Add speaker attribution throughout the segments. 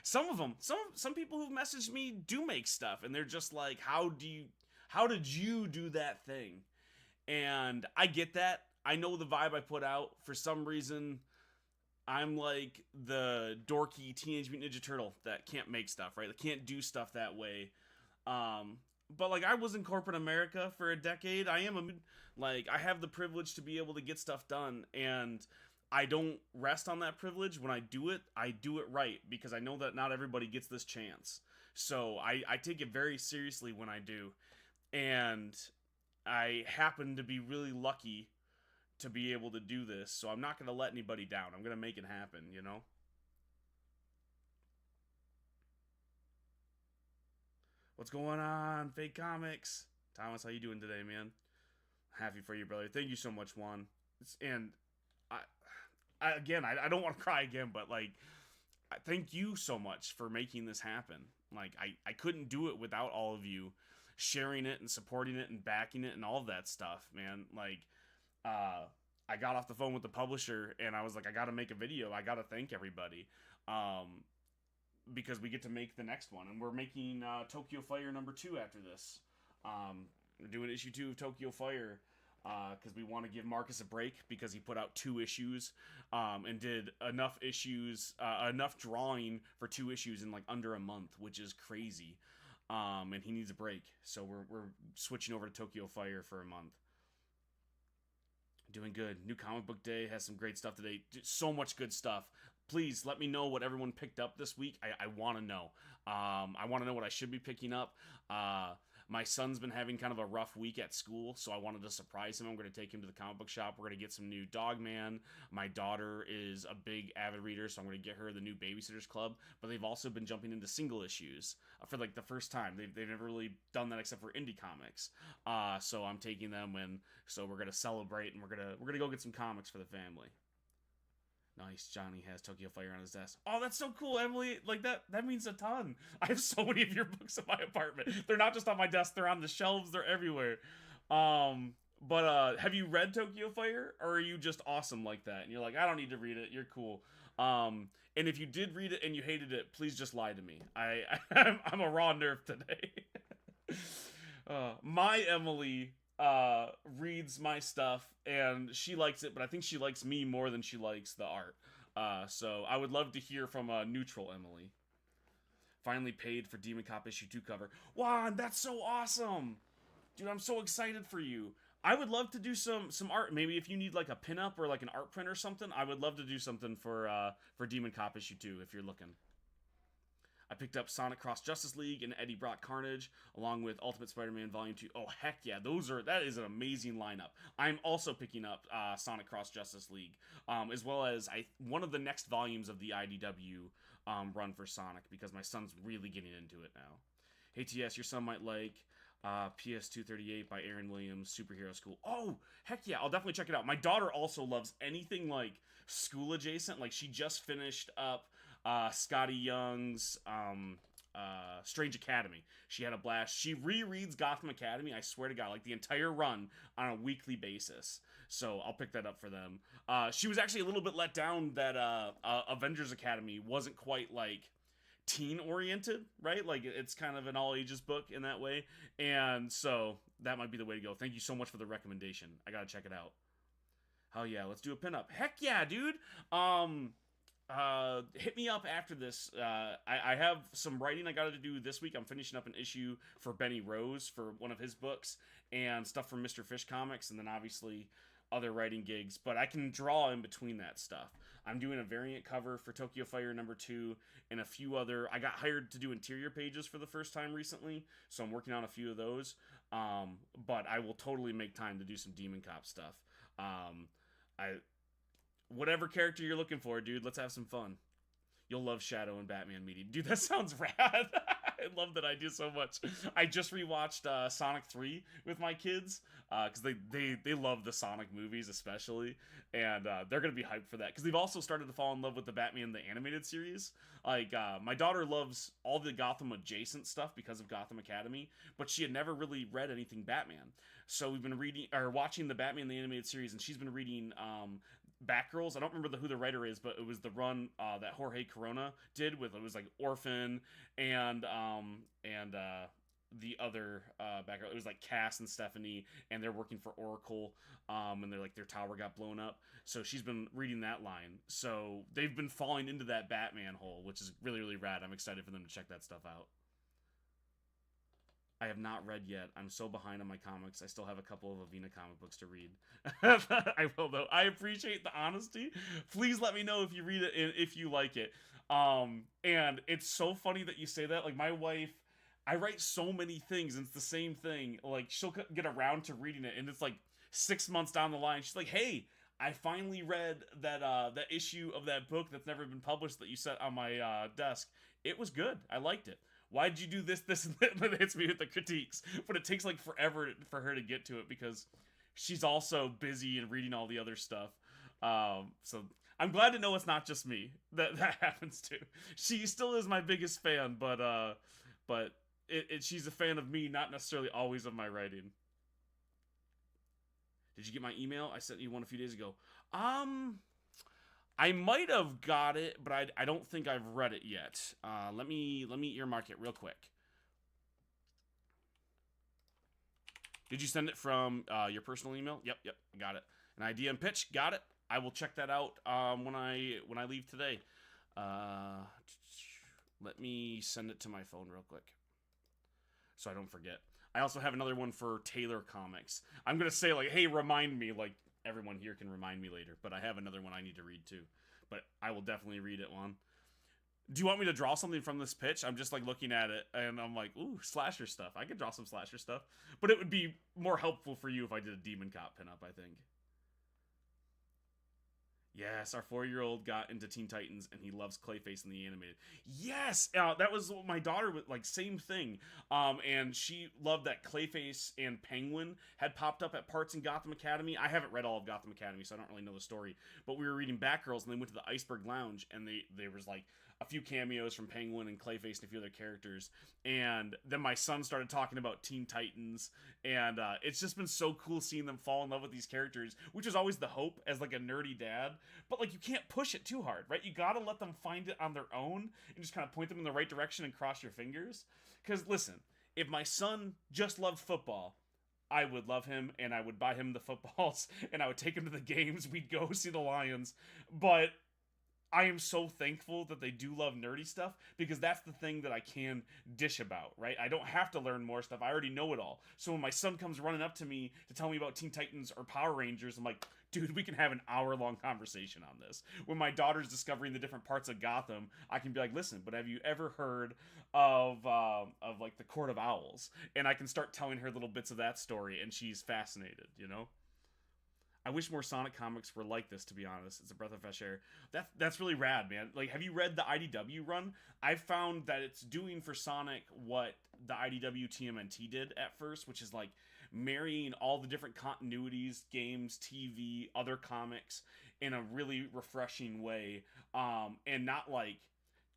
Speaker 1: Some of them, some people who've messaged me do make stuff, and they're just like, how did you do that thing? And I get that. I know the vibe I put out. For some reason, I'm like the dorky Teenage Mutant Ninja Turtle that can't make stuff, right? That can't do stuff that way. But like I was in corporate America for a decade. I have the privilege to be able to get stuff done, and I don't rest on that privilege. When I do it right because I know that not everybody gets this chance. So I take it very seriously when I do. And I happen to be really lucky to be able to do this. So I'm not going to let anybody down. I'm going to make it happen, you know? What's going on, Fake Comics? Thomas, how you doing today, man? Happy for you, brother. Thank you so much, Juan. And I, I don't want to cry again, but like, thank you so much for making this happen. Like, I couldn't do it without all of you sharing it and supporting it and backing it and all of that stuff, man. Like, I got off the phone with the publisher and I was like, I got to make a video. I got to thank everybody. Because we get to make the next one, and we're making Tokyo Fire #2 after this. We're doing issue 2 of Tokyo Fire because we want to give Marcus a break because he put out 2 issues and did enough drawing for 2 issues in like under a month, which is crazy. And he needs a break, so we're switching over to Tokyo Fire for a month. Doing good. New Comic Book Day has some great stuff today. So much good stuff. Please let me know what everyone picked up this week. I want to know. I want to know what I should be picking up. My son's been having kind of a rough week at school, so I wanted to surprise him. I'm going to take him to the comic book shop. We're going to get some new Dogman. My daughter is a big avid reader, so I'm going to get her the new Babysitters Club. But they've also been jumping into single issues for like the first time. They've never really done that except for indie comics. So I'm taking them, and so we're going to celebrate, and we're gonna go get some comics for the family. Nice. Johnny has Tokyo Fire on his desk. Oh, that's so cool, Emily. Like, that means a ton. I have so many of your books in my apartment. They're not just on my desk. They're on the shelves. They're everywhere. But have you read Tokyo Fire? Or are you just awesome like that? And you're like, I don't need to read it. You're cool. And if you did read it and you hated it, please just lie to me. I'm a raw nerve today. My Emily reads my stuff and she likes it, but I think she likes me more than she likes the art. So I would love to hear from a neutral Emily. Finally paid for Demon Cop issue 2 cover. Juan, that's so awesome! Dude, I'm so excited for you. I would love to do some art. Maybe if you need like a pinup or like an art print or something, I would love to do something for Demon Cop issue 2 if you're looking. I picked up Sonic Cross Justice League and Eddie Brock Carnage, along with Ultimate Spider-Man Volume 2. Oh, heck yeah. That is an amazing lineup. I'm also picking up Sonic Cross Justice League, as well as one of the next volumes of the IDW run for Sonic, because my son's really getting into it now. Hey, T.S., your son might like PS 238 by Aaron Williams, Superhero School. Oh, heck yeah. I'll definitely check it out. My daughter also loves anything like school adjacent. Like, she just finished up Scotty Young's Strange Academy. She had a blast. She rereads Gotham Academy, I swear to God, like the entire run on a weekly basis. So I'll pick that up for them. She was actually a little bit let down that Avengers Academy wasn't quite like teen oriented, right? Like it's kind of an all ages book in that way. And so that might be the way to go. Thank you so much for the recommendation. I gotta check it out. Hell yeah, let's do a pinup. Heck yeah, dude. Hit me up after this. I have some writing I got to do this week. I'm finishing up an issue for Benny Rose for one of his books and stuff from Mr. Fish Comics, and then obviously other writing gigs, but I can draw in between that stuff. I'm doing a variant cover for Tokyo Fire #2 and a few other. I got hired to do interior pages for the first time recently, so I'm working on a few of those. But I will totally make time to do some Demon Cop stuff. Whatever character you're looking for, dude, let's have some fun. You'll love Shadow and Batman meeting. Dude, that sounds rad. I love that idea so much. I just rewatched Sonic 3 with my kids, because they love the Sonic movies especially, and they're going to be hyped for that, because they've also started to fall in love with the Batman the Animated Series. Like, my daughter loves all the Gotham adjacent stuff because of Gotham Academy, but she had never really read anything Batman. So we've been watching the Batman the Animated Series, and she's been reading Batgirls. I don't remember who the writer is, but it was the run that Jorge Corona did with, it was like Orphan and the other Batgirl. It was like Cass and Stephanie, and they're working for Oracle, and they're like their tower got blown up. So she's been reading that line. So they've been falling into that Batman hole, which is really, really rad. I'm excited for them to check that stuff out. I have not read yet. I'm so behind on my comics. I still have a couple of Avena comic books to read. I will, though. I appreciate the honesty. Please let me know if you read it and if you like it. And it's so funny that you say that. Like, my wife, I write so many things, and it's the same thing. Like, she'll get around to reading it, and it's like 6 months down the line. She's like, hey, I finally read that issue of that book that's never been published that you set on my desk. It was good. I liked it. Why did you do this, and that? But it hits me with the critiques. But it takes like forever for her to get to it because she's also busy and reading all the other stuff. So I'm glad to know it's not just me that happens to. She still is my biggest fan, but she's a fan of me, not necessarily always of my writing. Did you get my email? I sent you one a few days ago. I might have got it, but I don't think I've read it yet. Let me earmark it real quick. Did you send it from your personal email? Yep, got it. An idea and pitch, got it. I will check that out when I leave today. Let me send it to my phone real quick so I don't forget. I also have another one for Taylor Comics. I'm gonna say like, hey, remind me, like. Everyone here can remind me later, but I have another one I need to read too. But I will definitely read it one. Do you want me to draw something from this pitch? I'm just like looking at it and I'm like, ooh, slasher stuff. I could draw some slasher stuff. But it would be more helpful for you if I did a Demon Cop pinup, I think. Yes, our 4-year-old got into Teen Titans and he loves Clayface in the animated. Yes, that was my daughter with like same thing. And she loved that Clayface and Penguin had popped up at parts in Gotham Academy. I haven't read all of Gotham Academy, so I don't really know the story. But we were reading Batgirls and they went to the Iceberg Lounge and there was like a few cameos from Penguin and Clayface and a few other characters. And then my son started talking about Teen Titans, and it's just been so cool seeing them fall in love with these characters, which is always the hope as like a nerdy dad. But like you can't push it too hard, right? You gotta let them find it on their own and just kind of point them in the right direction and cross your fingers. Because listen, if my son just loved football, I would love him and I would buy him the footballs and I would take him to the games. We'd go see the Lions. But I am so thankful that they do love nerdy stuff because that's the thing that I can dish about, right? I don't have to learn more stuff. I already know it all. So when my son comes running up to me to tell me about Teen Titans or Power Rangers, I'm like, dude, we can have an hour-long conversation on this. When my daughter's discovering the different parts of Gotham, I can be like, listen, but have you ever heard of like the Court of Owls? And I can start telling her little bits of that story, and she's fascinated, you know? I wish more Sonic comics were like this, to be honest. It's a breath of fresh air. That's really rad, man. Like, have you read the IDW run? I've found that it's doing for Sonic what the IDW TMNT did at first, which is like marrying all the different continuities, games, TV, other comics in a really refreshing way, and not like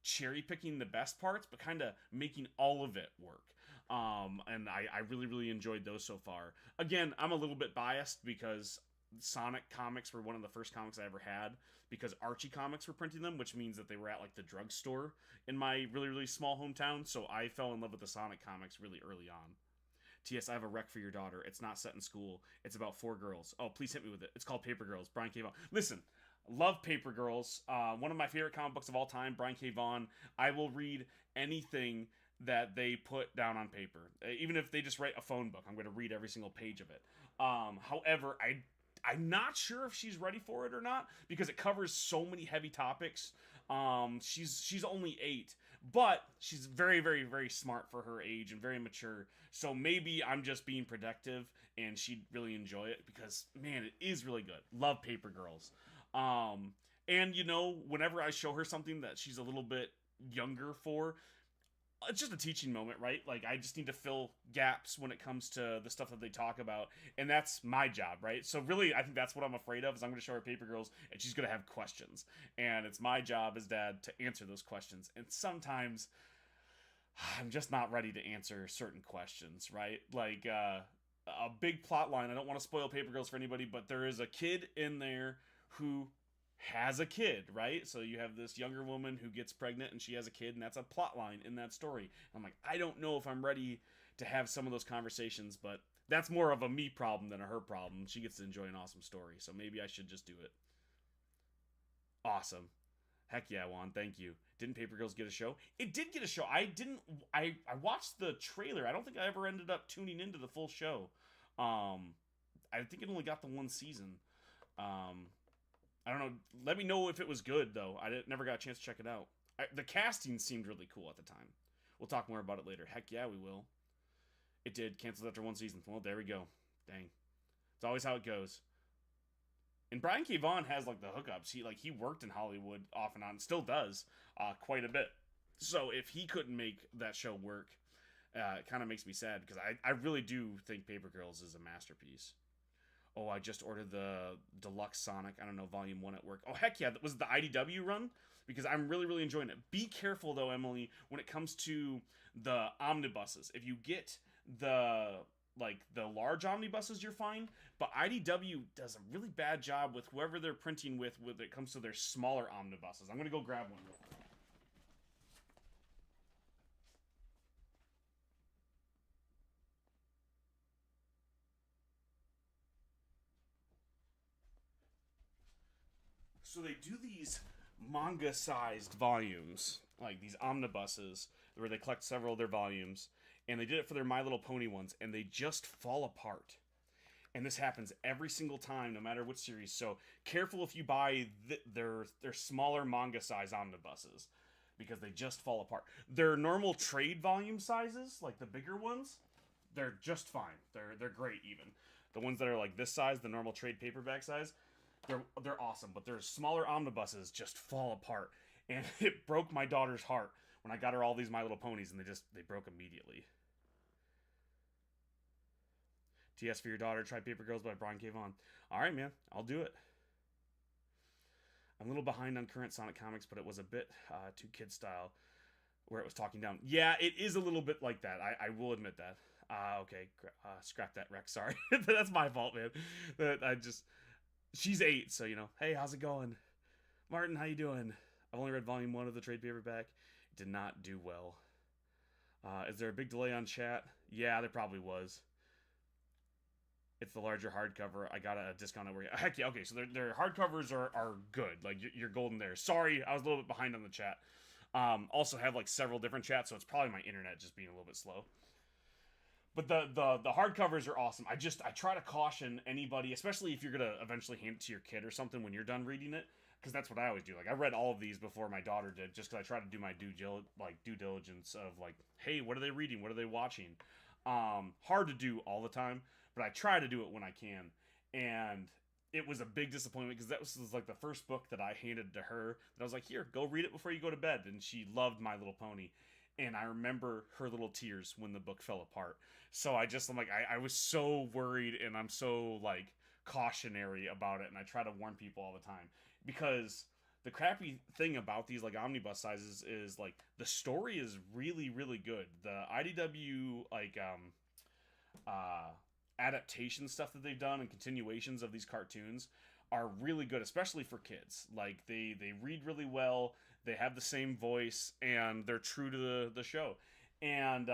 Speaker 1: cherry picking the best parts, but kind of making all of it work. And I really, really enjoyed those so far. Again, I'm a little bit biased because Sonic comics were one of the first comics I ever had because Archie Comics were printing them, which means that they were at like the drugstore in my really, really small hometown. So I fell in love with the Sonic comics really early on. T.S., I have a rec for your daughter. It's not set in school. It's about 4 girls. Oh, please hit me with it. It's called Paper Girls. Brian K. Vaughan. Listen, love Paper Girls. One of my favorite comic books of all time, Brian K. Vaughan. I will read anything that they put down on paper. Even if they just write a phone book, I'm going to read every single page of it. However, I'm not sure if she's ready for it or not because it covers so many heavy topics. She's only 8, but she's very, very, very smart for her age and very mature. So maybe I'm just being protective and she'd really enjoy it because, man, it is really good. Love Paper Girls. And, you know, whenever I show her something that she's a little bit younger for, it's just a teaching moment, right? Like, I just need to fill gaps when it comes to the stuff that they talk about, and that's my job, right? So really, I think that's what I'm afraid of, is I'm going to show her Paper Girls, and she's going to have questions, and it's my job as dad to answer those questions, and sometimes I'm just not ready to answer certain questions, right? Like, a big plot line, I don't want to spoil Paper Girls for anybody, but there is a kid in there who has a kid, right? So you have this younger woman who gets pregnant and she has a kid, and that's a plot line in that story. I'm like, I don't know if I'm ready to have some of those conversations, but that's more of a me problem than a her problem. She gets to enjoy an awesome story, so maybe I should just do it. Awesome. Heck yeah, Juan. Thank you. Didn't Paper Girls get a show? It did get a show. I didn't. I watched the trailer. I don't think I ever ended up tuning into the full show. I think it only got the one season. Um, I don't know. Let me know if it was good though. Never got a chance to check it out. The casting seemed really cool at the time. We'll talk more about it later. Heck yeah, we will. It did. Canceled after one season. Well, there we go. Dang. It's always how it goes. And Brian K. Vaughan has like the hookups. He worked in Hollywood off and on, still does quite a bit. So if he couldn't make that show work, it kind of makes me sad because I really do think Paper Girls is a masterpiece. Oh, I just ordered the Deluxe Sonic. I don't know, Volume 1 at work. Oh, heck yeah. Was it the IDW run? Because I'm really, really enjoying it. Be careful, though, Emily, when it comes to the omnibuses. If you get the large omnibuses, you're fine. But IDW does a really bad job with whoever they're printing with when it comes to their smaller omnibuses. I'm going to go grab one real quick. So they do these manga-sized volumes, like these omnibuses, where they collect several of their volumes, and they did it for their My Little Pony ones, and they just fall apart. And this happens every single time, no matter which series. So careful if you buy their smaller manga-size omnibuses, because they just fall apart. Their normal trade volume sizes, like the bigger ones, they're just fine. They're great even. The ones that are like this size, the normal trade paperback size, they're awesome, but their smaller omnibuses just fall apart, and it broke my daughter's heart when I got her all these My Little Ponies, and they broke immediately. T.S. for your daughter, try Paper Girls by Brian K. Vaughan. All right, man, I'll do it. I'm a little behind on current Sonic comics, but it was a bit too kid style, where it was talking down. Yeah, it is a little bit like that. I will admit that. Okay, scrap that, Rex. Sorry, that's my fault, man. She's 8, so hey, how's it going? Martin, how you doing? I've only read volume 1 of the trade paperback. It did not do well. Is there a big delay on chat? Yeah, there probably was. It's the larger hardcover. I got a discount over here. Heck yeah, okay, so their hardcovers are good. Like, you're golden there. Sorry, I was a little bit behind on the chat. Also have like several different chats, so it's probably my internet just being a little bit slow. But the hardcovers are awesome. I try to caution anybody, especially if you're gonna eventually hand it to your kid or something when you're done reading it, because that's what I always do. Like, I read all of these before my daughter did, just because I try to do my due diligence of like, hey, what are they reading? What are they watching? Hard to do all the time, but I try to do it when I can. And it was a big disappointment because that was like the first book that I handed to her that I was like, here, go read it before you go to bed. And she loved My Little Pony. And I remember her little tears when the book fell apart. So I'm like, I was so worried, and I'm so like cautionary about it, and I try to warn people all the time, because the crappy thing about these like omnibus sizes is like the story is really, really good. The IDW adaptation stuff that they've done and continuations of these cartoons are really good, especially for kids. Like, they read really well, they have the same voice, and they're true to the show. And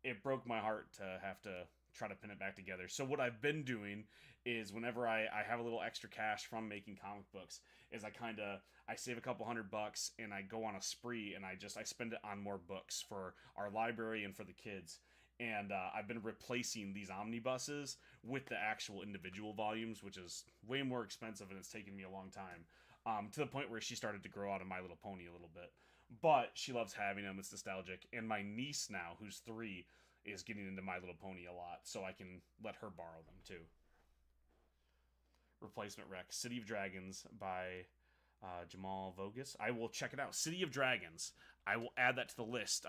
Speaker 1: it broke my heart to have to try to pin it back together. So what I've been doing is, whenever I have a little extra cash from making comic books, is I save a couple $100 and I go on a spree, and I spend it on more books for our library and for the kids. And I've been replacing these omnibuses with the actual individual volumes, which is way more expensive, and it's taken me a long time. To the point where she started to grow out of My Little Pony a little bit. But she loves having them. It's nostalgic. And my niece now, who's 3, is getting into My Little Pony a lot, so I can let her borrow them too. Replacement Rec. City of Dragons by Jamal Vogus. I will check it out. City of Dragons. I will add that to the list.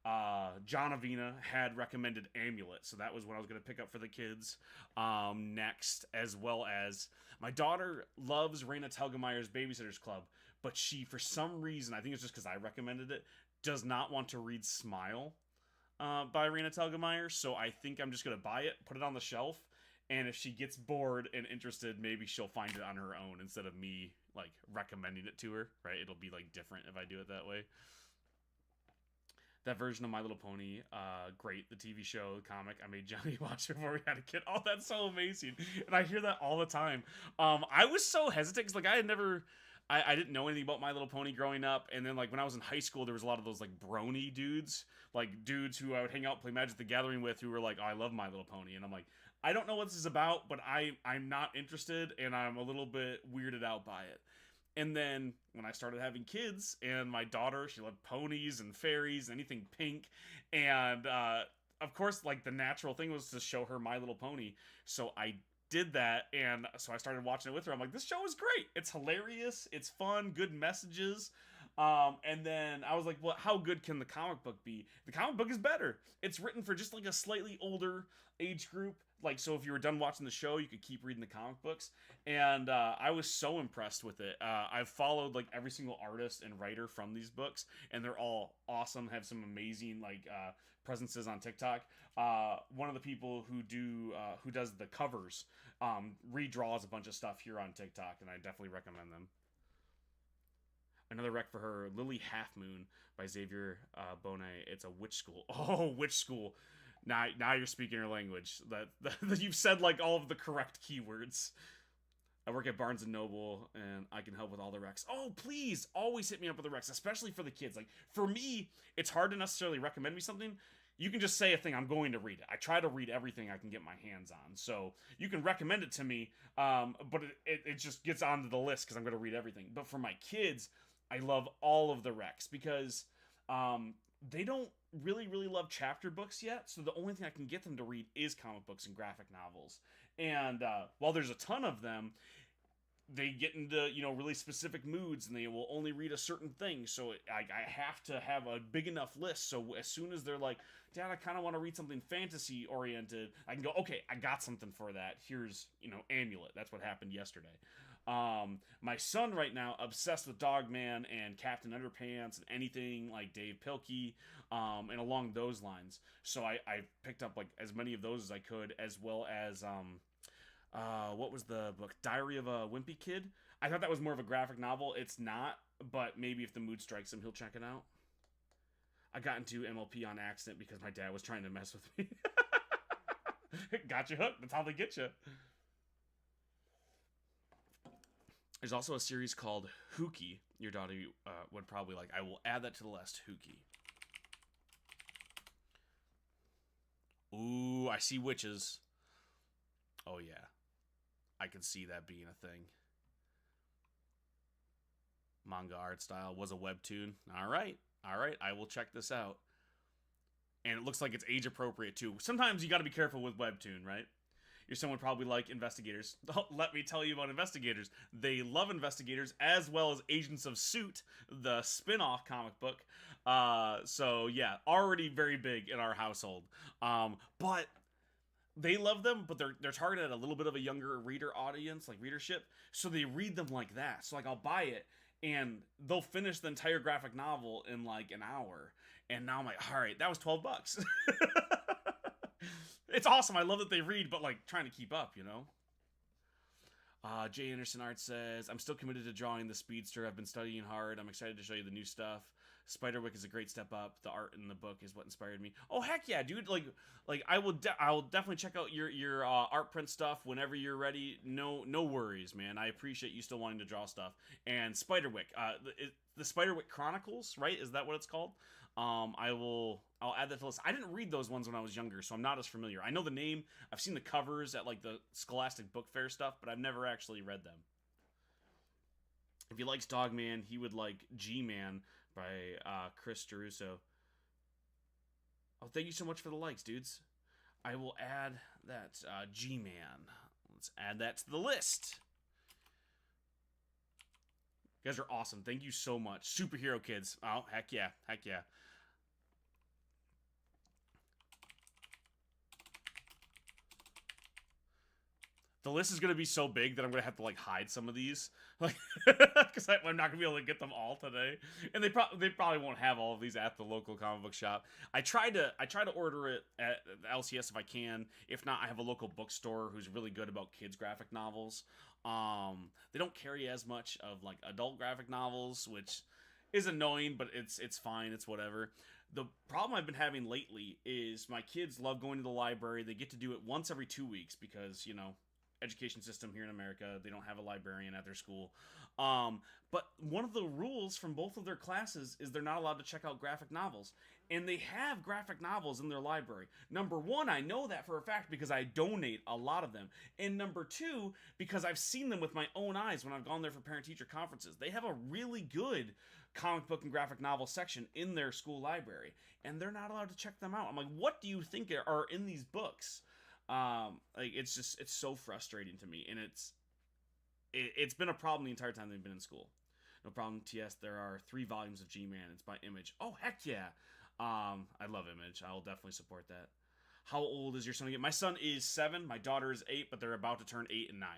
Speaker 1: John Avina had recommended Amulet, so that was what I was going to pick up for the kids next, as well as my daughter loves Raina Telgemeier's Babysitter's Club, but she, for some reason, I think it's just because I recommended it, does not want to read Smile by Raina Telgemeier, so I think I'm just going to buy it, put it on the shelf, And if she gets bored and interested, maybe she'll find it on her own instead of me like recommending it to her, right? It'll be like different if I do it that way. That version of My Little Pony, great. The TV show, the comic, I made Johnny watch before we had a kid. Oh, that's so amazing. And I hear that all the time. I was so hesitant because like I had never, I didn't know anything about My Little Pony growing up. And then like when I was in high school, there was a lot of those like brony dudes, like dudes who I would hang out, play Magic the Gathering with, who were like, oh, I love My Little Pony. And I'm like, I don't know what this is about, but I'm not interested, and I'm a little bit weirded out by it. And then when I started having kids, and my daughter, she loved ponies and fairies, anything pink, and of course, like the natural thing was to show her My Little Pony. So I did that, and so I started watching it with her. I'm like, this show is great. It's hilarious. It's fun. Good messages. And then I was like, well, how good can the comic book be? The comic book is better. It's written for just like a slightly older age group. Like, so if you were done watching the show, you could keep reading the comic books. And I was so impressed with it. I've followed like every single artist and writer from these books, and they're all awesome, have some amazing like presences on TikTok. One of the people who does the covers redraws a bunch of stuff here on TikTok, and I definitely recommend them. Another rec for her, Lily Half Moon by Xavier Bonet. It's a witch school. Oh, witch school. Now you're speaking her language. That you've said like all of the correct keywords. I work at Barnes & Noble, and I can help with all the recs. Oh, please, always hit me up with the recs, especially for the kids. Like, for me, it's hard to necessarily recommend me something. You can just say a thing, I'm going to read it. I try to read everything I can get my hands on. So you can recommend it to me, but it just gets onto the list because I'm going to read everything. But for my kids, I love all of the recs because they don't really love chapter books yet, so the only thing I can get them to read is comic books and graphic novels. And while there's a ton of them, they get into really specific moods, and they will only read a certain thing. So I have to have a big enough list, so as soon as they're like, Dad, I kind of want to read something fantasy oriented, I can go, okay, I got something for that. Here's Amulet. That's what happened yesterday. My son right now obsessed with Dogman and Captain Underpants and anything like Dave Pilkey, and along those lines. So I picked up like as many of those as I could, as well as what was the book? Diary of a Wimpy Kid. I thought that was more of a graphic novel. It's not, but maybe if the mood strikes him, he'll check it out. I got into MLP on accident because my dad was trying to mess with me. Got you hooked. That's how they get you. There's also a series called Hookie. Your daughter would probably like. I will add that to the list. Hookie. Ooh, I see witches. Oh, yeah. I can see that being a thing. Manga art style was a webtoon. All right. I will check this out. And it looks like it's age appropriate, too. Sometimes you got to be careful with webtoon, right? Your son would probably like Investigators. Let me tell you about Investigators. They love Investigators, as well as Agents of S.U.I.T., the spin-off comic book. So, yeah, already very big in our household. But they love them, but they're targeted at a little bit of a younger reader audience, like readership. So they read them like that. So, like, I'll buy it, and they'll finish the entire graphic novel in, like, an hour. And now I'm like, all right, that was $12. It's awesome. I love that they read, but like trying to keep up, Jay Anderson Art says, I'm still committed to drawing the Speedster. I've been studying hard. I'm excited to show you the new stuff. Spiderwick is a great step up. The art in the book is what inspired me. Oh, heck yeah, dude. Like I will definitely check out your art print stuff whenever you're ready. No worries, man. I appreciate you still wanting to draw stuff. And Spiderwick, the Spiderwick Chronicles, right? Is that what it's called? I'll add that to the list. I didn't read those ones when I was younger, so I'm not as familiar. I know the name. I've seen the covers at like the Scholastic Book Fair stuff, but I've never actually read them. If he likes Dogman, he would like G-Man by Chris Geruso. Oh, thank you so much for the likes, dudes. I will add that G-Man. Let's add that to the list. You guys are awesome. Thank you so much. Superhero kids. Oh, heck yeah. Heck yeah. the list is gonna be so big that I'm gonna have to like hide some of these, like, because I'm not gonna be able to get them all today, and they probably won't have all of these at the local comic book shop. I try to order it at the LCS if I can. If not, I have a local bookstore who's really good about kids graphic novels. They don't carry as much of like adult graphic novels, which is annoying, but it's fine. It's whatever. The problem I've been having lately is my kids love going to the library. They get to do it once every 2 weeks because, education system here in America, they don't have a librarian at their school. But one of the rules from both of their classes is they're not allowed to check out graphic novels. And they have graphic novels in their library. Number one, I know that for a fact because I donate a lot of them. And number two, because I've seen them with my own eyes when I've gone there for parent-teacher conferences. They have a really good comic book and graphic novel section in their school library. And they're not allowed to check them out. I'm like, what do you think are in these books? It's so frustrating to me, and it's been a problem the entire time they've been in school. No problem, T.S. There are 3 volumes of G-Man. It's by Image. Oh, heck yeah. I love Image. I will definitely support that. How old is your son again? My son is 7. My daughter is 8, but they're about to turn 8 and 9.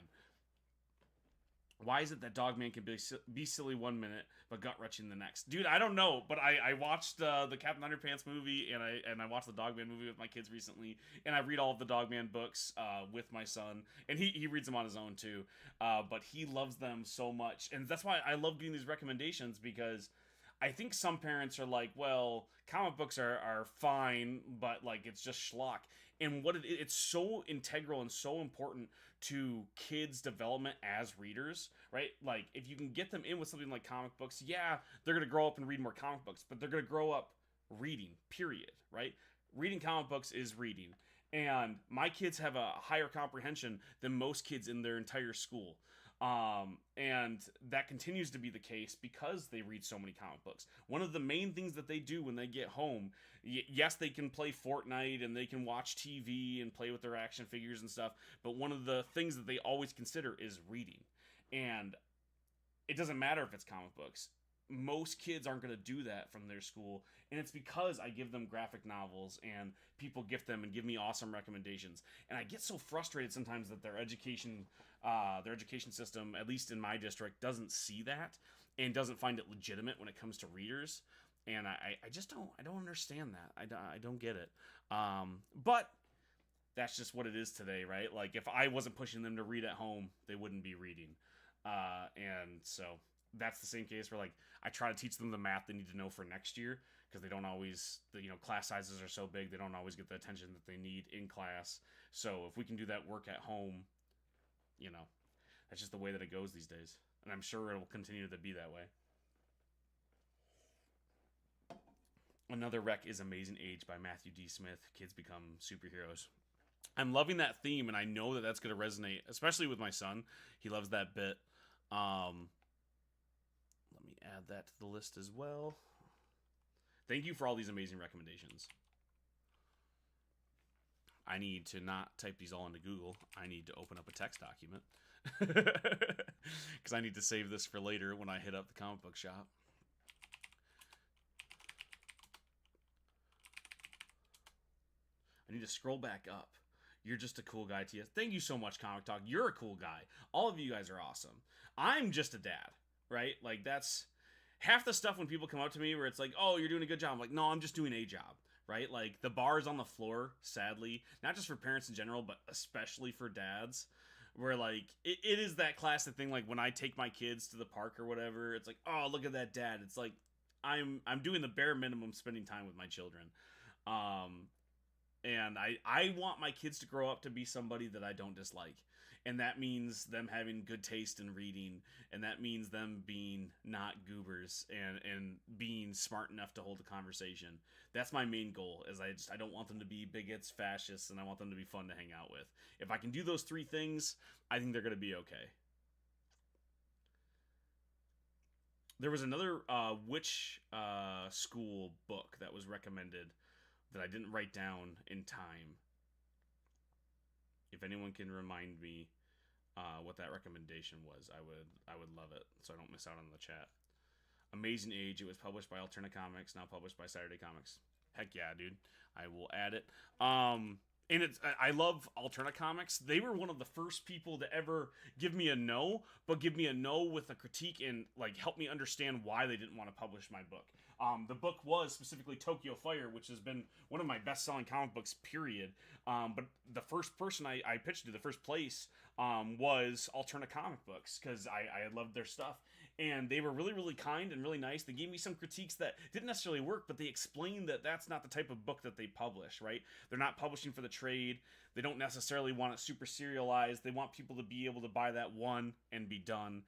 Speaker 1: Why is it that Dogman can be silly 1 minute, but gut-wrenching the next? Dude, I don't know, but I watched the Captain Underpants movie, and I watched the Dogman movie with my kids recently, and I read all of the Dogman books with my son, and he reads them on his own too, but he loves them so much, and that's why I love getting these recommendations, because I think some parents are like, well, comic books are fine, but like it's just schlock. And it's so integral and so important to kids' development as readers, right? Like if you can get them in with something like comic books, yeah, they're gonna grow up and read more comic books, but they're gonna grow up reading, period, right? Reading comic books is reading. And my kids have a higher comprehension than most kids in their entire school. And that continues to be the case because they read so many comic books. One of the main things that they do when they get home, yes, they can play Fortnite and they can watch TV and play with their action figures and stuff, but one of the things that they always consider is reading. And it doesn't matter if it's comic books. Most kids aren't going to do that from their school, and it's because I give them graphic novels and people gift them and give me awesome recommendations. And I get so frustrated sometimes that their education system, at least in my district, doesn't see that and doesn't find it legitimate when it comes to readers. And I just don't understand that. I don't get it. But that's just what it is today, right? Like if I wasn't pushing them to read at home, they wouldn't be reading. And so that's the same case where like I try to teach them the math they need to know for next year, because they don't always, class sizes are so big, they don't always get the attention that they need in class. So if we can do that work at home, that's just the way that it goes these days. And I'm sure it will continue to be that way. Another rec is Amazing Age by Matthew D. Smith. Kids become superheroes. I'm loving that theme, and I know that that's going to resonate, especially with my son. He loves that bit. Let me add that to the list as well. Thank you for all these amazing recommendations. I need to not type these all into Google. I need to open up a text document. Because I need to save this for later when I hit up the comic book shop. I need to scroll back up. You're just a cool guy, T.S. Thank you so much, Comic Talk. You're a cool guy. All of you guys are awesome. I'm just a dad, right? Like, that's half the stuff when people come up to me where it's like, oh, you're doing a good job. I'm like, no, I'm just doing a job, right? Like, the bar is on the floor, sadly. Not just for parents in general, but especially for dads. Where, like, it is that classic thing, like, when I take my kids to the park or whatever, it's like, oh, look at that dad. It's like, I'm doing the bare minimum spending time with my children. And I want my kids to grow up to be somebody that I don't dislike. And that means them having good taste in reading. And that means them being not goobers and being smart enough to hold a conversation. That's my main goal, is I don't want them to be bigots, fascists, and I want them to be fun to hang out with. If I can do those 3 things, I think they're going to be okay. There was another witch school book that was recommended that I didn't write down in time. If anyone can remind me what that recommendation was, I would love it, so I don't miss out on the chat. Amazing Age. It was published by Alterna Comics, now published by Saturday Comics. Heck yeah, dude. I will add it. And I love Alterna Comics. They were one of the first people to ever give me a no, but give me a no with a critique and like help me understand why they didn't want to publish my book. The book was specifically Tokyo Fire, which has been one of my best-selling comic books, period. But the first person I pitched to, the first place, was Alterna Comic Books, because I loved their stuff. And they were really, really kind and really nice. They gave me some critiques that didn't necessarily work, but they explained that that's not the type of book that they publish, right? They're not publishing for the trade. They don't necessarily want it super serialized. They want people to be able to buy that one and be done.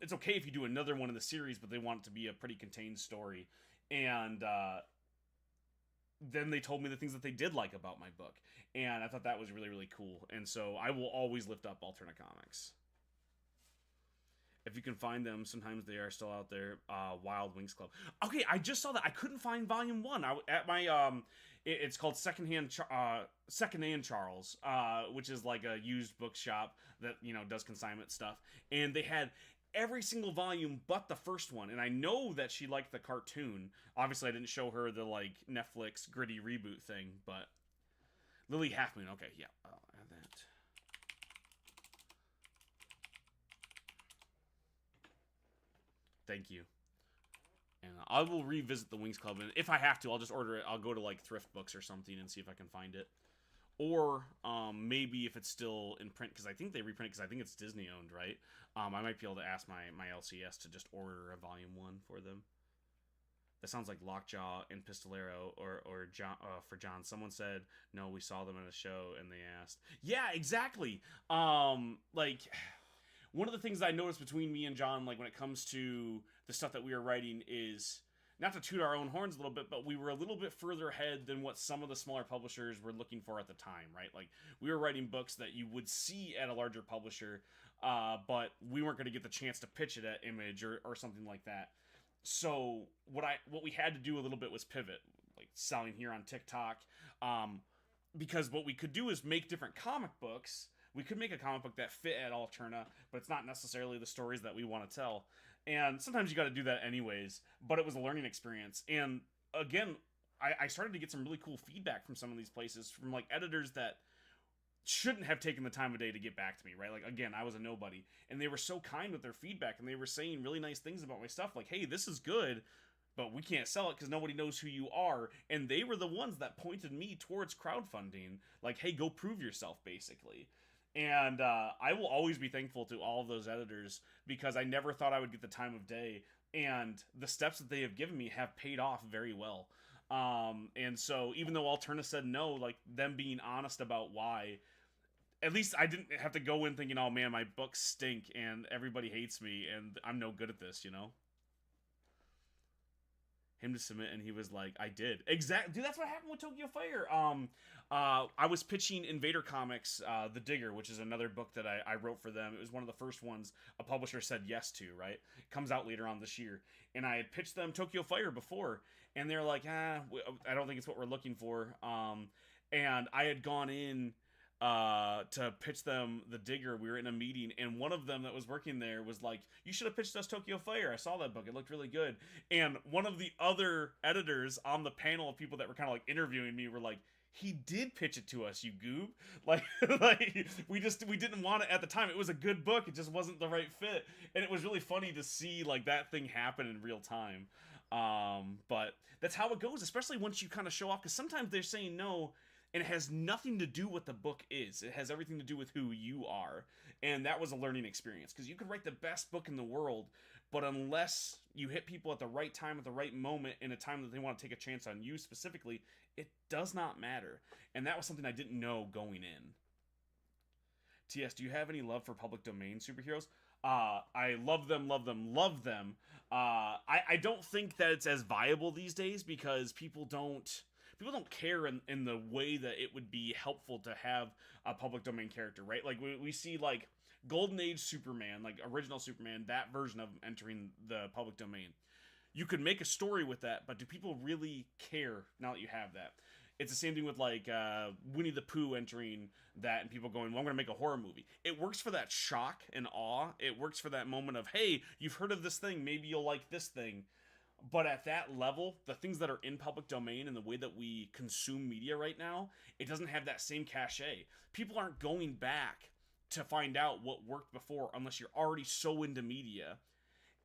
Speaker 1: It's okay if you do another one in the series, but they want it to be a pretty contained story. And then they told me the things that they did like about my book. And I thought that was really, really cool. And so I will always lift up Alterna Comics. If you can find them, sometimes they are still out there. Wild Wings Club. Okay, I just saw that. I couldn't find Volume 1. At my it's called Secondhand Charles, which is like a used bookshop that, you know, does consignment stuff. And they had every single volume but the first one. And I know that she liked the cartoon. Obviously, I didn't show her the like Netflix gritty reboot thing, but Lily Half Moon. Okay, yeah, I'll add that. Thank you. And I will revisit the Wings Club, and if I have to, I'll just order it. I'll go to like Thrift Books or something and see if I can find it. Or maybe if it's still in print, because I think they reprint it, because I think it's Disney owned, right? I might be able to ask my LCS to just order a Volume 1 for them. That sounds like Lockjaw and Pistolero or John, for John. Someone said, no, we saw them at a show, and they asked. Yeah, exactly. Like... One of the things that I noticed between me and John, like when it comes to the stuff that we were writing, is not to toot our own horns a little bit, but we were a little bit further ahead than what some of the smaller publishers were looking for at the time, right? Like we were writing books that you would see at a larger publisher, but we weren't going to get the chance to pitch it at Image or something like that. So what we had to do a little bit was pivot, like selling here on TikTok, because what we could do is make different comic books. We could make a comic book that fit at Alterna, but it's not necessarily the stories that we want to tell. And sometimes you got to do that anyways, but it was a learning experience. And again, I started to get some really cool feedback from some of these places, from like editors that shouldn't have taken the time of day to get back to me, right? Like, again, I was a nobody. And they were so kind with their feedback, and they were saying really nice things about my stuff. Like, hey, this is good, but we can't sell it because nobody knows who you are. And they were the ones that pointed me towards crowdfunding. Like, hey, go prove yourself, basically. And I will always be thankful to all of those editors, because I never thought I would get the time of day. And the steps that they have given me have paid off very well. And so even though Alterna said no, like them being honest about why, at least I didn't have to go in thinking, oh man, my books stink and everybody hates me and I'm no good at this, you know? Him to submit, and he was like, I did. Exactly. Dude, that's what happened with Tokyo Fire. I was pitching Invader Comics, The Digger, which is another book that I wrote for them. It was one of the first ones a publisher said yes to, right? It comes out later on this year. And I had pitched them Tokyo Fire before, and they're like, I don't think it's what we're looking for. And I had gone in to pitch them The Digger. We were in a meeting, and one of them that was working there was like, you should have pitched us Tokyo Fire. I saw that book, it looked really good. And one of the other editors on the panel of people that were kind of like interviewing me were like, he did pitch it to us, you goob. Like we didn't want it at the time. It was a good book, it just wasn't the right fit. And it was really funny to see like that thing happen in real time. But that's how it goes, especially once you kind of show off, because sometimes they're saying no and it has nothing to do what the book is. It has everything to do with who you are. And that was a learning experience, because you could write the best book in the world, but unless you hit people at the right time, at the right moment, in a time that they want to take a chance on you specifically, it does not matter. And that was something I didn't know going in. T.S., do you have any love for public domain superheroes? I love them, love them, love them. I don't think that it's as viable these days, because people don't care in the way that it would be helpful to have a public domain character, right? Like we see like Golden Age Superman, like original Superman, that version of him entering the public domain. You could make a story with that, but do people really care now that you have that? It's the same thing with like Winnie the Pooh entering that and people going, well, I'm going to make a horror movie. It works for that shock and awe. It works for that moment of, hey, you've heard of this thing, maybe you'll like this thing. But at that level, the things that are in public domain and the way that we consume media right now, it doesn't have that same cachet. People aren't going back to find out what worked before unless you're already so into media.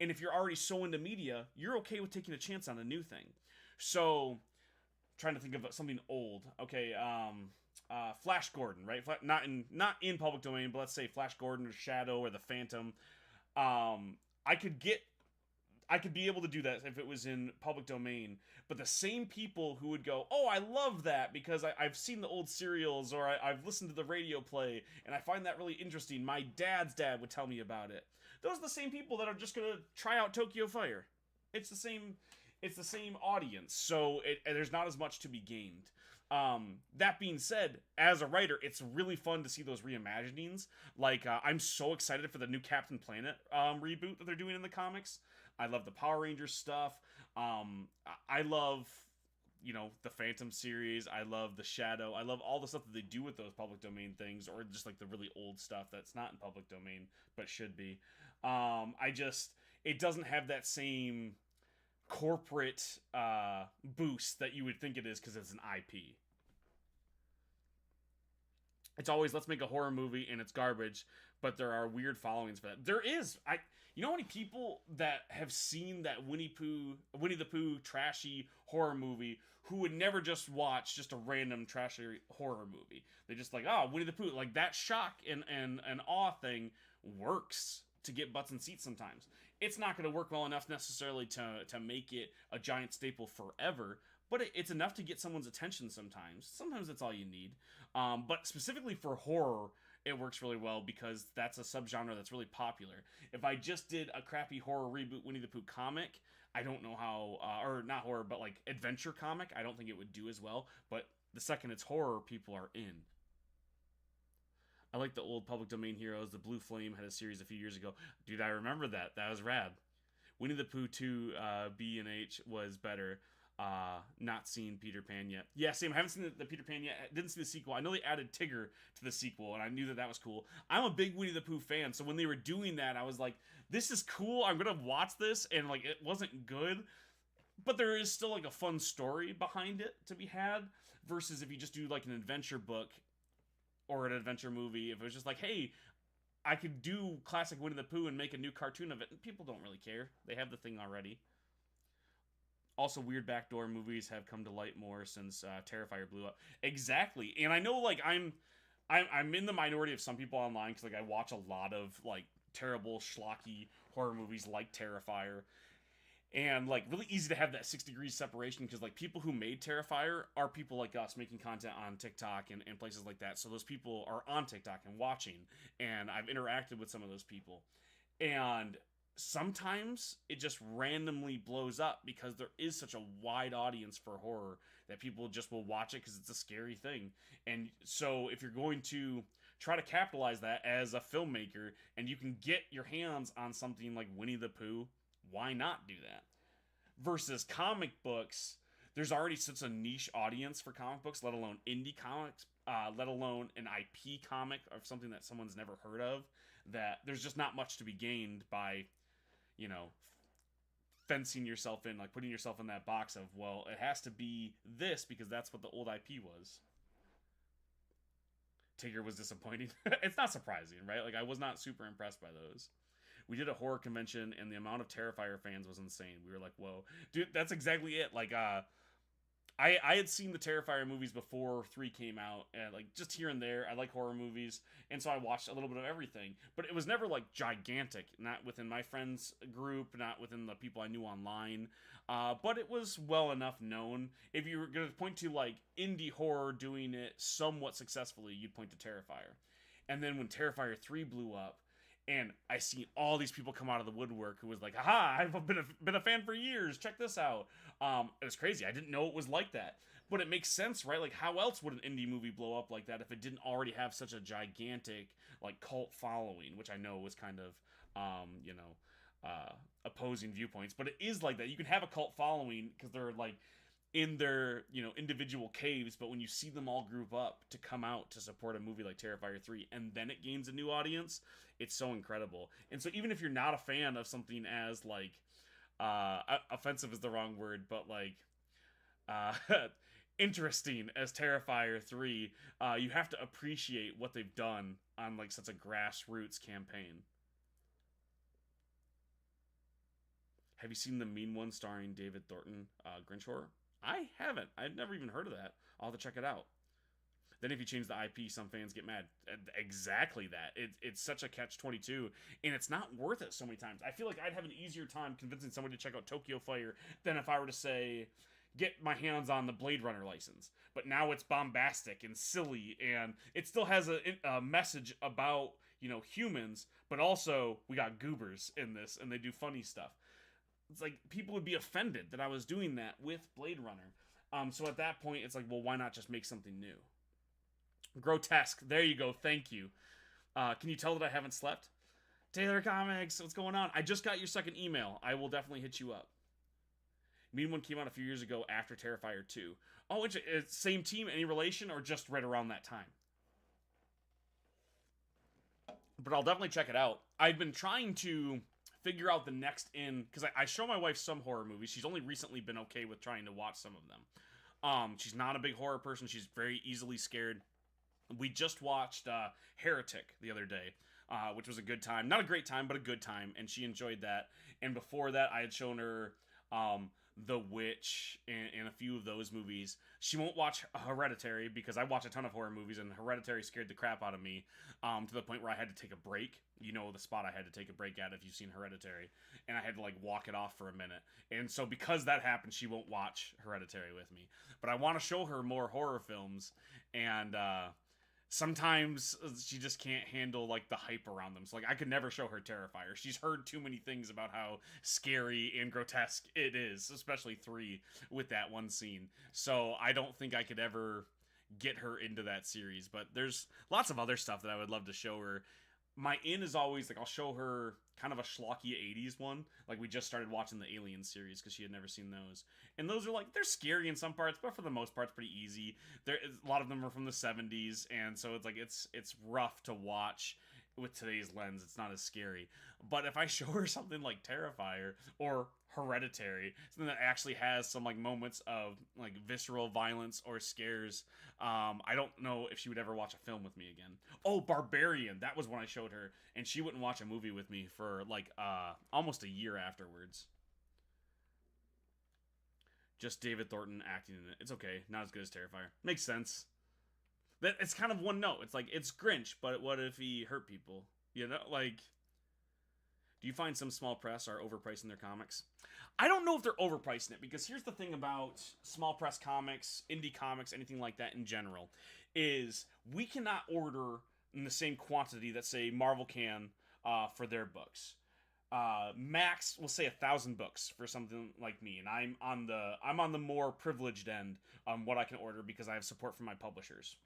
Speaker 1: And if you're already so into media, you're okay with taking a chance on a new thing. So, trying to think of something old. Okay, Flash Gordon, right? Not in public domain, but let's say Flash Gordon or Shadow or the Phantom. I could be able to do that if it was in public domain, but the same people who would go, oh, I love that because I've seen the old serials or I've listened to the radio play and I find that really interesting. My dad's dad would tell me about it. Those are the same people that are just going to try out Tokyo Fire. It's the same audience, so there's not as much to be gained. That being said, as a writer, it's really fun to see those reimaginings. Like, I'm so excited for the new Captain Planet reboot that they're doing in the comics. I love the Power Rangers stuff. I love, the Phantom series. I love the Shadow. I love all the stuff that they do with those public domain things, or just like the really old stuff that's not in public domain but should be. It doesn't have that same corporate boost that you would think it is because it's an IP. It's always, let's make a horror movie and it's garbage, but there are weird followings for that. There is. You know how many people that have seen that Winnie the Pooh trashy horror movie who would never just watch just a random trashy horror movie? They just like, oh, Winnie the Pooh. Like, that shock and awe thing works to get butts and seats sometimes. It's not going to work well enough necessarily to make it a giant staple forever, but it's enough to get someone's attention sometimes. Sometimes that's all you need. But specifically for horror, it works really well because that's a subgenre that's really popular. If I just did a crappy horror reboot Winnie the Pooh comic, I don't know how, or not horror, but like adventure comic, I don't think it would do as well. But the second it's horror, people are in. I like the old public domain heroes. The Blue Flame had a series a few years ago. Dude, I remember that. That was rad. Winnie the Pooh 2 B and H was better. Not seen Peter Pan yet. Yeah, same. I haven't seen the Peter Pan yet. Didn't see the sequel. I know they added Tigger to the sequel, and I knew that was cool. I'm a big Winnie the Pooh fan, so when they were doing that, I was like, this is cool. I'm going to watch this, and like, it wasn't good, but there is still like a fun story behind it to be had, versus if you just do like an adventure book or an adventure movie. If it was just like, hey, I could do classic Winnie the Pooh and make a new cartoon of it, and people don't really care. They have the thing already. Also, weird backdoor movies have come to light more since Terrifier blew up. Exactly, and I know like I'm in the minority of some people online because like I watch a lot of like terrible schlocky horror movies like Terrifier, and like really easy to have that 6 degrees separation because like people who made Terrifier are people like us making content on TikTok and places like that. So those people are on TikTok and watching, and I've interacted with some of those people, and sometimes it just randomly blows up because there is such a wide audience for horror that people just will watch it because it's a scary thing. And so if you're going to try to capitalize that as a filmmaker and you can get your hands on something like Winnie the Pooh, why not do that? Versus comic books, there's already such a niche audience for comic books, let alone indie comics, let alone an IP comic or something that someone's never heard of, that there's just not much to be gained by fencing yourself in, like putting yourself in that box of, well, it has to be this because that's what the old IP was. Tigger was disappointing. It's not surprising, right? Like, I was not super impressed by those. We did a horror convention and the amount of Terrifier fans was insane. We were like, whoa. Dude, that's exactly it. Like, I had seen the Terrifier movies before 3 came out, and like just here and there. I like horror movies, and so I watched a little bit of everything. But it was never like gigantic, not within my friends group, not within the people I knew online. But it was well enough known. If you were going to point to like indie horror doing it somewhat successfully, you'd point to Terrifier. And then when Terrifier 3 blew up, and I seen all these people come out of the woodwork who was like, aha, I've been a fan for years. Check this out. It was crazy. I didn't know it was like that. But it makes sense, right? Like, how else would an indie movie blow up like that if it didn't already have such a gigantic, like, cult following, which I know was kind of, opposing viewpoints. But it is like that. You can have a cult following because they're, like, in their, individual caves, but when you see them all group up to come out to support a movie like Terrifier 3, and then it gains a new audience, it's so incredible. And so even if you're not a fan of something as, like, offensive is the wrong word, but like uh, interesting as Terrifier 3, you have to appreciate what they've done on like such a grassroots campaign. Have you seen the Mean One starring David Thornton, Grinch Horror? I haven't. I've never even heard of that. I'll have to check it out. Then if you change the IP, some fans get mad. Exactly that. It's such a catch-22, and it's not worth it so many times. I feel like I'd have an easier time convincing somebody to check out Tokyo Fire than if I were to say, get my hands on the Blade Runner license. But now it's bombastic and silly, and it still has a message about, humans, but also we got goobers in this, and they do funny stuff. It's like people would be offended that I was doing that with Blade Runner. So at that point, it's like, well, why not just make something new? Grotesque. There you go. Thank you. Can you tell that I haven't slept? Taylor Comics, what's going on? I just got your second email. I will definitely hit you up. Mean One came out a few years ago after Terrifier 2. Oh, it's same team, any relation, or just right around that time? But I'll definitely check it out. I've been trying to figure out the next in, because I show my wife some horror movies. She's only recently been okay with trying to watch some of them. She's not a big horror person. She's very easily scared. We just watched Heretic the other day, which was a good time. Not a great time, but a good time, and she enjoyed that. And before that, I had shown her The Witch and a few of those movies. She won't watch Hereditary because I watch a ton of horror movies, and Hereditary scared the crap out of me to the point where I had to take a break. You know the spot I had to take a break at if you've seen Hereditary. And I had to like walk it off for a minute. And so because that happened, she won't watch Hereditary with me. But I want to show her more horror films, and sometimes she just can't handle like the hype around them. So like I could never show her Terrifier. She's heard too many things about how scary and grotesque it is, especially 3 with that one scene. So I don't think I could ever get her into that series. But there's lots of other stuff that I would love to show her. My in is always like I'll show her kind of a schlocky 80s one. Like we just started watching the Alien series because she had never seen those. And those are like, they're scary in some parts, but for the most part it's pretty easy. A lot of them are from the 70s, and so it's like it's rough to watch with today's lens. It's not as scary. But if I show her something like Terrifier or Hereditary, something that actually has some like moments of like visceral violence or scares, I don't know if she would ever watch a film with me again. Oh, Barbarian, that was when I showed her, and she wouldn't watch a movie with me for like almost a year afterwards. Just David Thornton acting in it. It's okay, not as good as Terrifier. Makes sense. That it's kind of one note. It's like it's Grinch, but what if he hurt people? Like, do you find some small press are overpricing their comics? I don't know if they're overpricing it, because here's the thing about small press comics, indie comics, anything like that in general, is we cannot order in the same quantity that, say, Marvel can for their books. Max will say 1,000 books for something like me, and I'm on the more privileged end on what I can order because I have support from my publishers.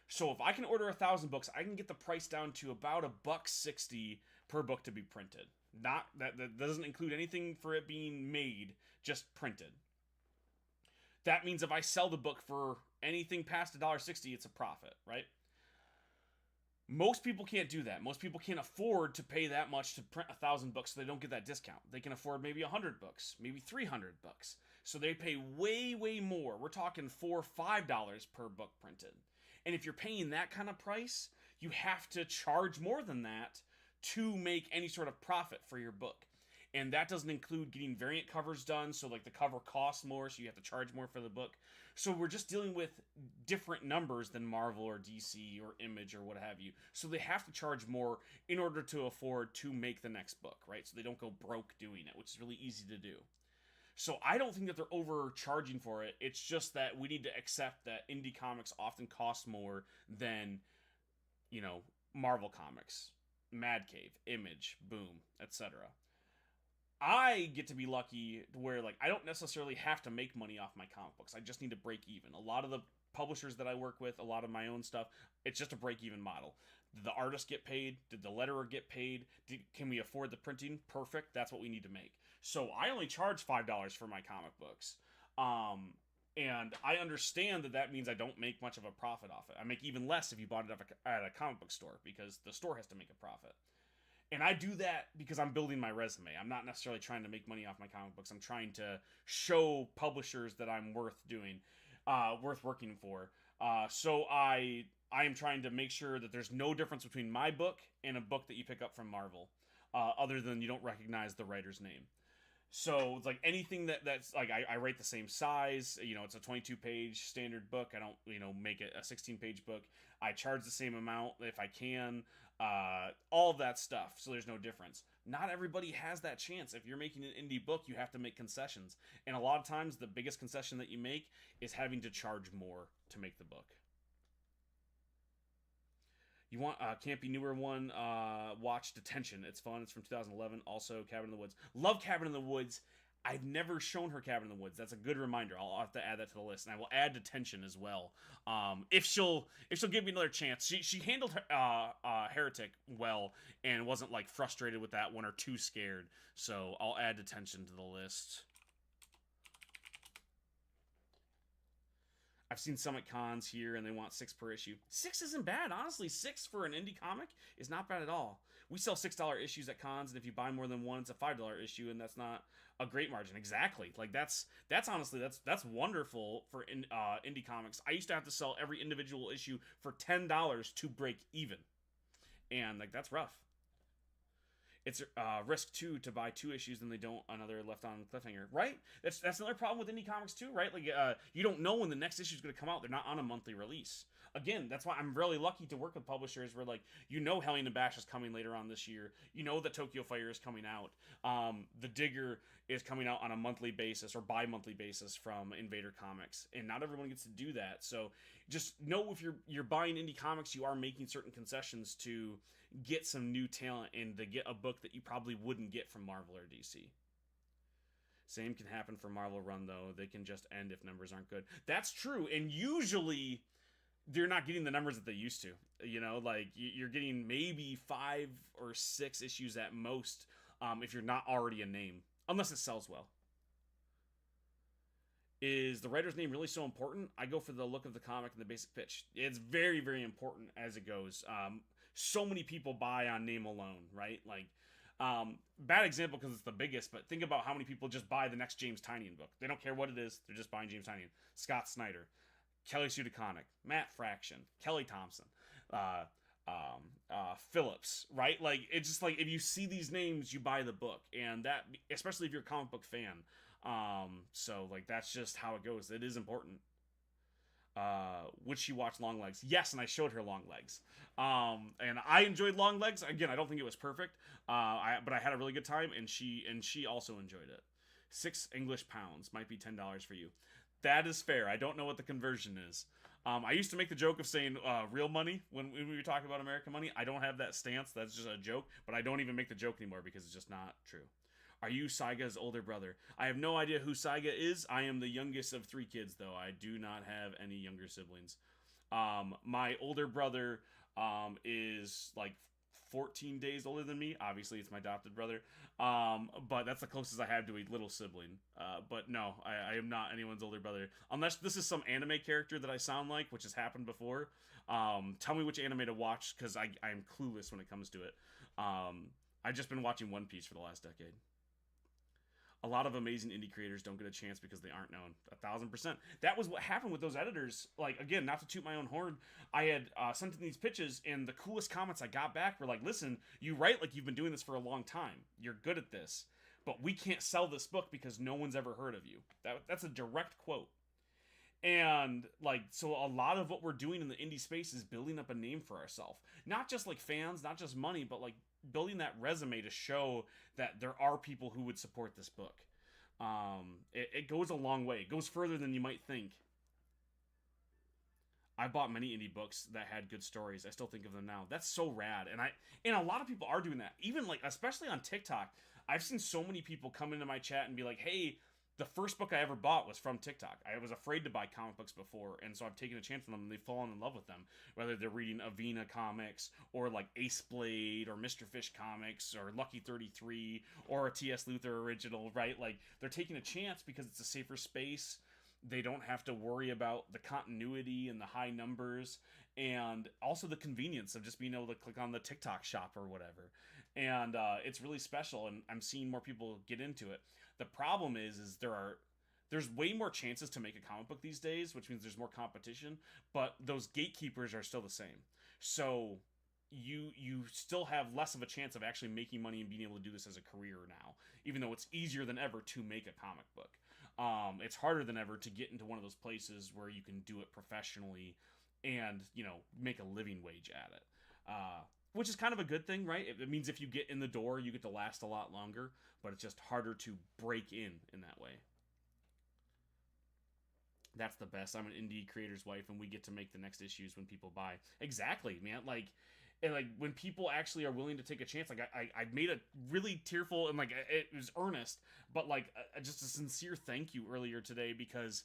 Speaker 1: So if I can order 1,000 books, I can get the price down to about $1.60 per book to be printed. Not that doesn't include anything for it being made, just printed. That means if I sell the book for anything past $1.60, it's a profit, right? Most people can't do that. Most people can't afford to pay that much to print 1,000 books, so they don't get that discount. They can afford maybe 100 books, maybe 300 books. So they pay way, way more. We're talking $4 or $5 per book printed. And if you're paying that kind of price, you have to charge more than that to make any sort of profit for your book. And that doesn't include getting variant covers done, so like the cover costs more, so you have to charge more for the book. So we're just dealing with different numbers than Marvel or DC or Image or what have you. So they have to charge more in order to afford to make the next book, right? So they don't go broke doing it, which is really easy to do. So I don't think that they're overcharging for it. It's just that we need to accept that indie comics often cost more than, Marvel comics, Mad Cave, Image, Boom, etc. I get to be lucky where like I don't necessarily have to make money off my comic books. I just need to break even. A lot of the publishers that I work with, a lot of my own stuff, it's just a break even model. Did the artist get paid? Did the letterer get paid? Can we afford the printing? Perfect. That's what we need to make. So I only charge $5 for my comic books. And I understand that means I don't make much of a profit off it. I make even less if you bought it at a comic book store because the store has to make a profit. And I do that because I'm building my resume. I'm not necessarily trying to make money off my comic books. I'm trying to show publishers that I'm worth doing, worth working for. So I am trying to make sure that there's no difference between my book and a book that you pick up from Marvel, other than you don't recognize the writer's name. So it's like anything that's like I write the same size. It's a 22-page standard book. I don't make it a 16-page book. I charge the same amount if I can. All of that stuff. So there's no difference. Not everybody has that chance. If you're making an indie book, you have to make concessions, and a lot of times the biggest concession that you make is having to charge more to make the book. You want a campy newer one? Watch Detention. It's fun. It's from 2011. Also, Cabin in the Woods. Love Cabin in the Woods. I've never shown her Cabin in the Woods. That's a good reminder. I'll have to add that to the list, and I will add Detention as well. If she'll give me another chance. She handled Heretic well and wasn't like frustrated with that one or too scared. So I'll add Detention to the list. I've seen some at cons here, and they want 6 per issue. 6 isn't bad, honestly. 6 for an indie comic is not bad at all. We sell $6 issues at cons, and if you buy more than one, it's a $5 issue, and that's not a great margin. Exactly. Like that's honestly that's wonderful for indie comics. I used to have to sell every individual issue for $10 to break even, and like that's rough. It's risk too to buy 2 issues and they don't another left on cliffhanger, right? That's another problem with indie comics too, right? Like you don't know when the next issue is going to come out. They're not on a monthly release. Again, that's why I'm really lucky to work with publishers where like Hellion and Bash is coming later on this year. That Tokyo Fire is coming out. The Digger is coming out on a monthly basis or bi-monthly basis from Invader Comics, and not everyone gets to do that. So just know if you're buying indie comics, you are making certain concessions to get some new talent and to get a book that you probably wouldn't get from Marvel or DC. Same can happen for Marvel Run, though. They can just end if numbers aren't good. That's true, and usually they're not getting the numbers that they used to. Like you're getting maybe 5 or 6 issues at most if you're not already a name, unless it sells well. Is the writer's name really so important? I go for the look of the comic and the basic pitch. It's very, very important as it goes. So many people buy on name alone, right? Like, bad example because it's the biggest, but think about how many people just buy the next James Tynion book. They don't care what it is. They're just buying James Tynion. Scott Snyder, Kelly Sue DeConnick, Matt Fraction, Kelly Thompson, Phillips, right? Like, it's just like, if you see these names, you buy the book. And that, especially if you're a comic book fan. So, like, that's just how it goes. It is important. Would she watch Long Legs? Yes, and I showed her Long Legs. And I enjoyed Long Legs. Again, I don't think it was perfect, but I had a really good time, and she also enjoyed it. 6 English pounds might be $10 for you. That is fair. I don't know what the conversion is. I used to make the joke of saying real money when we were talking about American money. I don't have that stance. That's just a joke, but I don't even make the joke anymore because it's just not true. Are you Saiga's older brother? I have no idea who Saiga is. I am the youngest of 3 kids, though. I do not have any younger siblings. My older brother is like 14 days older than me. Obviously, it's my adopted brother. But that's the closest I have to a little sibling. But no, I am not anyone's older brother. Unless this is some anime character that I sound like, which has happened before. Tell me which anime to watch, because I'm clueless when it comes to it. I've just been watching One Piece for the last decade. A lot of amazing indie creators don't get a chance because they aren't known. 1,000%. That was what happened with those editors. Like, again, not to toot my own horn, I had sent in these pitches, and the coolest comments I got back were like, listen, you write like you've been doing this for a long time. You're good at this. But we can't sell this book because no one's ever heard of you. That's a direct quote. And, like, so a lot of what we're doing in the indie space is building up a name for ourselves. Not just, like, fans, not just money, but, like, building that resume to show that there are people who would support this book. It goes a long way. It goes further than you might think. I bought many indie books that had good stories. I still think of them now. That's so rad. And a lot of people are doing that. Even, like, especially on TikTok. I've seen so many people come into my chat and be like, hey, the first book I ever bought was from TikTok. I was afraid to buy comic books before, and so I've taken a chance on them, and they've fallen in love with them. Whether they're reading Avena comics, or like Ace Blade, or Mr. Fish comics, or Lucky 33, or a T.S. Luther original, right? Like, they're taking a chance because it's a safer space. They don't have to worry about the continuity and the high numbers, and also the convenience of just being able to click on the TikTok shop or whatever. and it's really special. And I'm seeing more people get into it. The problem is there's way more chances to make a comic book these days, which means there's more competition. But those gatekeepers are still the same. So you still have less of a chance of actually making money and being able to do this as a career now, even though it's easier than ever to make a comic book. It's harder than ever to get into one of those places where you can do it professionally and, make a living wage at it. Which is kind of a good thing, right? It means if you get in the door, you get to last a lot longer, but it's just harder to break in that way. That's the best. I'm an indie creator's wife, and we get to make the next issues when people buy. Exactly, man. And when people actually are willing to take a chance, I made a really tearful and it was earnest, but just a sincere thank you earlier today, because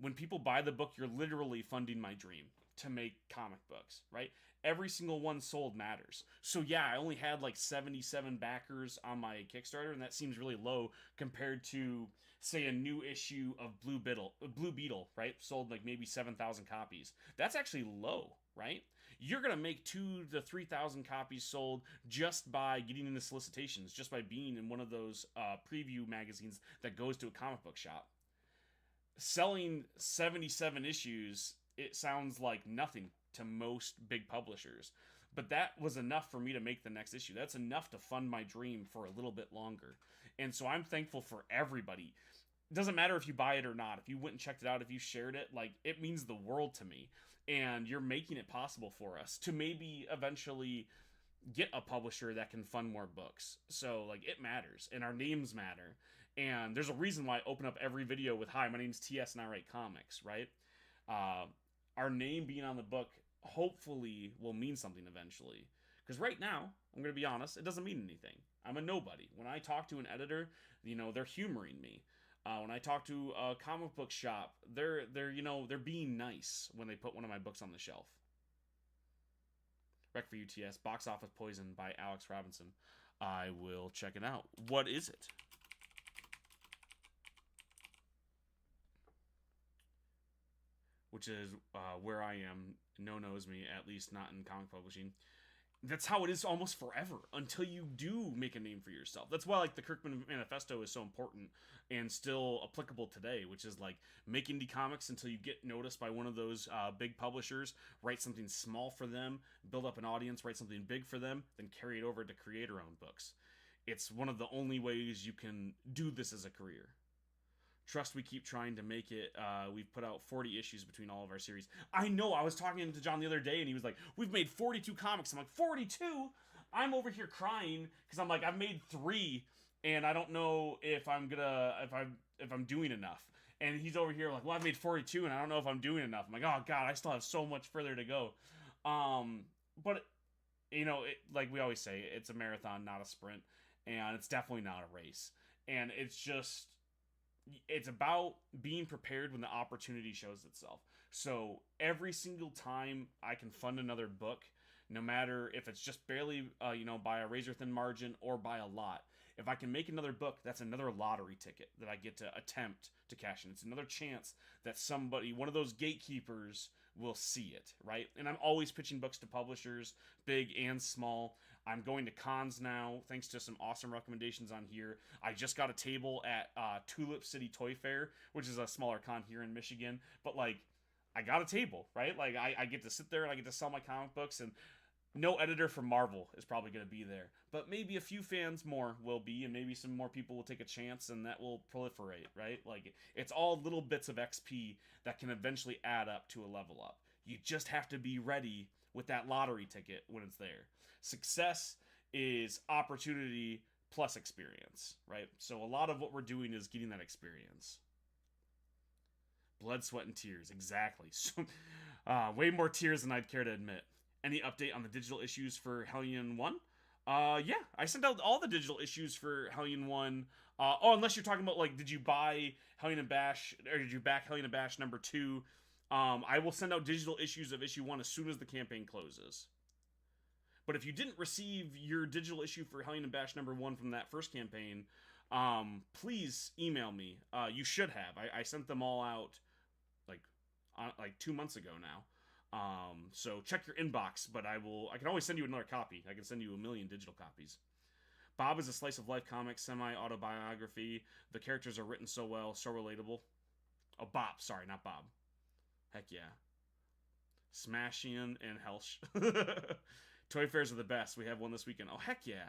Speaker 1: when people buy the book, you're literally funding my dream to make comic books, right? Every single one sold matters. So yeah, I only had 77 backers on my Kickstarter, and that seems really low compared to, say, a new issue of Blue Beetle, right? Sold maybe 7,000 copies. That's actually low, right? You're gonna make 2,000 to 3,000 copies sold just by getting into solicitations, just by being in one of those preview magazines that goes to a comic book shop. Selling 77 issues, it sounds like nothing to most big publishers, but that was enough for me to make the next issue. That's enough to fund my dream for a little bit longer. And so I'm thankful for everybody. It doesn't matter if you buy it or not. If you went and checked it out, if you shared it, it means the world to me. And you're making it possible for us to maybe eventually get a publisher that can fund more books. So it matters, and our names matter. And there's a reason why I open up every video with, "Hi, my name's T.S. and I write comics," right? Our name being on the book hopefully will mean something eventually. Because right now, I'm going to be honest, it doesn't mean anything. I'm a nobody. When I talk to an editor, they're humoring me. When I talk to a comic book shop, they're being nice when they put one of my books on the shelf. Rec for UTS, Box Office Poison by Alex Robinson. I will check it out. What is it? Which is where I am. No knows me, at least not in comic publishing. That's how it is almost forever until you do make a name for yourself. That's why the Kirkman Manifesto is so important and still applicable today, which is make indie comics until you get noticed by one of those big publishers, write something small for them, build up an audience, write something big for them, then carry it over to creator-owned books. It's one of the only ways you can do this as a career. Trust we keep trying to make it. We've put out 40 issues between all of our series. I know, I was talking to John the other day, and he was like, "We've made 42 comics." I'm like, 42? I'm over here crying, because I'm I've made 3, and I don't know if I'm doing enough. And he's over here "Well, I've made 42, and I don't know if I'm doing enough." I'm like, "Oh, God, I still have so much further to go." But, like we always say, it's a marathon, not a sprint, and it's definitely not a race. And it's about being prepared when the opportunity shows itself. So every single time I can fund another book, no matter if it's just barely, by a razor thin margin or by a lot, if I can make another book, that's another lottery ticket that I get to attempt to cash in. It's another chance that somebody, one of those gatekeepers, will see it, right? And I'm always pitching books to publishers, big and small. I'm going to cons now, thanks to some awesome recommendations on here. I just got a table at Tulip City Toy Fair, which is a smaller con here in Michigan. But, I got a table, right? I get to sit there and I get to sell my comic books, and no editor from Marvel is probably going to be there. But maybe a few fans more will be, and maybe some more people will take a chance, and that will proliferate, right? It's all little bits of XP that can eventually add up to a level up. You just have to be ready with that lottery ticket when it's there. Success is opportunity plus experience, right? So a lot of what we're doing is getting that experience. Blood, sweat, and tears. Exactly. So, way more tears than I'd care to admit. Any update on the digital issues for Hellion 1? Yeah, I sent out all the digital issues for Hellion 1. Unless you're talking about, did you buy Hellion and Bash, or did you back Hellion and Bash number 2? I will send out digital issues of issue 1 as soon as the campaign closes. But if you didn't receive your digital issue for Hellion and Bash number 1 from that first campaign, please email me. You should have. I sent them all out, 2 months ago now. So check your inbox, but I can always send you another copy. I can send you 1,000,000 digital copies. Bob is a slice of life comic, semi-autobiography. The characters are written so well, so relatable. Oh, Bob. Sorry, not Bob. Heck yeah. Smashian and Helsh. Toy fairs are the best. We have one this weekend. Oh, heck yeah.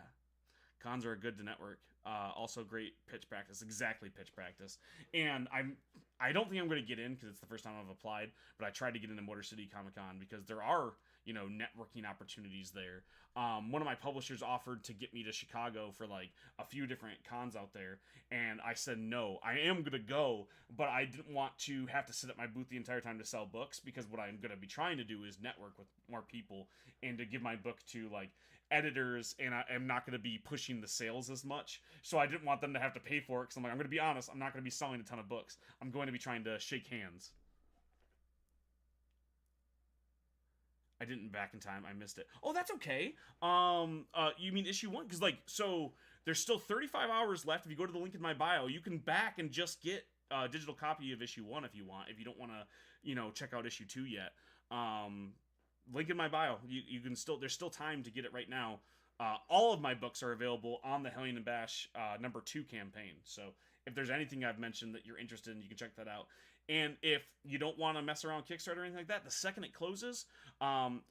Speaker 1: Cons are good to network. Also great pitch practice. Exactly, pitch practice. And I don't think I'm going to get in because it's the first time I've applied, but I tried to get into Motor City Comic Con because there are, networking opportunities there. One of my publishers offered to get me to Chicago for like a few different cons out there, and I said no. I am going to go, but I didn't want to have to sit at my booth the entire time to sell books, because what I'm going to be trying to do is network with more people and to give my book to like editors, and I am not going to be pushing the sales as much, so I didn't want them to have to pay for it, because I'm like, I'm going to be honest, I'm not going to be selling a ton of books. I'm going to be trying to shake hands. I didn't back in time. I missed it. Oh, that's okay. You mean issue 1? Because so there's still 35 hours left. If you go to the link in my bio, you can back and just get a digital copy of issue 1 if you want. If you don't want to, check out issue 2 yet. Link in my bio. You can still. There's still time to get it right now. All of my books are available on the Hellion and Bash number 2 campaign. So if there's anything I've mentioned that you're interested in, you can check that out. And if you don't want to mess around Kickstarter or anything like that, the second it closes, Hellion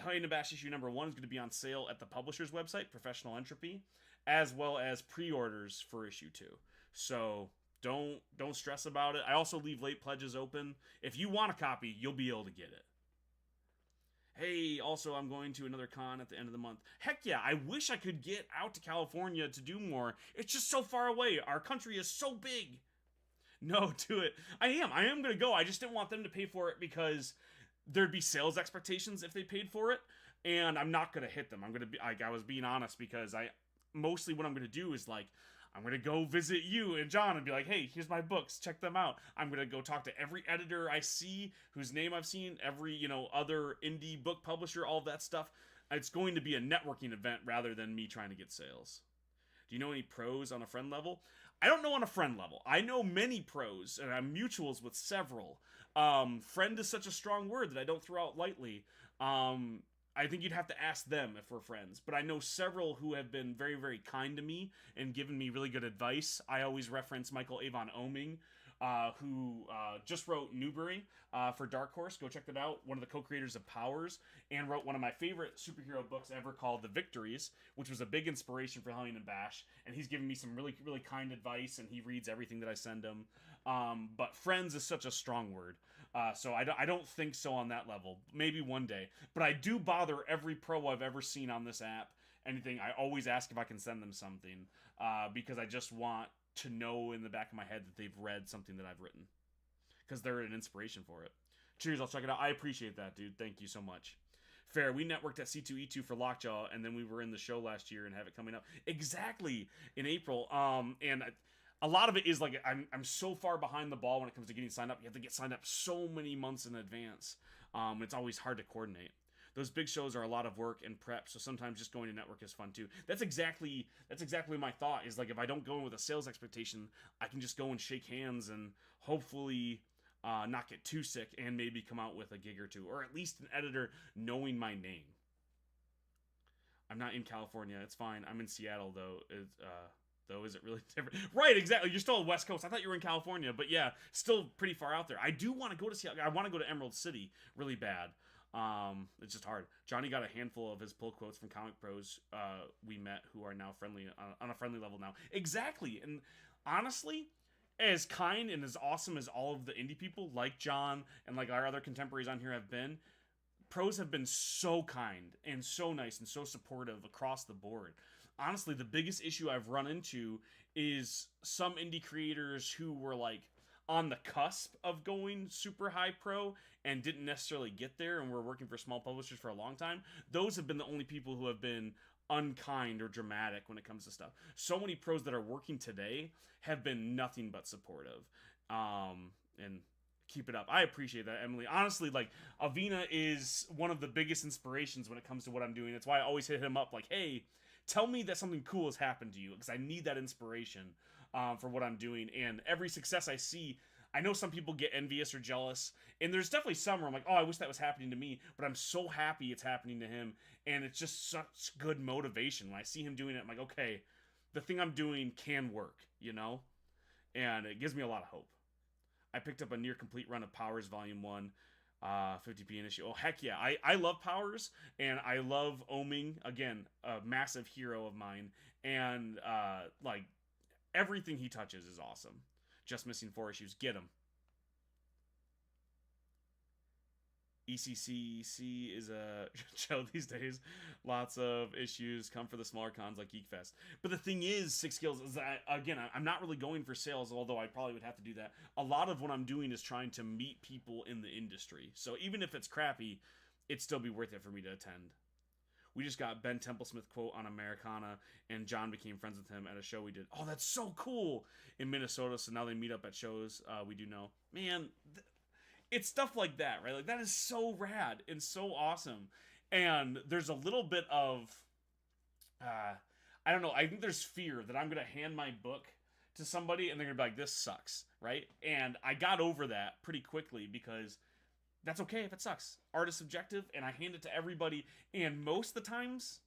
Speaker 1: and Bash issue number 1 is going to be on sale at the publisher's website, Professional Entropy, as well as pre-orders for issue 2. So don't stress about it. I also leave late pledges open. If you want a copy, you'll be able to get it. Hey, also, I'm going to another con at the end of the month. Heck yeah, I wish I could get out to California to do more. It's just so far away. Our country is so big. No, do it. I am going to go. I just didn't want them to pay for it because there'd be sales expectations if they paid for it, and I'm not going to hit them. I'm going to be, I was being honest, because mostly what I'm going to do is I'm going to go visit you and John and be like, hey, here's my books, check them out. I'm going to go talk to every editor I see, whose name I've seen, every, other indie book publisher, all of that stuff. It's going to be a networking event rather than me trying to get sales. Do you know any pros on a friend level? I don't know on a friend level. I know many pros, and I'm mutuals with several. Friend is such a strong word that I don't throw out lightly. I think you'd have to ask them if we're friends. But I know several who have been very, very kind to me and given me really good advice. I always reference Michael Avon Oming, who just wrote Newbury for Dark Horse. Go check that out. One of the co-creators of Powers, and wrote one of my favorite superhero books ever called The Victories, which was a big inspiration for Hellion and Bash. And he's given me some really, really kind advice, and he reads everything that I send him. But friends is such a strong word. So I don't think so on that level. Maybe one day. But I do bother every pro I've ever seen on this app. Anything, I always ask if I can send them something. Because I just want to know in the back of my head that they've read something that I've written, because they're an inspiration for it. Cheers, I'll check it out. I appreciate that, dude. Thank you so much. Fair, we networked at C2E2 for Lockjaw, and then we were in the show last year and have it coming up exactly in April. And a lot of it is I'm so far behind the ball when it comes to getting signed up. You have to get signed up so many months in advance. It's always hard to coordinate. Those big shows are a lot of work and prep, so sometimes just going to network is fun too. That's exactly my thought, is if I don't go in with a sales expectation, I can just go and shake hands and hopefully not get too sick and maybe come out with a gig or two, or at least an editor knowing my name. I'm not in California. It's fine. I'm in Seattle, though. Though, is it really different? Right, exactly. You're still on West Coast. I thought you were in California, but yeah, still pretty far out there. I do want to go to Seattle. I want to go to Emerald City really bad. It's just hard. Johnny got a handful of his pull quotes from comic pros we met, who are now friendly on a friendly level now. Exactly. And honestly, as kind and as awesome as all of the indie people like John and like our other contemporaries on here have been, pros have been so kind and so nice and so supportive across the board. Honestly, the biggest issue I've run into is some indie creators who were on the cusp of going super high pro and didn't necessarily get there and were working for small publishers for a long time. Those have been the only people who have been unkind or dramatic when it comes to stuff. So many pros that are working today have been nothing but supportive. And keep it up. I appreciate that, Emily. Honestly, Avina is one of the biggest inspirations when it comes to what I'm doing. That's why I always hit him up hey, tell me that something cool has happened to you, because I need that inspiration for what I'm doing. And every success I see, I know some people get envious or jealous, and there's definitely some where I'm like, oh, I wish that was happening to me, but I'm so happy it's happening to him, and it's just such good motivation. When I see him doing it, I'm like, okay, the thing I'm doing can work, you know? And it gives me a lot of hope. I picked up a near complete run of Powers Volume 1, 50p an issue. Oh, heck yeah. I love Powers, and I love Oming. Again, a massive hero of mine. And, like, everything he touches is awesome. Just missing 4 issues. Get him. ECCC is a show these days. Lots of issues come for the smaller cons like Geek Fest. But the thing is, Six Skills is that, again, I'm not really going for sales, although I probably would have to do that. A lot of what I'm doing is trying to meet people in the industry. So even if it's crappy, it'd still be worth it for me to attend. We just got Ben Templesmith quote on Americana, and John became friends with him at a show we did. Oh, that's so cool! In Minnesota, so now they meet up at shows. We do know. Man, it's stuff like that, right? Like, that is so rad and so awesome. And there's a little bit of, I don't know, I think there's fear that I'm going to hand my book to somebody and they're going to be like, this sucks, right? And I got over that pretty quickly because that's okay if it sucks. Art is subjective, and I hand it to everybody, and most of the times,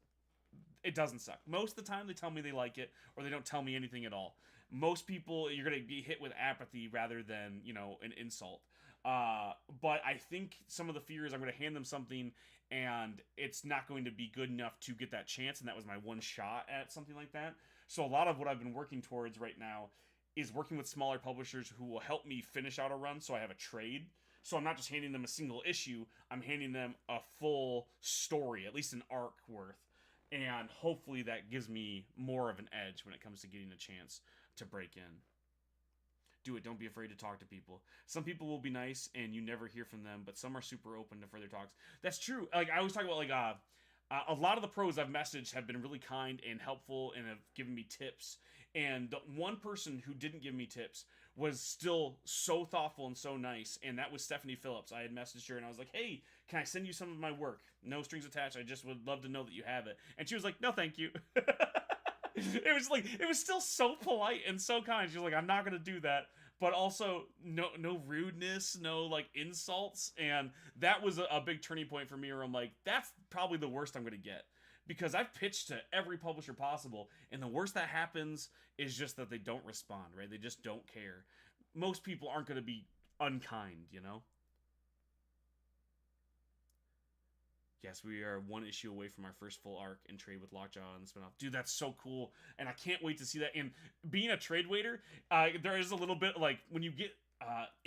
Speaker 1: it doesn't suck. Most of the time, they tell me they like it, or they don't tell me anything at all. Most people, you're going to be hit with apathy rather than, you know, an insult. But I think some of the fear is I'm going to hand them something, and it's not going to be good enough to get that chance, and that was my one shot at something like that. So a lot of what I've been working towards right now is working with smaller publishers who will help me finish out a run so I have a trade. So I'm not just handing them a single issue, I'm handing them a full story, at least an arc worth. And hopefully that gives me more of an edge when it comes to getting a chance to break in. Do it. Don't be afraid to talk to people. Some people will be nice and you never hear from them, but some are super open to further talks. That's true. Like, I always talk about, like, a lot of the pros I've messaged have been really kind and helpful and have given me tips. And the one person who didn't give me tips was still so thoughtful and so nice, and that was Stephanie Phillips. I had messaged her, and I was like, hey, can I send you some of my work? No strings attached. I just would love to know that you have it. And she was like, no, thank you. It was still so polite and so kind. She was like, I'm not going to do that. But also, no rudeness, no, like, insults. And that was a big turning point for me where I'm like, that's probably the worst I'm going to get. Because I've pitched to every publisher possible, and the worst that happens is just that they don't respond, right? They just don't care. Most people aren't going to be unkind, you know? Yes, we are one issue away from our first full arc and trade with Lockjaw and the spinoff. Dude, that's so cool, and I can't wait to see that. And being a trade waiter, there is a little bit, like, when you get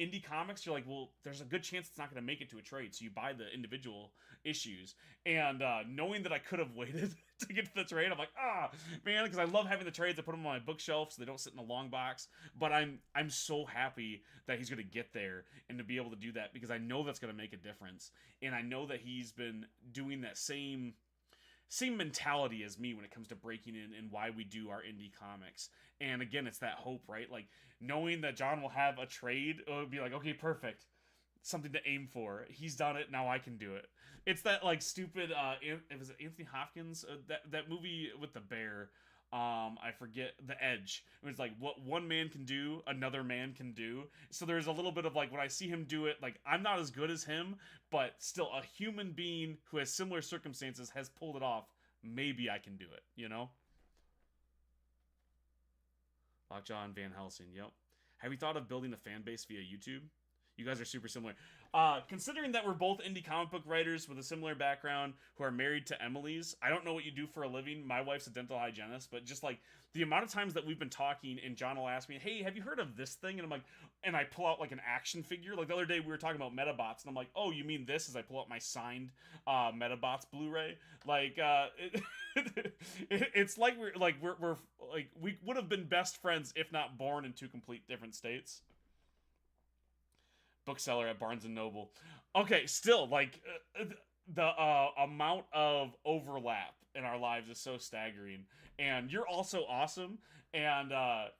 Speaker 1: indie comics, you're like, well, there's a good chance it's not going to make it to a trade, so you buy the individual issues. And knowing that I could have waited to get to the trade, I'm like, man, because I love having the trades. I put them on my bookshelf so they don't sit in a long box. But I'm so happy that he's going to get there and to be able to do that, because I know that's going to make a difference. And I know that he's been doing that same mentality as me when it comes to breaking in and why we do our indie comics. And again, it's that hope, right? Like, knowing that John will have a trade, it would be like, okay, perfect. Something to aim for. He's done it, now I can do it. It's that, like, stupid, it was Anthony Hopkins, that movie with the bear, I forget, The Edge. It was like, what one man can do, another man can do. So there's a little bit of, like, when I see him do it, like, I'm not as good as him, but still a human being who has similar circumstances has pulled it off. Maybe I can do it, you know? Lockjaw and Van Helsing, yep. Have you thought of building a fan base via YouTube? You guys are super similar. Considering that we're both indie comic book writers with a similar background who are married to Emily's, I don't know what you do for a living. My wife's a dental hygienist, but just, like, the amount of times that we've been talking and John will ask me, hey, have you heard of this thing? And I'm like, and I pull out, like, an action figure. Like, the other day we were talking about Metabots, and I'm like, oh, you mean this? As I pull out my signed Metabots Blu-ray. Like, it's like we're like we would have been best friends if not born in two complete different states. Bookseller at Barnes and Noble. Okay, still, like, the amount of overlap in our lives is so staggering. And you're also awesome. And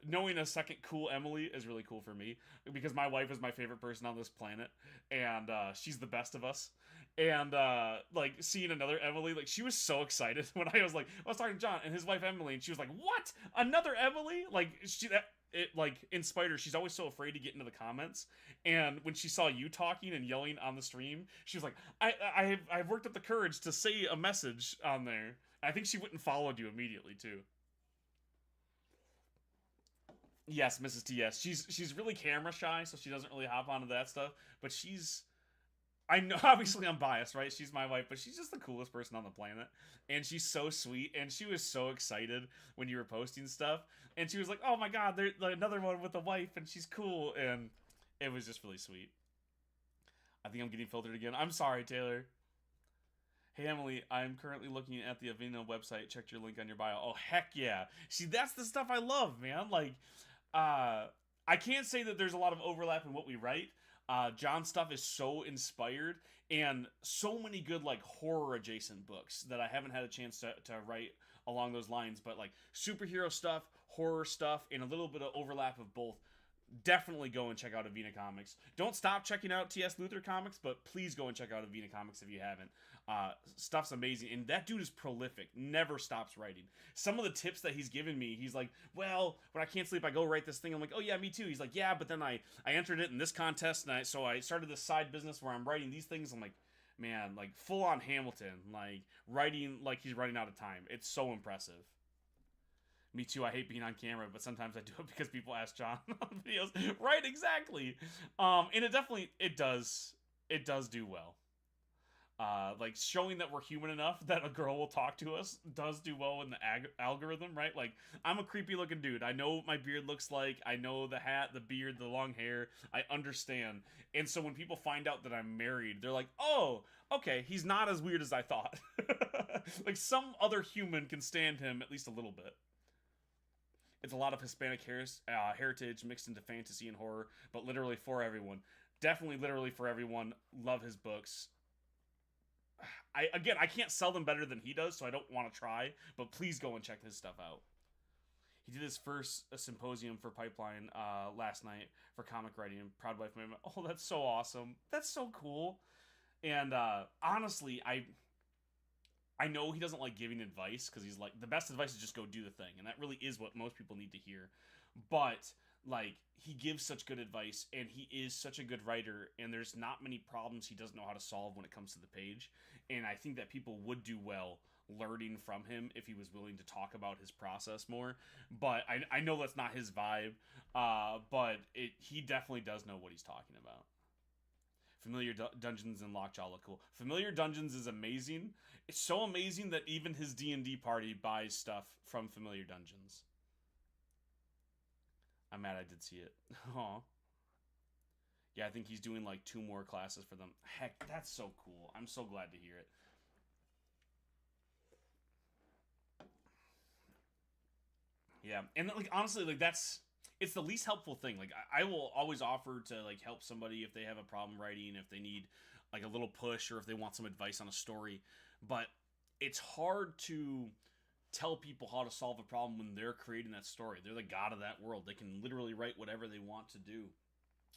Speaker 1: knowing a second cool Emily is really cool for me, because my wife is my favorite person on this planet, and she's the best of us. And like, seeing another Emily, like, she was so excited when I was talking to John and his wife Emily, and she was like, what, another Emily? Like, it like inspired her. She's always so afraid to get into the comments, and when she saw you talking and yelling on the stream, she was like, I've worked up the courage to say a message on there. I think she went and followed you immediately too. Yes, Mrs. T.S. She's really camera shy, so she doesn't really hop onto that stuff. But she's, I know, obviously I'm biased, right? She's my wife, but she's just the coolest person on the planet, and she's so sweet. And she was so excited when you were posting stuff, and she was like, "Oh my God, there's like, another one with a wife, and she's cool." And it was just really sweet. I think I'm getting filtered again. I'm sorry, Taylor. Hey Emily, I'm currently looking at the Avena website. Checked your link on your bio. Oh heck yeah! See, that's the stuff I love, man. Like, I can't say that there's a lot of overlap in what we write. John's stuff is so inspired, and so many good like horror adjacent books that I haven't had a chance to write along those lines. But like superhero stuff, horror stuff, and a little bit of overlap of both. Definitely go and check out Avena Comics. Don't stop checking out T.S. Luther Comics, but please go and check out Avena Comics if you haven't. Stuff's amazing, and that dude is prolific. Never stops writing. Some of the tips that he's given me, he's like, well, when I can't sleep, I go write this thing. I'm like, oh yeah, me too. He's like, yeah, but then I entered it in this contest, and so I started this side business where I'm writing these things. I'm like, man, like full on Hamilton, like writing like he's running out of time. It's so impressive. Me too. I hate being on camera, but sometimes I do it because people ask John on videos. Right, exactly. And it does do well. Like showing that we're human enough that a girl will talk to us does do well in the algorithm, right? Like I'm a creepy looking dude. I know what my beard looks like. I know the hat, the beard, the long hair. I understand. And so when people find out that I'm married, they're like, "Oh, okay, he's not as weird as I thought." Like some other human can stand him at least a little bit. It's a lot of Hispanic heritage mixed into fantasy and horror, but literally for everyone. Definitely, literally for everyone. Love his books. I can't sell them better than he does, so I don't want to try. But please go and check his stuff out. He did his first symposium for Pipeline last night for comic writing. Proud wife moment. Oh, that's so awesome. That's so cool. And honestly, I know he doesn't like giving advice because he's like, the best advice is just go do the thing. And that really is what most people need to hear. But, like, he gives such good advice and he is such a good writer. And there's not many problems he doesn't know how to solve when it comes to the page. And I think that people would do well learning from him if he was willing to talk about his process more. But I know that's not his vibe. But he definitely does know what he's talking about. Familiar Dungeons and Lockjaw look cool. Familiar Dungeons is amazing. It's so amazing that even his D&D party buys stuff from Familiar Dungeons. I'm mad I did see it. Aw. Yeah, I think he's doing like 2 more classes for them. Heck, that's so cool. I'm so glad to hear it. Yeah, and like honestly, like it's the least helpful thing. Like I will always offer to like help somebody if they have a problem writing, if they need like a little push, or if they want some advice on a story. But it's hard to tell people how to solve a problem when they're creating that story. They're the god of that world. They can literally write whatever they want to do.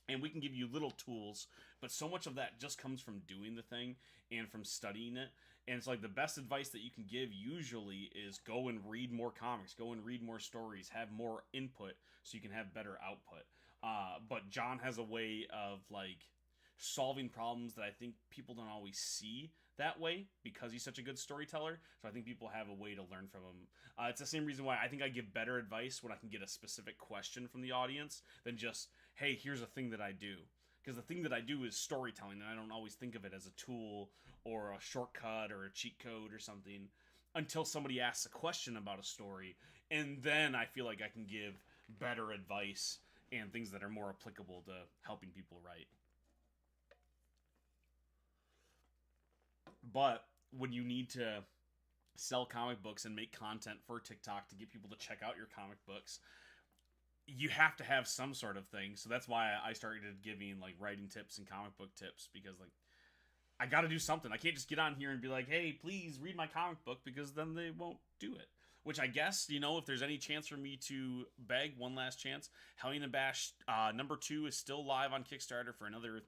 Speaker 1: And we can give you little tools, but so much of that just comes from doing the thing and from studying it. And it's like the best advice that you can give usually is go and read more comics, go and read more stories, have more input so you can have better output. But John has a way of like solving problems that I think people don't always see that way because he's such a good storyteller. So I think people have a way to learn from him. It's the same reason why I think I give better advice when I can get a specific question from the audience than just, hey, here's a thing that I do. Because the thing that I do is storytelling, and I don't always think of it as a tool or a shortcut or a cheat code or something until somebody asks a question about a story. And then I feel like I can give better advice and things that are more applicable to helping people write. But when you need to sell comic books and make content for TikTok to get people to check out your comic books, you have to have some sort of thing. So that's why I started giving like writing tips and comic book tips, because like I got to do something. I can't just get on here and be like, hey, please read my comic book, because then they won't do it. Which I guess, you know, if there's any chance for me to beg one last chance, Hellion and Bash #2 is still live on Kickstarter for another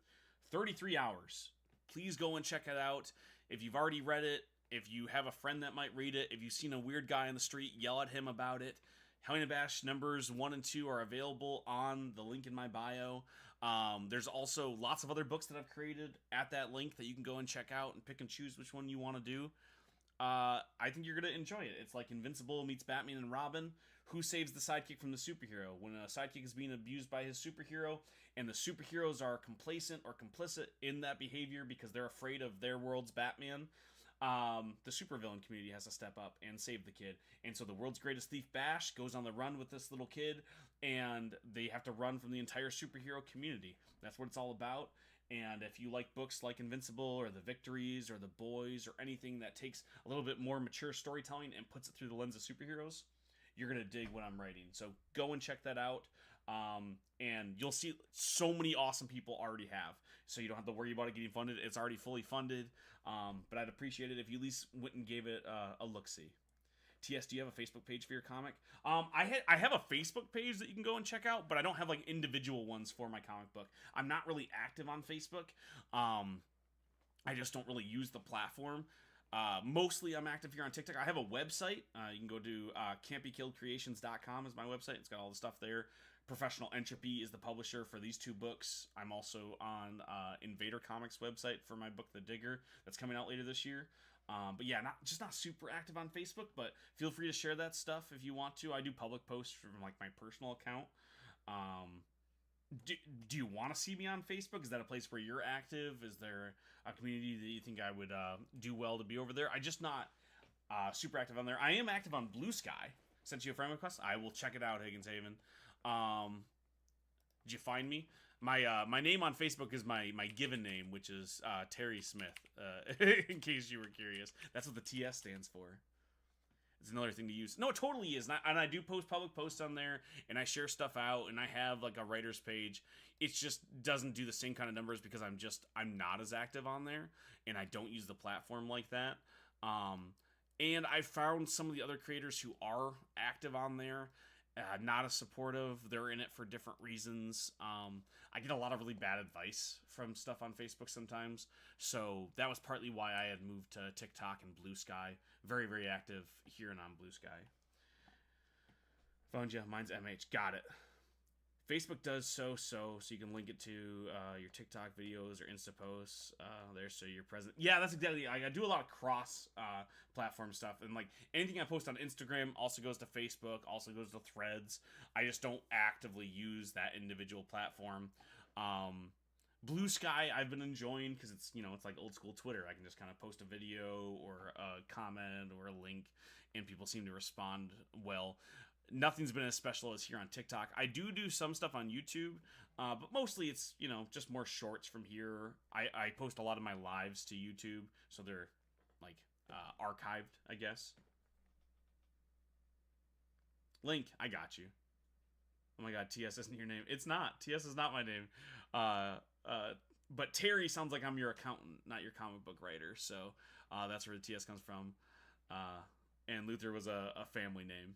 Speaker 1: 33 hours. Please go and check it out. If you've already read it, if you have a friend that might read it, if you've seen a weird guy in the street, yell at him about it. Hellion and Bash numbers 1 and 2 are available on the link in my bio. There's also lots of other books that I've created at that link that you can go and check out and pick and choose which one you want to do. I think you're going to enjoy it. It's like Invincible meets Batman and Robin. Who saves the sidekick from the superhero? When a sidekick is being abused by his superhero, and the superheroes are complacent or complicit in that behavior because they're afraid of their world's Batman, the supervillain community has to step up and save the kid. And so the world's greatest thief, Bash, goes on the run with this little kid, and they have to run from the entire superhero community. That's what it's all about. And if you like books like Invincible or The Victories or The Boys or anything that takes a little bit more mature storytelling and puts it through the lens of superheroes, you're going to dig what I'm writing. So go and check that out. And you'll see so many awesome people already have. So you don't have to worry about it getting funded. It's already fully funded. But I'd appreciate it if you at least went and gave it a look-see. TS, do you have a Facebook page for your comic? I have a Facebook page that you can go and check out, but I don't have like individual ones for my comic book. I'm not really active on Facebook. I just don't really use the platform. Mostly I'm active here on TikTok. I have a website. You can go to can'tbekilledcreations.com is my website. It's got all the stuff there. Professional Entropy is the publisher for these 2 books. I'm also on Invader Comics website for my book, The Digger, that's coming out later this year. But yeah, not super active on Facebook, but feel free to share that stuff if you want to. I do public posts from like my personal account. Do you want to see me on Facebook? Is that a place where you're active? Is there a community that you think I would do well to be over there? I'm just not super active on there. I am active on Blue Sky. Sent you a friend request. I will check it out, Higgins Haven. Did you find me? My name on Facebook is my given name, which is Terry Smith. In case you were curious, that's what the TS stands for. It's another thing to use. No, it totally is. And I do post public posts on there, and I share stuff out, and I have like a writer's page. It just doesn't do the same kind of numbers because I'm not as active on there, and I don't use the platform like that. And I found some of the other creators who are active on there not as supportive. They're in it for different reasons. I get a lot of really bad advice from stuff on Facebook sometimes. So that was partly why I had moved to TikTok and Blue Sky. Very, very active here and on Blue Sky. Found you. Mine's MH. Got it. Facebook does so you can link it to your TikTok videos or Insta posts there so you're present. Yeah, that's exactly. I do a lot of cross platform stuff, and like anything I post on Instagram also goes to Facebook, also goes to Threads. I just don't actively use that individual platform. Blue Sky I've been enjoying because it's it's like old school Twitter. I can just kind of post a video or a comment or a link, and people seem to respond well. Nothing's been as special as here on TikTok. I do some stuff on YouTube, but mostly it's, just more shorts from here. I post a lot of my lives to YouTube, so they're, like, archived, I guess. Link, I got you. Oh my god, TS isn't your name. It's not. TS is not my name. But Terry sounds like I'm your accountant, not your comic book writer, so that's where the TS comes from. And Luther was a family name.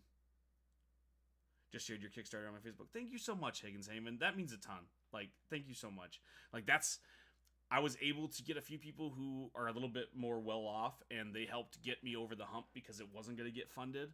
Speaker 1: Just shared your Kickstarter on my Facebook. Thank you so much, Higgins Heyman. That means a ton. Like, thank you so much. Like, I was able to get a few people who are a little bit more well off, and they helped get me over the hump because it wasn't going to get funded.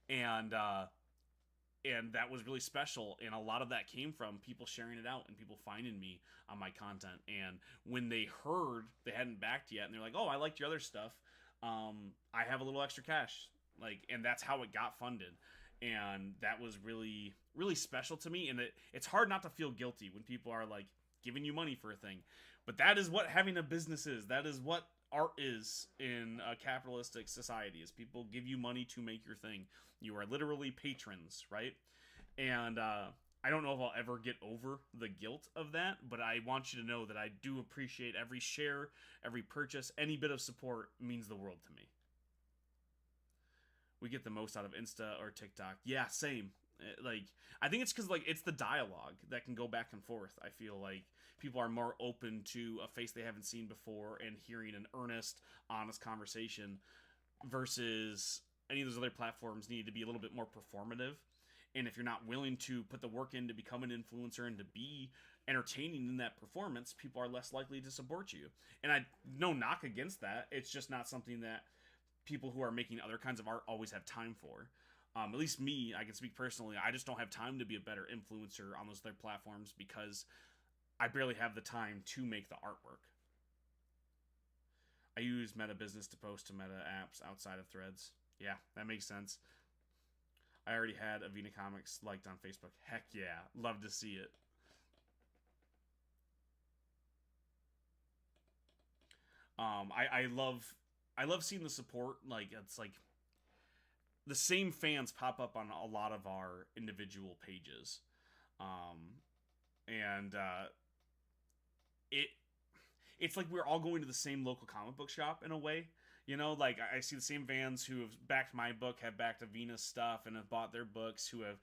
Speaker 1: And that was really special. And a lot of that came from people sharing it out and people finding me on my content. And when they heard they hadn't backed yet, and they're like, oh, I liked your other stuff. I have a little extra cash. Like, and that's how it got funded. And that was really, really special to me. And it's hard not to feel guilty when people are like giving you money for a thing. But that is what having a business is. That is what art is in a capitalistic society, is people give you money to make your thing. You are literally patrons, right? And I don't know if I'll ever get over the guilt of that, but I want you to know that I do appreciate every share, every purchase, any bit of support means the world to me. We get the most out of Insta or TikTok. Yeah, same. Like, I think it's because, like, it's the dialogue that can go back and forth. I feel like people are more open to a face they haven't seen before and hearing an earnest, honest conversation versus any of those other platforms need to be a little bit more performative. And if you're not willing to put the work in to become an influencer and to be entertaining in that performance, people are less likely to support you. And I no knock against that. It's just not something that people who are making other kinds of art always have time for. At least me, I can speak personally. I just don't have time to be a better influencer on those other platforms because I barely have the time to make the artwork. I use Meta Business to post to Meta apps outside of Threads. Yeah, that makes sense. I already had Avena Comics liked on Facebook. Heck yeah, love to see it. I love seeing the support. Like it's like the same fans pop up on a lot of our individual pages, um, and it it's like we're all going to the same local comic book shop in a way. You know, like I see the same fans who have backed my book, have backed Avena's stuff, and have bought their books, who have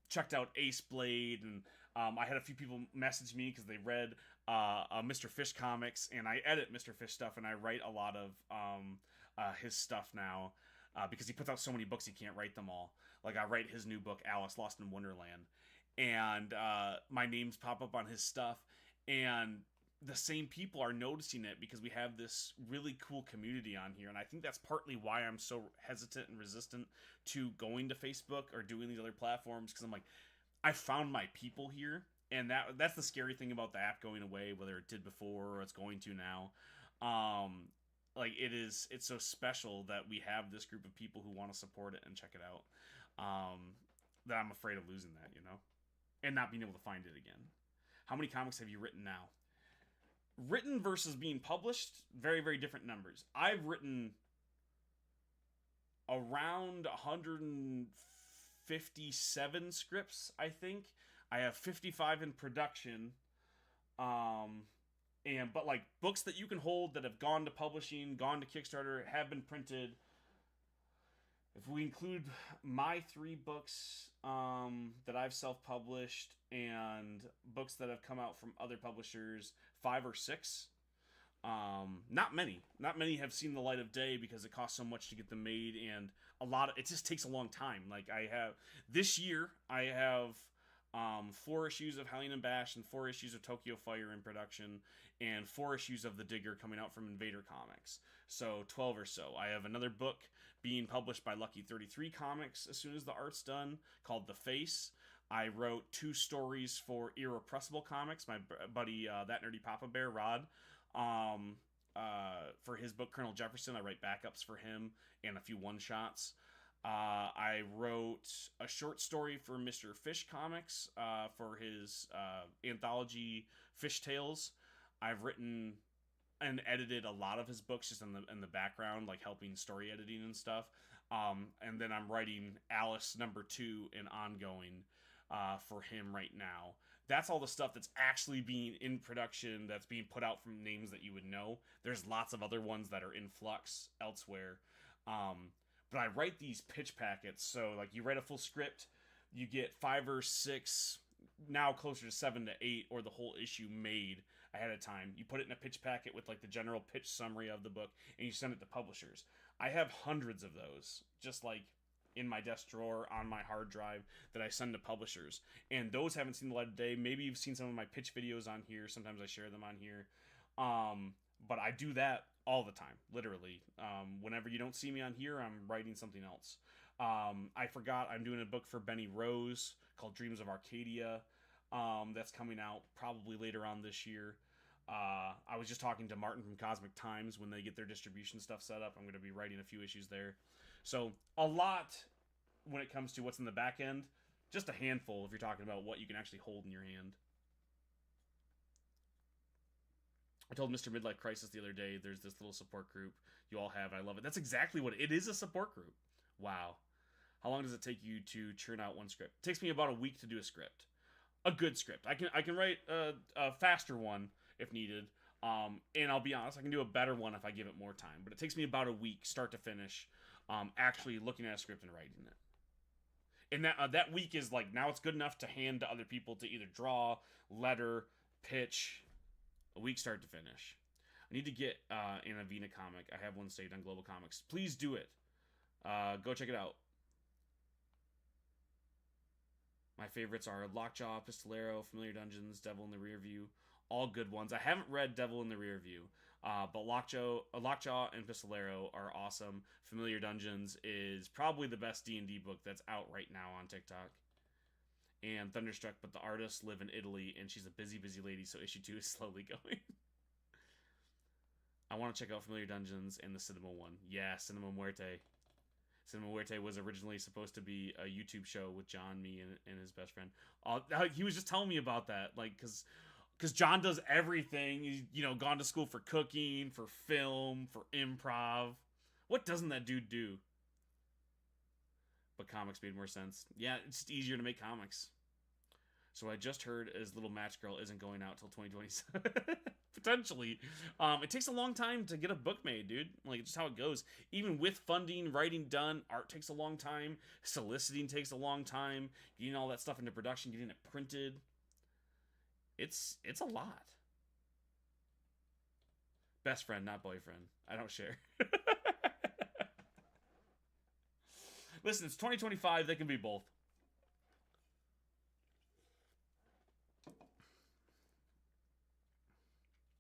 Speaker 1: checked out Ace Blade, and I had a few people message me because they read Mr. Fish comics, and I edit Mr. Fish stuff, and I write a lot of his stuff now because he puts out so many books he can't write them all. Like I write his new book, Alice Lost in Wonderland, and my names pop up on his stuff, and the same people are noticing it because we have this really cool community on here, and I think that's partly why I'm so hesitant and resistant to going to Facebook or doing these other platforms, because I'm like, I found my people here, and that's the scary thing about the app going away, whether it did before or it's going to now. Like it's so special that we have this group of people who want to support it and check it out. That I'm afraid of losing that, and not being able to find it again. How many comics have you written now? Written versus being published, very, very different numbers. I've written around 157 scripts, I think. I have 55 in production. But like books that you can hold that have gone to publishing, gone to Kickstarter, have been printed. If we include my 3 books that I've self-published and books that have come out from other publishers, 5 or 6. Not many. Not many have seen the light of day because it costs so much to get them made, and it just takes a long time. Like this year, I have 4 issues of Hellion and Bash and 4 issues of Tokyo Fire in production, and 4 issues of The Digger coming out from Invader Comics. So 12 or so. I have another book being published by Lucky 33 Comics as soon as the art's done, called The Face. I wrote 2 stories for Irrepressible Comics, my buddy That Nerdy Papa Bear, Rod. For his book Colonel Jefferson, I write backups for him and a few one-shots. I wrote a short story for Mr. Fish Comics for his anthology Fish Tales. I've written and edited a lot of his books just in the background, like helping story editing and stuff. And then I'm writing Alice #2 and ongoing for him right now. That's all the stuff that's actually being in production, that's being put out from names that you would know. There's lots of other ones that are in flux elsewhere. But I write these pitch packets, so like you write a full script, you get 5 or 6, now closer to 7 to 8, or the whole issue made ahead of time. You put it in a pitch packet with like the general pitch summary of the book, and you send it to publishers. I have hundreds of those, just like in my desk drawer on my hard drive, that I send to publishers. And those haven't seen the light of day. Maybe you've seen some of my pitch videos on here. Sometimes I share them on here. But I do that all the time, literally. Whenever you don't see me on here, I'm writing something else. I forgot I'm doing a book for Benny Rose called Dreams of Arcadia. That's coming out probably later on this year. I was just talking to Martin from Cosmic Times. When they get their distribution stuff set up, I'm going to be writing a few issues there. So a lot when it comes to what's in the back end. Just a handful if you're talking about what you can actually hold in your hand. I told Mr. Midlife Crisis the other day, there's this little support group you all have. I love it. That's exactly what it is, a support group. Wow. How long does it take you to churn out one script? It takes me about a week to do a script. A good script. I can write a faster one if needed. And I'll be honest, I can do a better one if I give it more time. But it takes me about a week, start to finish, actually looking at a script and writing it. And that week is like, now it's good enough to hand to other people to either draw, letter, pitch. A week start to finish. I need to get an Avena comic. I have one saved on Global Comics. Please do it. Go check it out. My favorites are Lockjaw, Pistolero, Familiar Dungeons, Devil in the Rear View. All good ones. I haven't read Devil in the Rear View. But Lockjaw and Pistolero are awesome. Familiar Dungeons is probably the best D&D book that's out right now on TikTok. And Thunderstruck, but the artists live in Italy, and she's a busy lady, so issue 2 is slowly going. I want to check out Familiar Dungeons and the Cinema one. Yeah, Cinema Muerte. Cinema Muerte was originally supposed to be a YouTube show with John, me, and his best friend. He was just telling me about that, like, because John does everything. He's, gone to school for cooking, for film, for improv. What doesn't that dude do? But comics made more sense. Yeah, it's just easier to make comics. So I just heard as Little Match Girl isn't going out till 2027. Potentially. It takes a long time to get a book made, dude. Like, just how it goes. Even with funding, writing done, art takes a long time. Soliciting takes a long time. Getting all that stuff into production, getting it printed. It's a lot. Best friend, not boyfriend. I don't share. Listen, it's 2025. They can be both.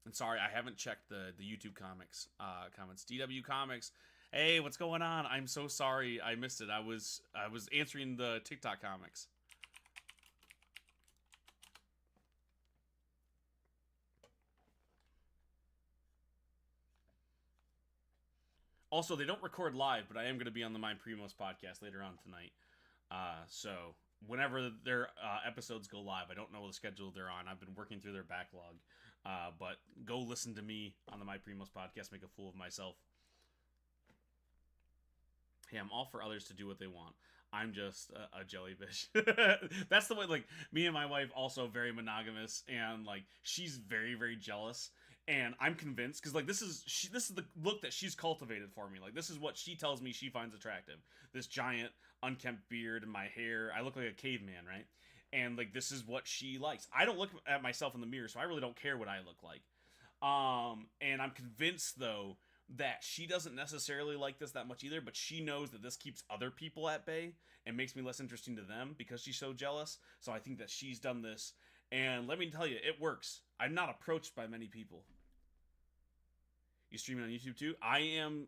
Speaker 1: And sorry, I haven't checked the YouTube comics comments. DW Comics. Hey, what's going on? I'm so sorry I missed it. I was answering the TikTok comics. Also, they don't record live, but I am going to be on the My Primos podcast later on tonight. So whenever their episodes go live, I don't know the schedule they're on. I've been working through their backlog. But go listen to me on the My Primos podcast, make a fool of myself. Hey, I'm all for others to do what they want. I'm just a jellyfish. That's the way, like, me and my wife also very monogamous, and, like, she's very jealous. And I'm convinced, because, like, this is the look that she's cultivated for me. Like, this is what she tells me she finds attractive. This giant, unkempt beard and my hair. I look like a caveman, right? And, like, this is what she likes. I don't look at myself in the mirror, so I really don't care what I look like. And I'm convinced, though, that she doesn't necessarily like this that much either, but she knows that this keeps other people at bay and makes me less interesting to them because she's so jealous. So I think that she's done this. And let me tell you, it works. I'm not approached by many people. You streaming on YouTube too? I am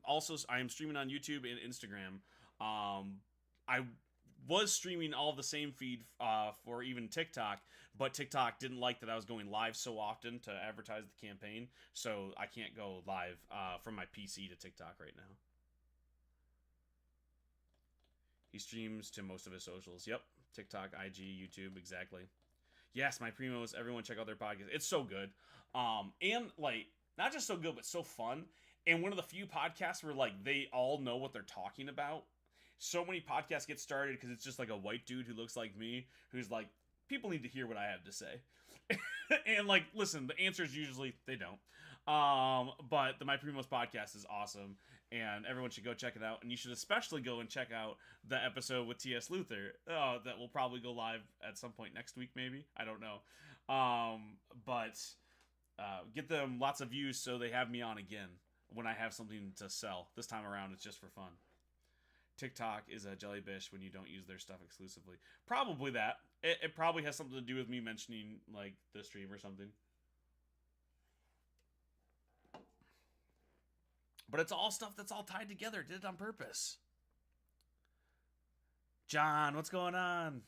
Speaker 1: streaming on YouTube and Instagram. I was streaming all the same feed for even TikTok, but TikTok didn't like that I was going live so often to advertise the campaign, so I can't go live from my PC to TikTok right now. He streams to most of his socials. Yep, TikTok, IG, YouTube, exactly. Yes, My Primos, everyone check out their podcast. It's so good. And, like, not just so good, but so fun. And one of the few podcasts where, like, they all know what they're talking about. So many podcasts get started because it's just, like, a white dude who looks like me, who's like, people need to hear what I have to say. And, like, listen, the answer is usually they don't. But the My Primos podcast is awesome, and everyone should go check it out. And you should especially go and check out the episode with T.S. Luther that will probably go live at some point next week, maybe. I don't know. But get them lots of views so they have me on again when I have something to sell. This time around, it's just for fun. TikTok is a jellyfish when you don't use their stuff exclusively. Probably that. It probably has something to do with me mentioning, like, the stream or something. But it's all stuff that's all tied together. Did it on purpose. John, what's going on?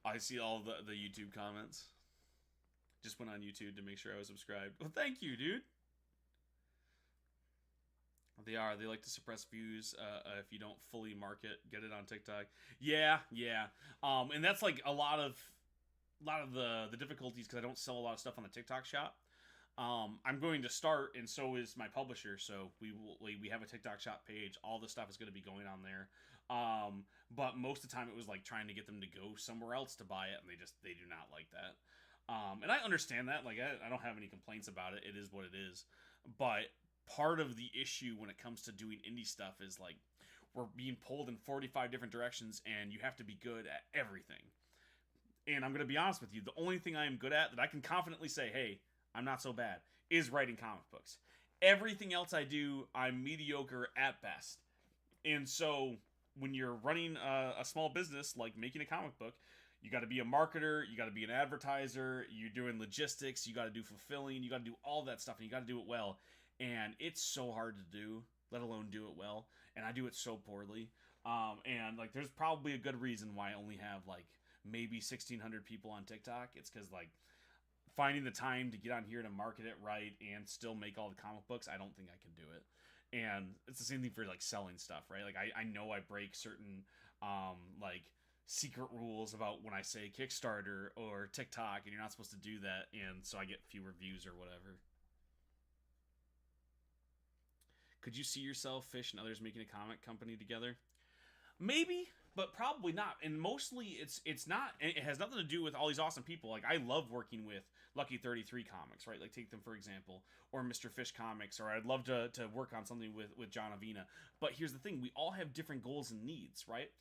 Speaker 1: I see all the YouTube comments. Just went on YouTube to make sure I was subscribed. Well, thank you, dude. They like to suppress views if you don't fully market, get it on TikTok. Yeah. And that's like a lot of the difficulties because I don't sell a lot of stuff on the TikTok shop. I'm going to start, and so is my publisher. So we have a TikTok shop page. All the stuff is going to be going on there. But most of the time, it was like trying to get them to go somewhere else to buy it, and they do not like that. And I understand that. Like I don't have any complaints about it. It is what it is. But part of the issue when it comes to doing indie stuff is like we're being pulled in 45 different directions, and you have to be good at everything. And I'm going to be honest with you. The only thing I am good at that I can confidently say, hey, I'm not so bad, is writing comic books. Everything else I do, I'm mediocre at best. And so when you're running a small business like making a comic book, You got to be a marketer, you got to be an advertiser, you're doing logistics, you got to do fulfilling, you got to do all that stuff, and you got to do it well. And it's so hard to do, let alone do it well. And I do it so poorly. And like, there's probably a good reason why I only have like maybe 1,600 people on TikTok. It's because like finding the time to get on here to market it right and still make all the comic books, I don't think I can do it. And it's the same thing for like selling stuff, right? Like I know I break certain like secret rules about when I say Kickstarter or TikTok, and you're not supposed to do that, and so I get fewer views or whatever. Could you see yourself, Fish, and others making a comic company together? Maybe, but probably not. And mostly, it's not. It has nothing to do with all these awesome people. Like I love working with Lucky 33 Comics, right? Like take them for example, or Mr. Fish Comics, or I'd love to work on something with John Avina. But here's the thing: we all have different goals and needs, right?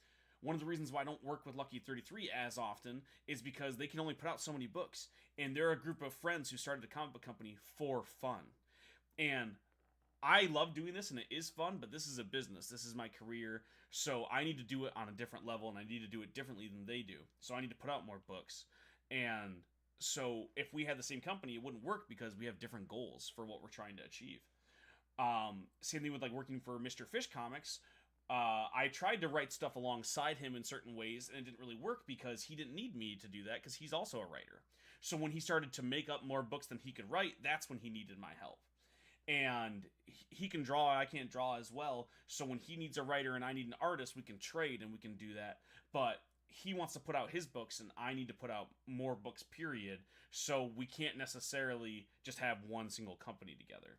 Speaker 1: One of the reasons why I don't work with Lucky 33 as often is because they can only put out so many books, and they're a group of friends who started a comic book company for fun, and I love doing this and it is fun, but this is a business. This is my career. So I need to do it on a different level and I need to do it differently than they do. So I need to put out more books. And so if we had the same company, it wouldn't work because we have different goals for what we're trying to achieve. Same thing with like working for Mr. Fish Comics. I tried to write stuff alongside him in certain ways and it didn't really work because he didn't need me to do that because he's also a writer. So when he started to make up more books than he could write, that's when he needed my help. And he can draw, I can't draw as well, so when he needs a writer and I need an artist, we can trade and we can do that. But he wants to put out his books and I need to put out more books, period, so we can't necessarily just have one single company together.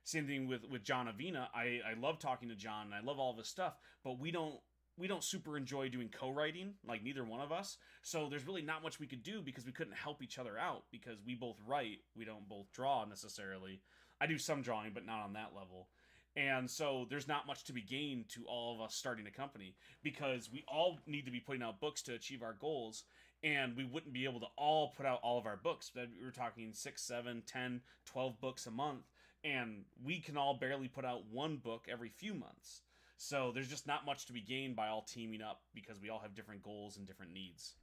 Speaker 1: Same thing with John Avina. I love talking to John and I love all of his stuff, but we don't super enjoy doing co-writing, like neither one of us. So there's really not much we could do because we couldn't help each other out because we both write, we don't both draw necessarily. I do some drawing, but not on that level. And so there's not much to be gained to all of us starting a company because we all need to be putting out books to achieve our goals. And we wouldn't be able to all put out all of our books. We're talking 6, 7, 10, 12 books a month. And we can all barely put out one book every few months. So there's just not much to be gained by all teaming up because we all have different goals and different needs.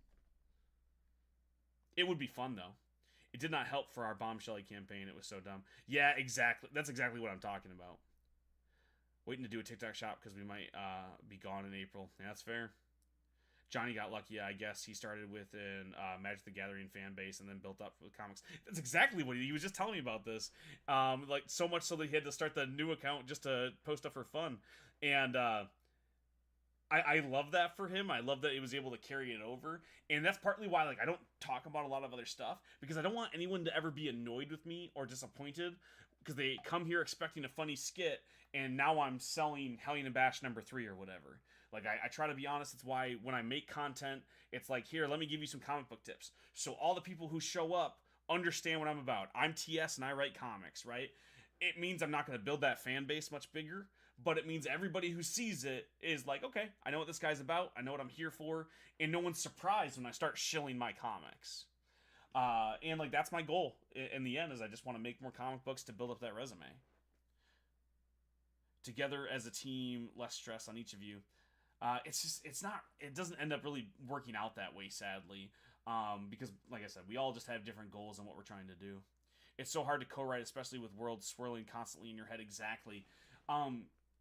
Speaker 1: It would be fun though. It did not help for our Bomb Shelly campaign. It was so dumb. Yeah, exactly. That's exactly what I'm talking about. Waiting to do a TikTok shop because we might be gone in April. Yeah, that's fair. Johnny got lucky, I guess. He started with an Magic the Gathering fan base and then built up with comics. That's exactly what he was just telling me about this. Like, so much so that he had to start the new account just to post stuff for fun. And I love that for him. I love that he was able to carry it over. And that's partly why like I don't talk about a lot of other stuff because I don't want anyone to ever be annoyed with me or disappointed because they come here expecting a funny skit and now I'm selling Hellion and Bash #3 or whatever. Like I try to be honest. It's why when I make content, it's like, here, let me give you some comic book tips. So all the people who show up understand what I'm about. I'm T.S. and I write comics, right? It means I'm not going to build that fan base much bigger. But it means everybody who sees it is like, okay, I know what this guy's about. I know what I'm here for. And no one's surprised when I start shilling my comics. And like that's my goal in the end is I just want to make more comic books to build up that resume. Together as a team, less stress on each of you. It doesn't end up really working out that way, sadly. Because like I said, we all just have different goals and what we're trying to do. It's so hard to co-write, especially with worlds swirling constantly in your head. Exactly.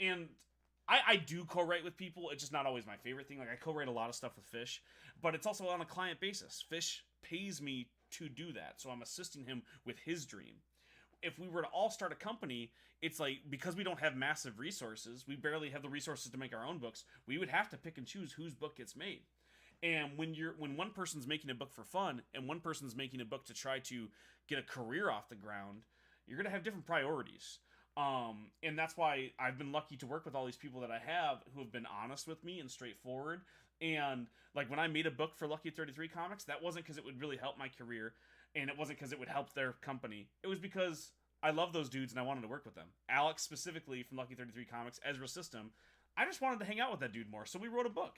Speaker 1: And I do co-write with people. It's just not always my favorite thing. Like I co-write a lot of stuff with Fish, but it's also on a client basis. Fish pays me to do that, so I'm assisting him with his dream. If we were to all start a company, it's like because we don't have massive resources, we barely have the resources to make our own books. We would have to pick and choose whose book gets made. And when one person's making a book for fun and one person's making a book to try to get a career off the ground, you're gonna have different priorities. And that's why I've been lucky to work with all these people that I have who have been honest with me and straightforward. And like when I made a book for Lucky 33 Comics, that wasn't because it would really help my career and it wasn't because it would help their company. It was because I love those dudes and I wanted to work with them. Alex specifically from Lucky 33 Comics, Ezra System, I just wanted to hang out with that dude more. So we wrote a book.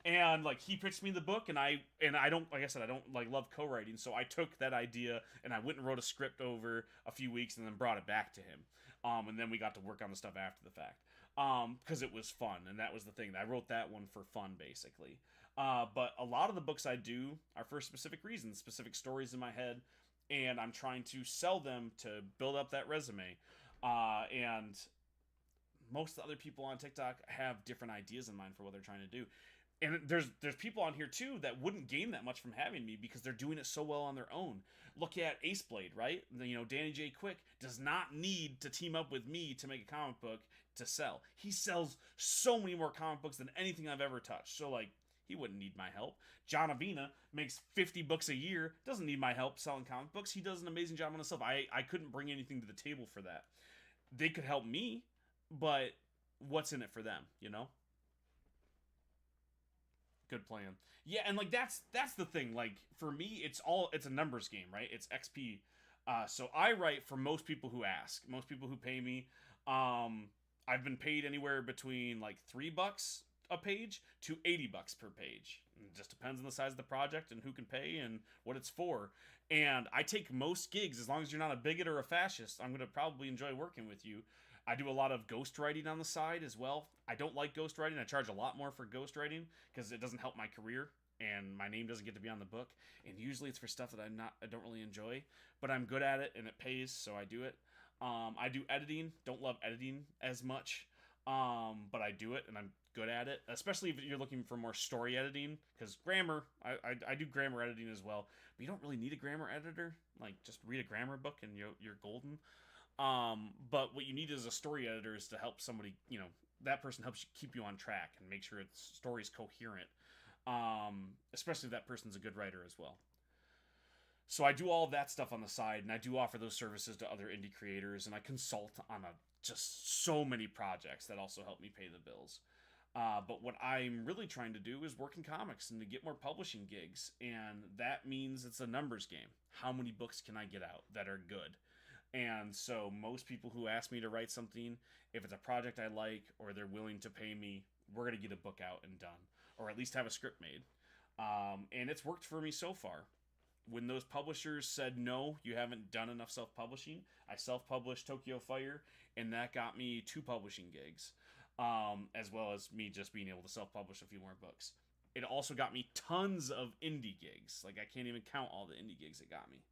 Speaker 1: And like he pitched me the book and I don't, like I said, I don't like love co-writing. So I took that idea and I went and wrote a script over a few weeks and then brought it back to him. And then we got to work on the stuff after the fact. Because it was fun, and that was the thing. I wrote that one for fun, basically. But a lot of the books I do are for specific reasons, specific stories in my head, and I'm trying to sell them to build up that resume. And most of the other people on TikTok have different ideas in mind for what they're trying to do. And there's people on here too that wouldn't gain that much from having me because they're doing it so well on their own. Look at Ace Blade, right? Danny J. Quick does not need to team up with me to make a comic book to sell. He sells so many more comic books than anything I've ever touched. So like he wouldn't need my help. John Avina makes 50 books a year, doesn't need my help selling comic books. He does an amazing job on himself. I couldn't bring anything to the table for that. They could help me, but what's in it for them, you know? Good plan. Yeah, and like that's the thing. Like for me, it's a numbers game, right? It's XP. So I write for most people who ask, most people who pay me. I've been paid anywhere between like $3 a page to $80 per page. It just depends on the size of the project and who can pay and what it's for. And I take most gigs as long as you're not a bigot or a fascist. I'm gonna probably enjoy working with you. I do a lot of ghostwriting on the side as well. I don't like ghostwriting. I charge a lot more for ghostwriting because it doesn't help my career and my name doesn't get to be on the book. And usually it's for stuff that I don't really enjoy, but I'm good at it and it pays, so I do it. I do editing. Don't love editing as much, but I do it and I'm good at it. Especially if you're looking for more story editing, because grammar, I do grammar editing as well. But you don't really need a grammar editor. Like just read a grammar book and you're golden. But what you need is a story editor is to help somebody, that person helps you keep you on track and make sure its story is coherent. Especially if that person's a good writer as well. So I do all of that stuff on the side, and I do offer those services to other indie creators, and I consult on just so many projects that also help me pay the bills. But what I'm really trying to do is work in comics and to get more publishing gigs, and that means it's a numbers game. How many books can I get out that are good? And so most people who ask me to write something, if it's a project I like or they're willing to pay me, we're going to get a book out and done, or at least have a script made. And it's worked for me so far. When those publishers said, no, you haven't done enough self-publishing, I self-published Tokyo Fire, and that got me 2 publishing gigs, as well as me just being able to self-publish a few more books. It also got me tons of indie gigs. Like, I can't even count all the indie gigs it got me.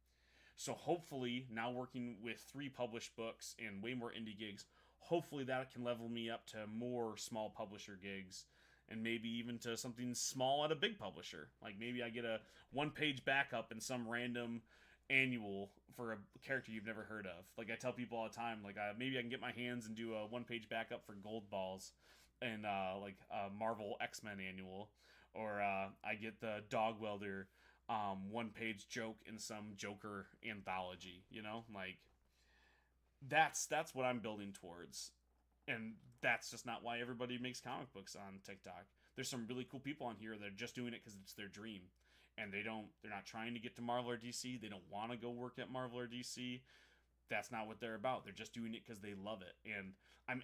Speaker 1: So hopefully, now working with 3 published books and way more indie gigs, hopefully that can level me up to more small publisher gigs and maybe even to something small at a big publisher. Like maybe I get a 1-page backup in some random annual for a character you've never heard of. Like I tell people all the time, like maybe I can get my hands and do a 1-page backup for Gold Balls and like a Marvel X-Men annual, or I get the Dog Welder 1-page joke in some Joker anthology. Like that's what I'm building towards. And that's just not why everybody makes comic books on TikTok. There's some really cool people on here that are just doing it because it's their dream, and they're not trying to get to Marvel or DC. They don't want to go work at Marvel or DC. That's not what they're about. They're just doing it because they love it, and I'm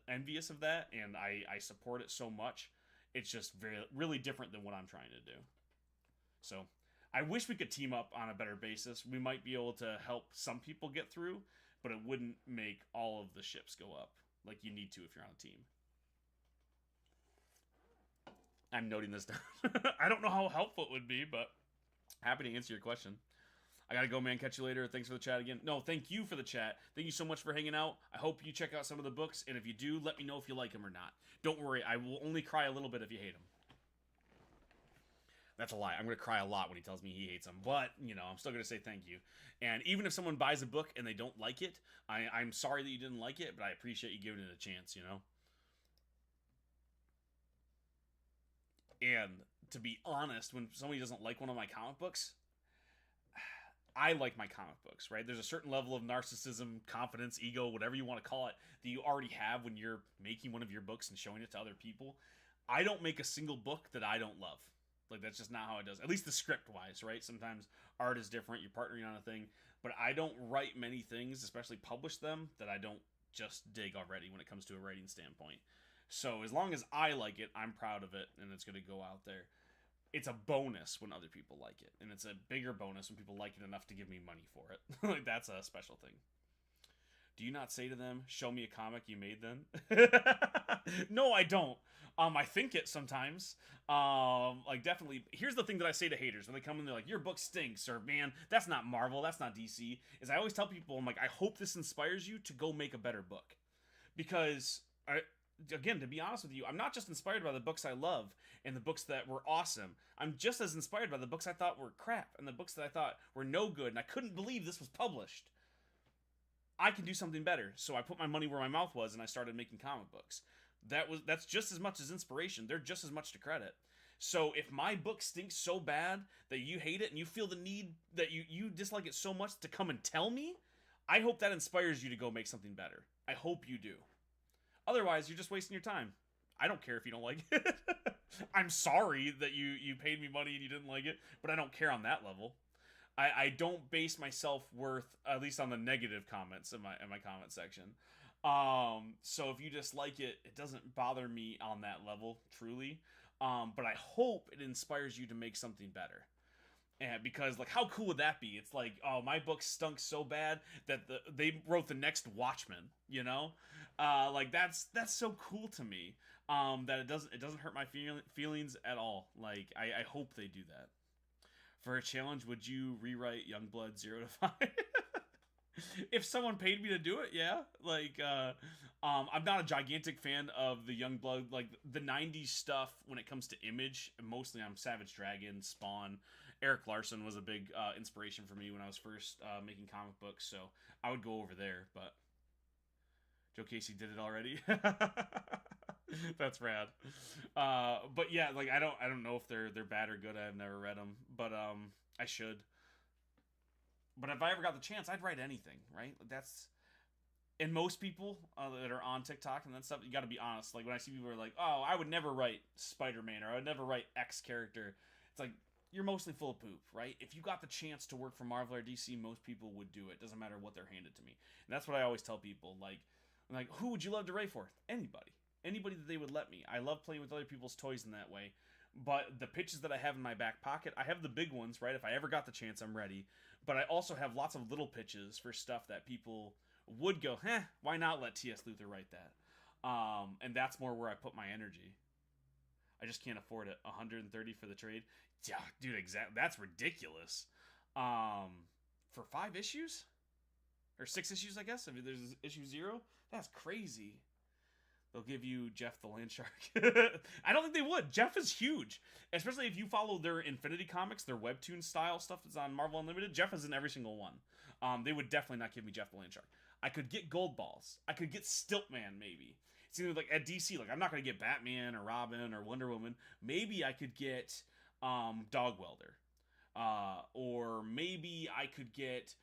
Speaker 1: envious of that, and I support it so much. It's just really different than what I'm trying to do. So I wish we could team up on a better basis. We might be able to help some people get through, but it wouldn't make all of the ships go up like you need to if you're on a team. I'm noting this down. I don't know how helpful it would be, but happy to answer your question. I gotta go, man. Catch you later. Thanks for the chat again. No, thank you for the chat. Thank you so much for hanging out. I hope you check out some of the books, and if you do, let me know if you like them or not. Don't worry, I will only cry a little bit if you hate them. That's a lie. I'm going to cry a lot when he tells me he hates them. But, I'm still going to say thank you. And even if someone buys a book and they don't like it, I'm sorry that you didn't like it, but I appreciate you giving it a chance, And to be honest, when somebody doesn't like one of my comic books, I like my comic books, right? There's a certain level of narcissism, confidence, ego, whatever you want to call it, that you already have when you're making one of your books and showing it to other people. I don't make a single book that I don't love. Like, that's just not how it does. At least the script-wise, right? Sometimes art is different. You're partnering on a thing. But I don't write many things, especially publish them, that I don't just dig already when it comes to a writing standpoint. So as long as I like it, I'm proud of it, and it's going to go out there. It's a bonus when other people like it. And it's a bigger bonus when people like it enough to give me money for it. Like, that's a special thing. Do you not say to them, "Show me a comic you made"? Then, no, I don't. I think it sometimes. Like definitely. Here's the thing that I say to haters when they come in, they're like, "Your book stinks," or "Man, that's not Marvel, that's not DC." Is I always tell people, I'm like, I hope this inspires you to go make a better book, because again, to be honest with you, I'm not just inspired by the books I love and the books that were awesome. I'm just as inspired by the books I thought were crap and the books that I thought were no good and I couldn't believe this was published. I can do something better. So I put my money where my mouth was and I started making comic books. That's just as much as inspiration. They're just as much to credit. So if my book stinks so bad that you hate it and you feel the need that you dislike it so much to come and tell me, I hope that inspires you to go make something better. I hope you do. Otherwise, you're just wasting your time. I don't care if you don't like it. I'm sorry that you paid me money and you didn't like it, but I don't care on that level. I don't base my self-worth, at least on the negative comments in my comment section. So if you dislike it, it doesn't bother me on that level, truly. But I hope it inspires you to make something better. And because, like, how cool would that be? It's like, oh, my book stunk so bad that they wrote the next Watchmen, you know? Like, that's so cool to me. That it doesn't hurt my feelings at all. Like, I hope they do that. For a challenge, would you rewrite Youngblood 0 to 5? If someone paid me to do it, yeah. Like, I'm not a gigantic fan of the Youngblood, like the '90s stuff when it comes to Image. Mostly, I'm Savage Dragon, Spawn. Eric Larson was a big inspiration for me when I was first making comic books, so I would go over there. But Joe Casey did it already. That's rad. But yeah, like I don't know if they're bad or good. I've never read them, but I should. But if I ever got the chance, I'd write anything, right? That's and most people that are on TikTok and that stuff, you got to be honest. Like when I see people who are like, "Oh, I would never write Spider-Man," or "I would never write X character," it's like you're mostly full of poop, right? If you got the chance to work for Marvel or DC, most people would do it. Doesn't matter what they're handed to me, and that's what I always tell people. Like who would you love to write for? Anybody that they would let me. I love playing with other people's toys in that way. But the pitches that I have in my back pocket, I have the big ones, right? If I ever got the chance, I'm ready. But I also have lots of little pitches for stuff that people would go, why not let T.S. Luther write that? And that's more where I put my energy. I just can't afford it. 130 for the trade? Yeah, dude, exactly. That's ridiculous. For 5 issues? Or 6 issues, I guess? If there's issue 0? That's crazy. They'll give you Jeff the Land Shark. I don't think they would. Jeff is huge. Especially if you follow their Infinity Comics, their webtoon style stuff that's on Marvel Unlimited. Jeff is in every single one. They would definitely not give me Jeff the Land Shark. I could get Gold Balls. I could get Stiltman, maybe. It's either like at DC, like I'm not going to get Batman or Robin or Wonder Woman. Maybe I could get Dog Welder. Or maybe I could get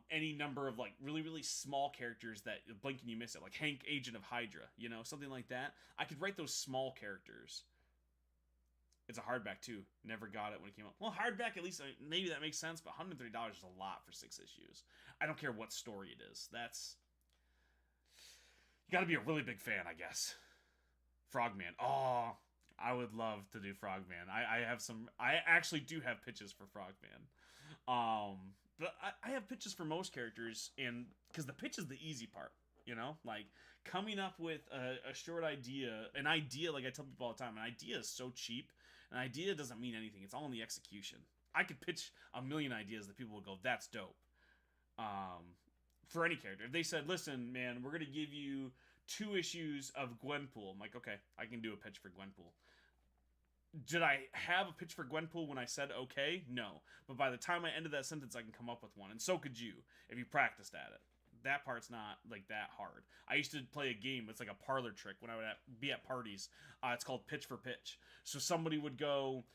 Speaker 1: any number of like really, really small characters that blink and you miss it, like Hank, Agent of Hydra, you know, something like that. I could write those small characters. It's a hardback too. Never got it when it came out. Well, hardback, at least maybe that makes sense, but $130 is a lot for 6 issues. I don't care what story it is. You got to be a really big fan, I guess. Frogman. Oh, I would love to do Frogman. I actually do have pitches for Frogman. But I have pitches for most characters, and because the pitch is the easy part, you know, like coming up with a short idea, an idea. Like I tell people all the time, an idea is so cheap. An idea doesn't mean anything. It's all in the execution. I could pitch a million ideas that people would go, "That's dope." For any character, if they said, "Listen, man, we're gonna give you 2 issues of Gwenpool," I'm like, "Okay, I can do a pitch for Gwenpool." Did I have a pitch for Gwenpool when I said okay? No. But by the time I ended that sentence, I can come up with one. And so could you, if you practiced at it. That part's not, like, that hard. I used to play a game, it's like a parlor trick when I would be at parties. It's called Pitch for Pitch. So somebody would go,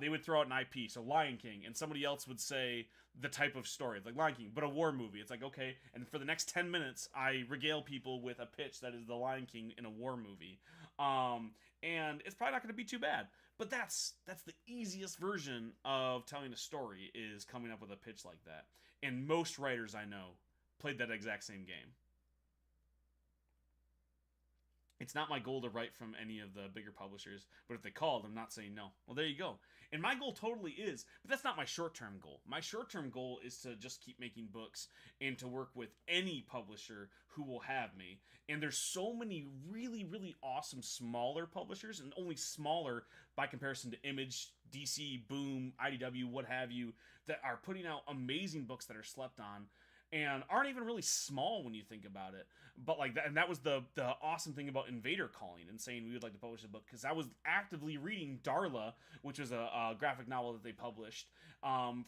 Speaker 1: they would throw out an IP, so Lion King, and somebody else would say the type of story, like Lion King, but a war movie. It's like, okay, and for the next 10 minutes, I regale people with a pitch that is the Lion King in a war movie. And it's probably not going to be too bad. But that's the easiest version of telling a story, is coming up with a pitch like that. And most writers I know played that exact same game. It's not my goal to write from any of the bigger publishers, but if they called, I'm not saying no. Well, there you go. And my goal totally is, but that's not my short-term goal. My short-term goal is to just keep making books and to work with any publisher who will have me. And there's so many really, really awesome smaller publishers, and only smaller by comparison to Image, DC, Boom, IDW, what have you, that are putting out amazing books that are slept on and aren't even really small when you think about it. But like that, and that was the awesome thing about Invader calling and saying we would like to publish a book, because I was actively reading Darla, which was a graphic novel that they published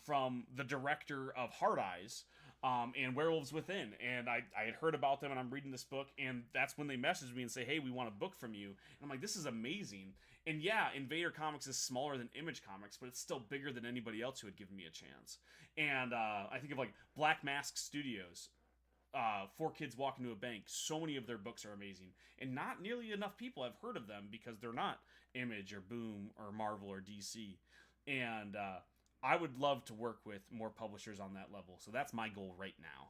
Speaker 1: from the director of Hard Eyes. And Werewolves Within, and I had heard about them, and I'm reading this book, and that's when they messaged me and say, hey, we want a book from you. And I'm like, this is amazing. And yeah, Invader Comics is smaller than Image Comics, but it's still bigger than anybody else who had given me a chance. And I think of like Black Mask Studios, Four Kids Walk Into a Bank. So many of their books are amazing, and not nearly enough people have heard of them because they're not Image or Boom or Marvel or DC. And I would love to work with more publishers on that level, so that's my goal right now.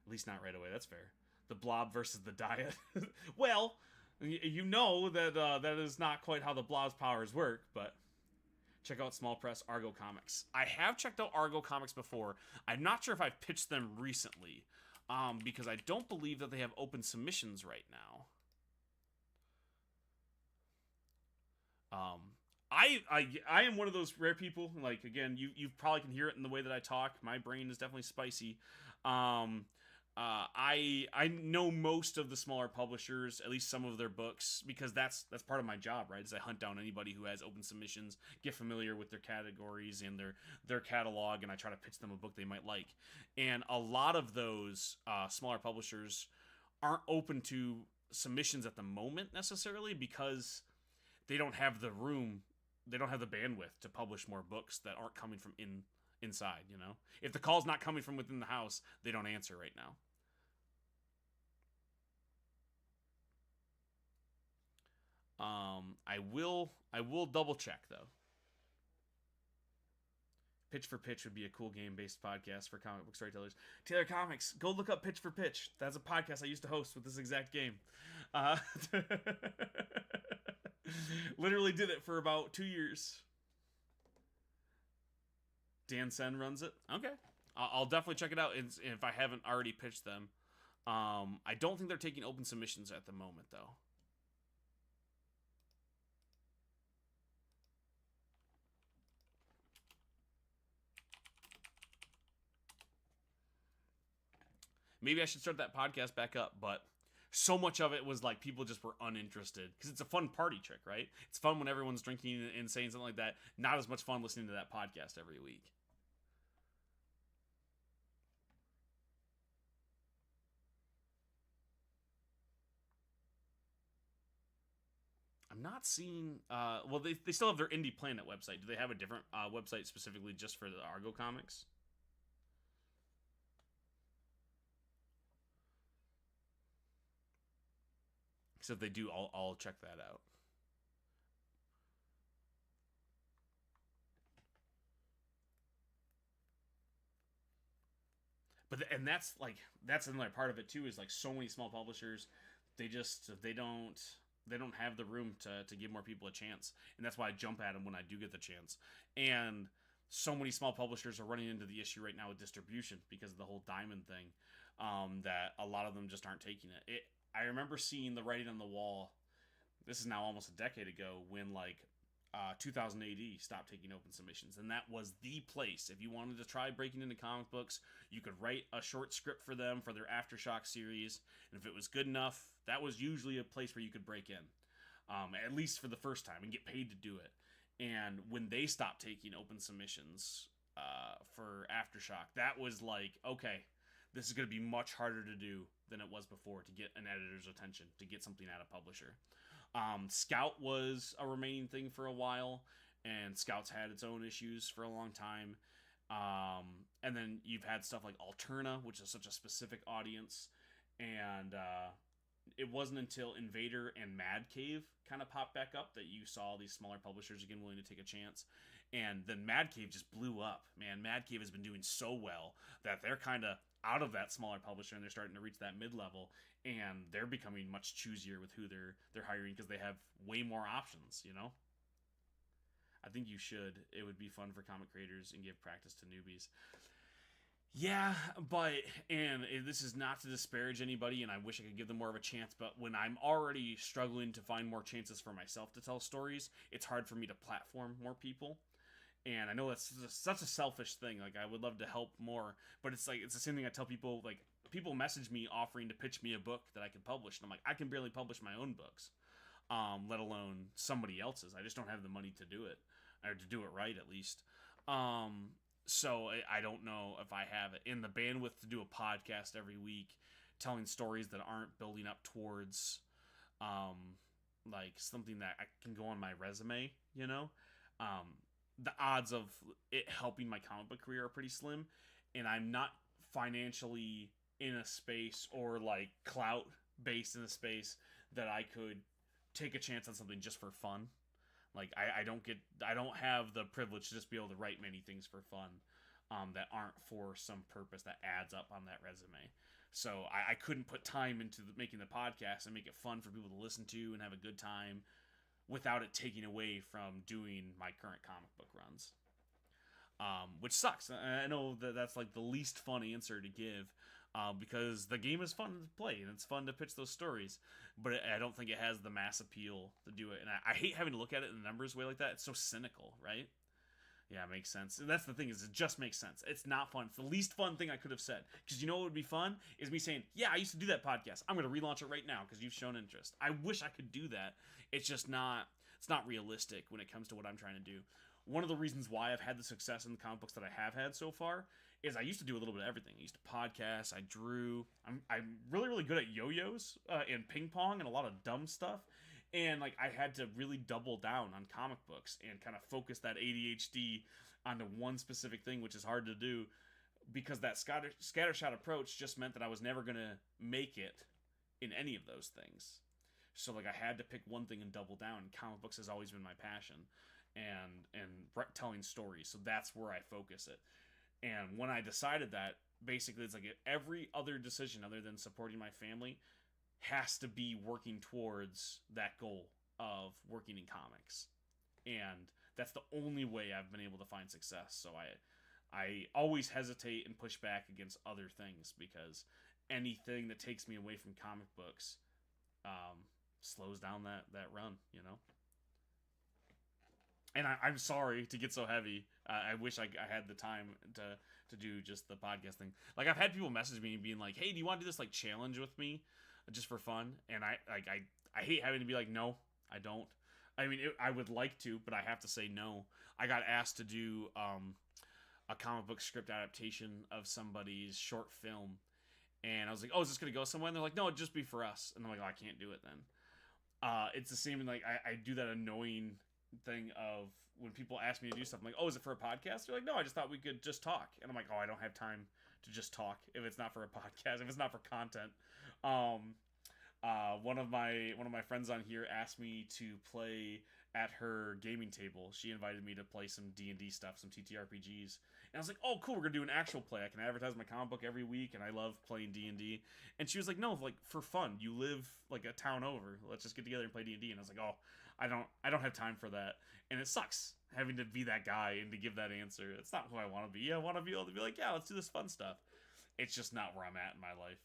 Speaker 1: At least not right away, that's fair. The Blob versus the Diet. Well, you know that that is not quite how the Blob's powers work, but check out Small Press Argo Comics. I have checked out Argo Comics before. I'm not sure if I've pitched them recently, because I don't believe that they have open submissions right now. I am one of those rare people. Like, again, you probably can hear it in the way that I talk. My brain is definitely spicy. I know most of the smaller publishers, at least some of their books, because that's part of my job, right? Is I hunt down anybody who has open submissions, get familiar with their categories and their catalog, and I try to pitch them a book they might like. And a lot of those smaller publishers aren't open to submissions at the moment necessarily because they don't have the room, they don't have the bandwidth to publish more books that aren't coming from inside, you know? If the call's not coming from within the house, they don't answer right now. I will double check though. Pitch for Pitch would be a cool game-based podcast for comic book storytellers. Taylor Comics, go look up Pitch for Pitch. That's a podcast I used to host with this exact game. Literally did it for about 2 years. Dan Sen runs it. Okay. I'll definitely check it out if I haven't already pitched them. I don't think they're taking open submissions at the moment, though. Maybe I should start that podcast back up, but so much of it was like people just were uninterested because it's a fun party trick, right? It's fun when everyone's drinking and saying something like that. Not as much fun listening to that podcast every week. I'm not seeing. Well, they still have their Indie Planet website. Do they have a different website specifically just for the Argo comics? So if they do, I'll check that out. But and that's another part of it too. Is like so many small publishers, they don't have the room to give more people a chance, and that's why I jump at them when I do get the chance. And so many small publishers are running into the issue right now with distribution because of the whole diamond thing. That a lot of them just aren't taking it. I remember seeing the writing on the wall. This is now almost a decade ago when 2000 AD stopped taking open submissions, and that was the place. If you wanted to try breaking into comic books, you could write a short script for them for their Aftershock series, and if it was good enough, that was usually a place where you could break in, at least for the first time, and get paid to do it. And when they stopped taking open submissions for Aftershock, that was like, okay, this is going to be much harder to do than it was before to get an editor's attention, to get something at a publisher. Scout was a remaining thing for a while, and Scout's had its own issues for a long time. And then you've had stuff like Alterna, which is such a specific audience, and it wasn't until Invader and Mad Cave kind of popped back up that you saw these smaller publishers again willing to take a chance. And then Mad Cave just blew up. Man, Mad Cave has been doing so well that they're kind of out of that smaller publisher and they're starting to reach that mid-level, and they're becoming much choosier with who they're hiring because they have way more options, you know? I think you should. It would be fun for comic creators and give practice to newbies. Yeah, but, and this is not to disparage anybody, and I wish I could give them more of a chance, but when I'm already struggling to find more chances for myself to tell stories, it's hard for me to platform more people. And I know that's such a selfish thing. Like, I would love to help more, but it's like, it's the same thing I tell people. Like, people message me offering to pitch me a book that I can publish, and I'm like, I can barely publish my own books, let alone somebody else's. I just don't have the money to do it, or to do it right, at least. So I don't know if I have it in the bandwidth to do a podcast every week, telling stories that aren't building up towards, like something that I can go on my resume. You know, the odds of it helping my comic book career are pretty slim, and I'm not financially in a space or like clout based in a space that I could take a chance on something just for fun. Like, I don't have the privilege to just be able to write many things for fun, that aren't for some purpose that adds up on that resume. So I couldn't put time into making the podcast and make it fun for people to listen to and have a good time without it taking away from doing my current comic book runs. Which sucks. I know that's like the least fun answer to give, because the game is fun to play and it's fun to pitch those stories, but I don't think it has the mass appeal to do it. And I hate having to look at it in the numbers way like that. It's so cynical, right? Yeah, it makes sense. And that's the thing, is it just makes sense. It's not fun. It's the least fun thing I could have said. Because you know what would be fun? Is me saying, yeah, I used to do that podcast. I'm going to relaunch it right now because you've shown interest. I wish I could do that. It's just not, it's not realistic when it comes to what I'm trying to do. One of the reasons why I've had the success in the comic books that I have had so far is I used to do a little bit of everything. I used to podcast, I drew. I'm really, really good at yo-yos and ping pong and a lot of dumb stuff. And like, I had to really double down on comic books and kind of focus that ADHD onto one specific thing, which is hard to do because that scattershot approach just meant that I was never going to make it in any of those things. So like, I had to pick one thing and double down. Comic books has always been my passion, and telling stories. So that's where I focus it. And when I decided that, basically it's like every other decision other than supporting my family has to be working towards that goal of working in comics. And that's the only way I've been able to find success. So I always hesitate and push back against other things, because anything that takes me away from comic books slows down that run, you know? And I'm sorry to get so heavy. I wish I had the time to do just the podcast thing. Like, I've had people message me and being like, hey, do you want to do this like challenge with me just for fun? And I hate having to be like, no, I don't. I mean, I would like to, but I have to say no. I got asked to do a comic book script adaptation of somebody's short film. And I was like, oh, is this going to go somewhere? And they're like, no, it'd just be for us. And I'm like, oh, I can't do it then. It's the same, like, I do that annoying thing of when people ask me to do stuff, I'm like, oh, is it for a podcast? They're like, no, I just thought we could just talk. And I'm like, oh, I don't have time to just talk if it's not for a podcast, if it's not for content. One of my friends on here asked me to play at her gaming table. She invited me to play some D&D stuff, some TTRPGs. And I was like, oh, cool, we're going to do an actual play. I can advertise my comic book every week, and I love playing D&D. And she was like, no, like, for fun. You live, like, a town over. Let's just get together and play D&D. And I was like, oh, I don't have time for that. And it sucks having to be that guy and to give that answer. It's not who I want to be. I want to be able to be like, yeah, let's do this fun stuff. It's just not where I'm at in my life.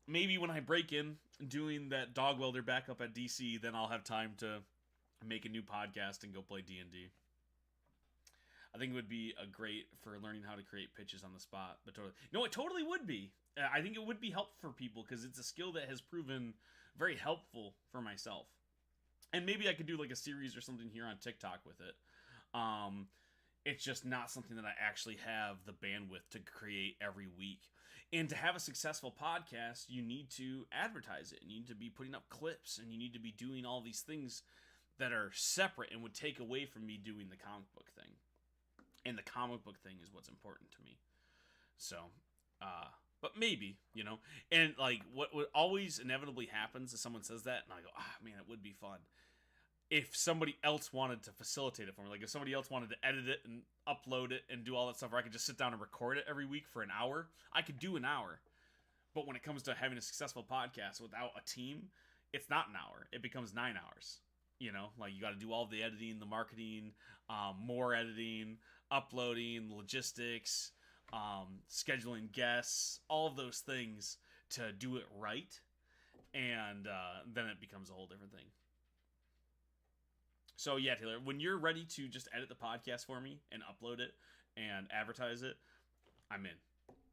Speaker 1: Maybe when I break in doing that dog welder backup at DC, then I'll have time to make a new podcast and go play D&D. I think it would be a great for learning how to create pitches on the spot. But totally, no, it totally would be. I think it would be helpful for people because it's a skill that has proven very helpful for myself. And maybe I could do like a series or something here on TikTok with it. It's just not something that I actually have the bandwidth to create every week. And to have a successful podcast, you need to advertise it. You need to be putting up clips, and you need to be doing all these things that are separate and would take away from me doing the comic book thing. And the comic book thing is what's important to me. So, but maybe, you know. And like what always inevitably happens is someone says that, and I go, ah, man, it would be fun. if somebody else wanted to facilitate it for me, like if somebody else wanted to edit it and upload it and do all that stuff, or I could just sit down and record it every week for an hour, I could do an hour. But when it comes to having a successful podcast without a team, it's not an hour. It becomes 9 hours. You know, like you got to do all the editing, the marketing, more editing, uploading, logistics, scheduling guests, all of those things to do it right. And then it becomes a whole different thing. So yeah, Taylor, when you're ready to just edit the podcast for me and upload it and advertise it, I'm in.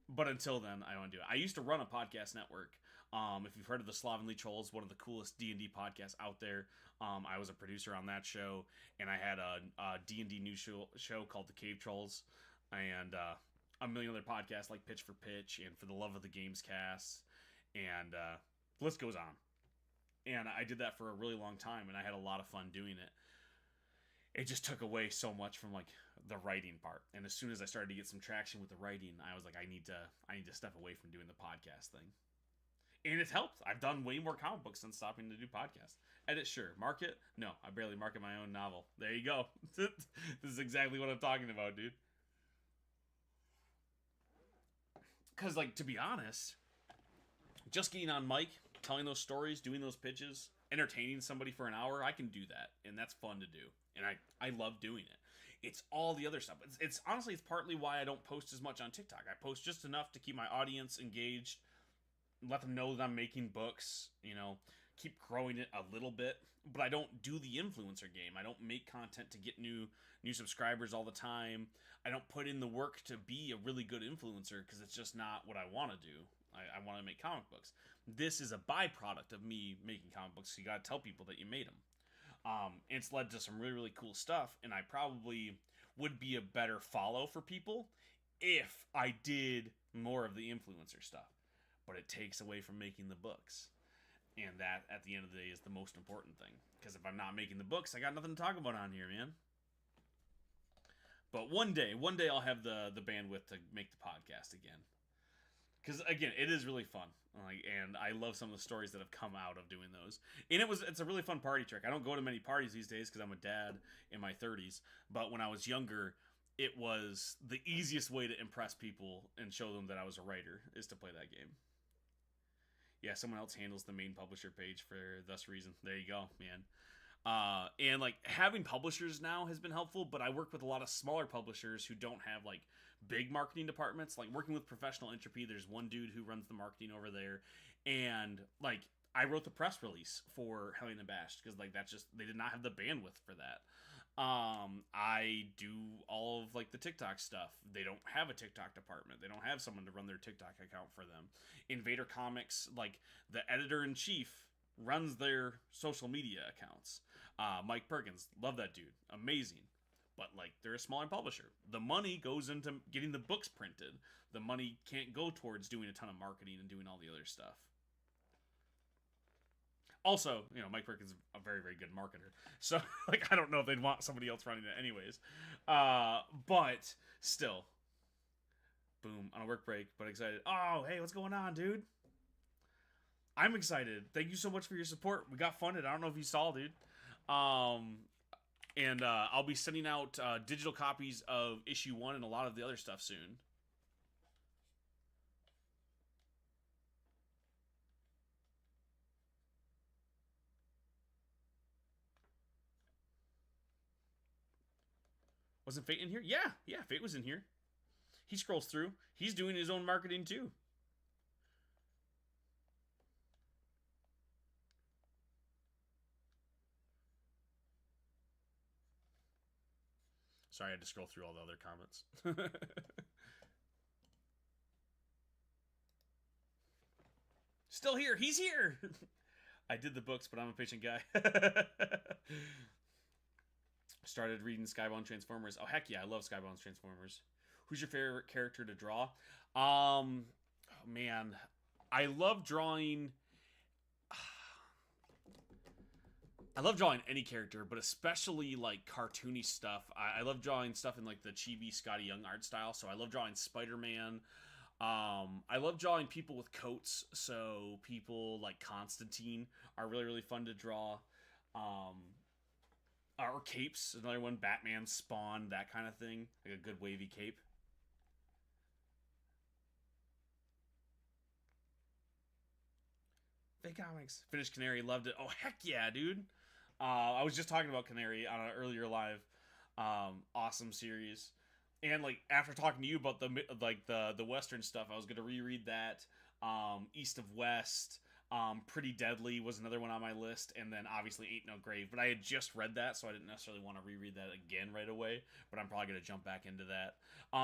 Speaker 1: But until then, I don't do it. I used to run a podcast network. If you've heard of the Slovenly Trolls, one of the coolest D&D podcasts out there, I was a producer on that show, and I had a D&D news show called The Cave Trolls, and a million other podcasts like Pitch for Pitch and For the Love of the Games Cast, and the list goes on. And I did that for a really long time, and I had a lot of fun doing it. It just took away so much from like the writing part. And as soon as I started to get some traction with the writing, I was like, I need to step away from doing the podcast thing. And it's helped. I've done way more comic books since stopping to do podcasts. Edit, sure. Market? No, I barely market my own novel. There you go. This is exactly what I'm talking about, dude. Because, like, to be honest, just getting on mic, telling those stories, doing those pitches, entertaining somebody for an hour, I can do that. And that's fun to do. And I love doing it. It's all the other stuff. It's honestly, it's partly why I don't post as much on TikTok. I post just enough to keep my audience engaged, let them know that I'm making books, you know, keep growing it a little bit. But I don't do the influencer game. I don't make content to get new subscribers all the time. I don't put in the work to be a really good influencer because it's just not what I want to do. I want to make comic books. This is a byproduct of me making comic books. So you got to tell people that you made them. It's led to some really, really cool stuff, and I probably would be a better follow for people if I did more of the influencer stuff. But it takes away from making the books. And that, at the end of the day, is the most important thing. Because if I'm not making the books, I got nothing to talk about on here, man. But one day I'll have the bandwidth to make the podcast again. Because, again, it is really fun. And I love some of the stories that have come out of doing those. And it's a really fun party trick. I don't go to many parties these days because I'm a dad in my 30s. But when I was younger, it was the easiest way to impress people and show them that I was a writer, is to play that game. Yeah, someone else handles the main publisher page for this reason. There you go, man. And like having publishers now has been helpful, but I work with a lot of smaller publishers who don't have like big marketing departments. Like working with Professional Entropy, there's one dude who runs the marketing over there, and like I wrote the press release for Hellion and Bash because like that's just, they did not have the bandwidth for that. I do all of like the TikTok stuff. They don't have a TikTok department. They don't have someone to run their TikTok account for them. Invader Comics, like the editor-in-chief runs their social media accounts. Mike Perkins, love that dude. Amazing. But like they're a smaller publisher. The money goes into getting the books printed. The money can't go towards doing a ton of marketing and doing all the other stuff. Also, you know, Mike Perkins is a very, very good marketer. So, like, I don't know if they'd want somebody else running it anyways. But still. Boom, on a work break, but excited. Oh, hey, what's going on, dude? I'm excited. Thank you so much for your support. We got funded. I don't know if you saw, dude. And I'll be sending out digital copies of issue 1 and a lot of the other stuff soon. Wasn't Fate in here? Yeah, Fate was in here. He scrolls through. He's doing his own marketing too. Sorry, I had to scroll through all the other comments. Still here. He's here. I did the books, but I'm a patient guy. Started reading Skybound Transformers. Oh, heck yeah, I love Skybound Transformers. Who's your favorite character to draw? Oh, man. I love drawing... I love drawing any character, but especially, like, cartoony stuff. I love drawing stuff in, like, the chibi Scotty Young art style, so I love drawing Spider-Man. I love drawing people with coats, so people like Constantine are really, really fun to draw. Or capes, another one. Batman, Spawn, that kind of thing. Like a good wavy cape. Fake comics. Finished Canary, loved it. Oh heck yeah, dude. I was just talking about Canary on an earlier live. Awesome series. And like after talking to you about the Western stuff, I was gonna reread that. East of West. Pretty Deadly was another one on my list, and then obviously Ain't No Grave. But I had just read that, so I didn't necessarily want to reread that again right away. But I'm probably gonna jump back into that.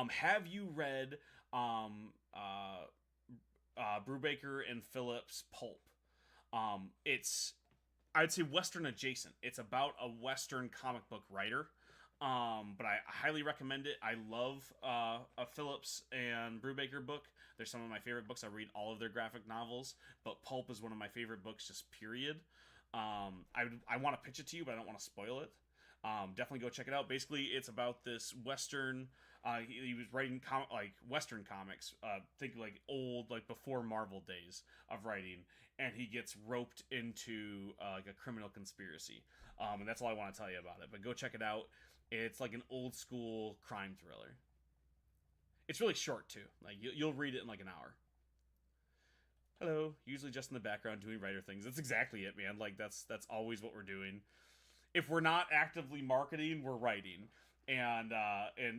Speaker 1: Have you read um, uh, Brubaker and Phillips' Pulp? It's I'd say Western adjacent. It's about a Western comic book writer. But I highly recommend it. I love a Phillips and Brubaker book. They're some of my favorite books. I read all of their graphic novels, but Pulp is one of my favorite books, just period. I want to pitch it to you, but I don't want to spoil it. Definitely go check it out. Basically, it's about this Western. He was writing like Western comics. Think like old, like before Marvel days of writing, and he gets roped into like a criminal conspiracy. And that's all I want to tell you about it. But go check it out. It's like an old school crime thriller. It's really short too. Like you'll read it in like an hour. Hello. Usually just in the background doing writer things. That's exactly it, man. Like that's always what we're doing. If we're not actively marketing, we're writing. And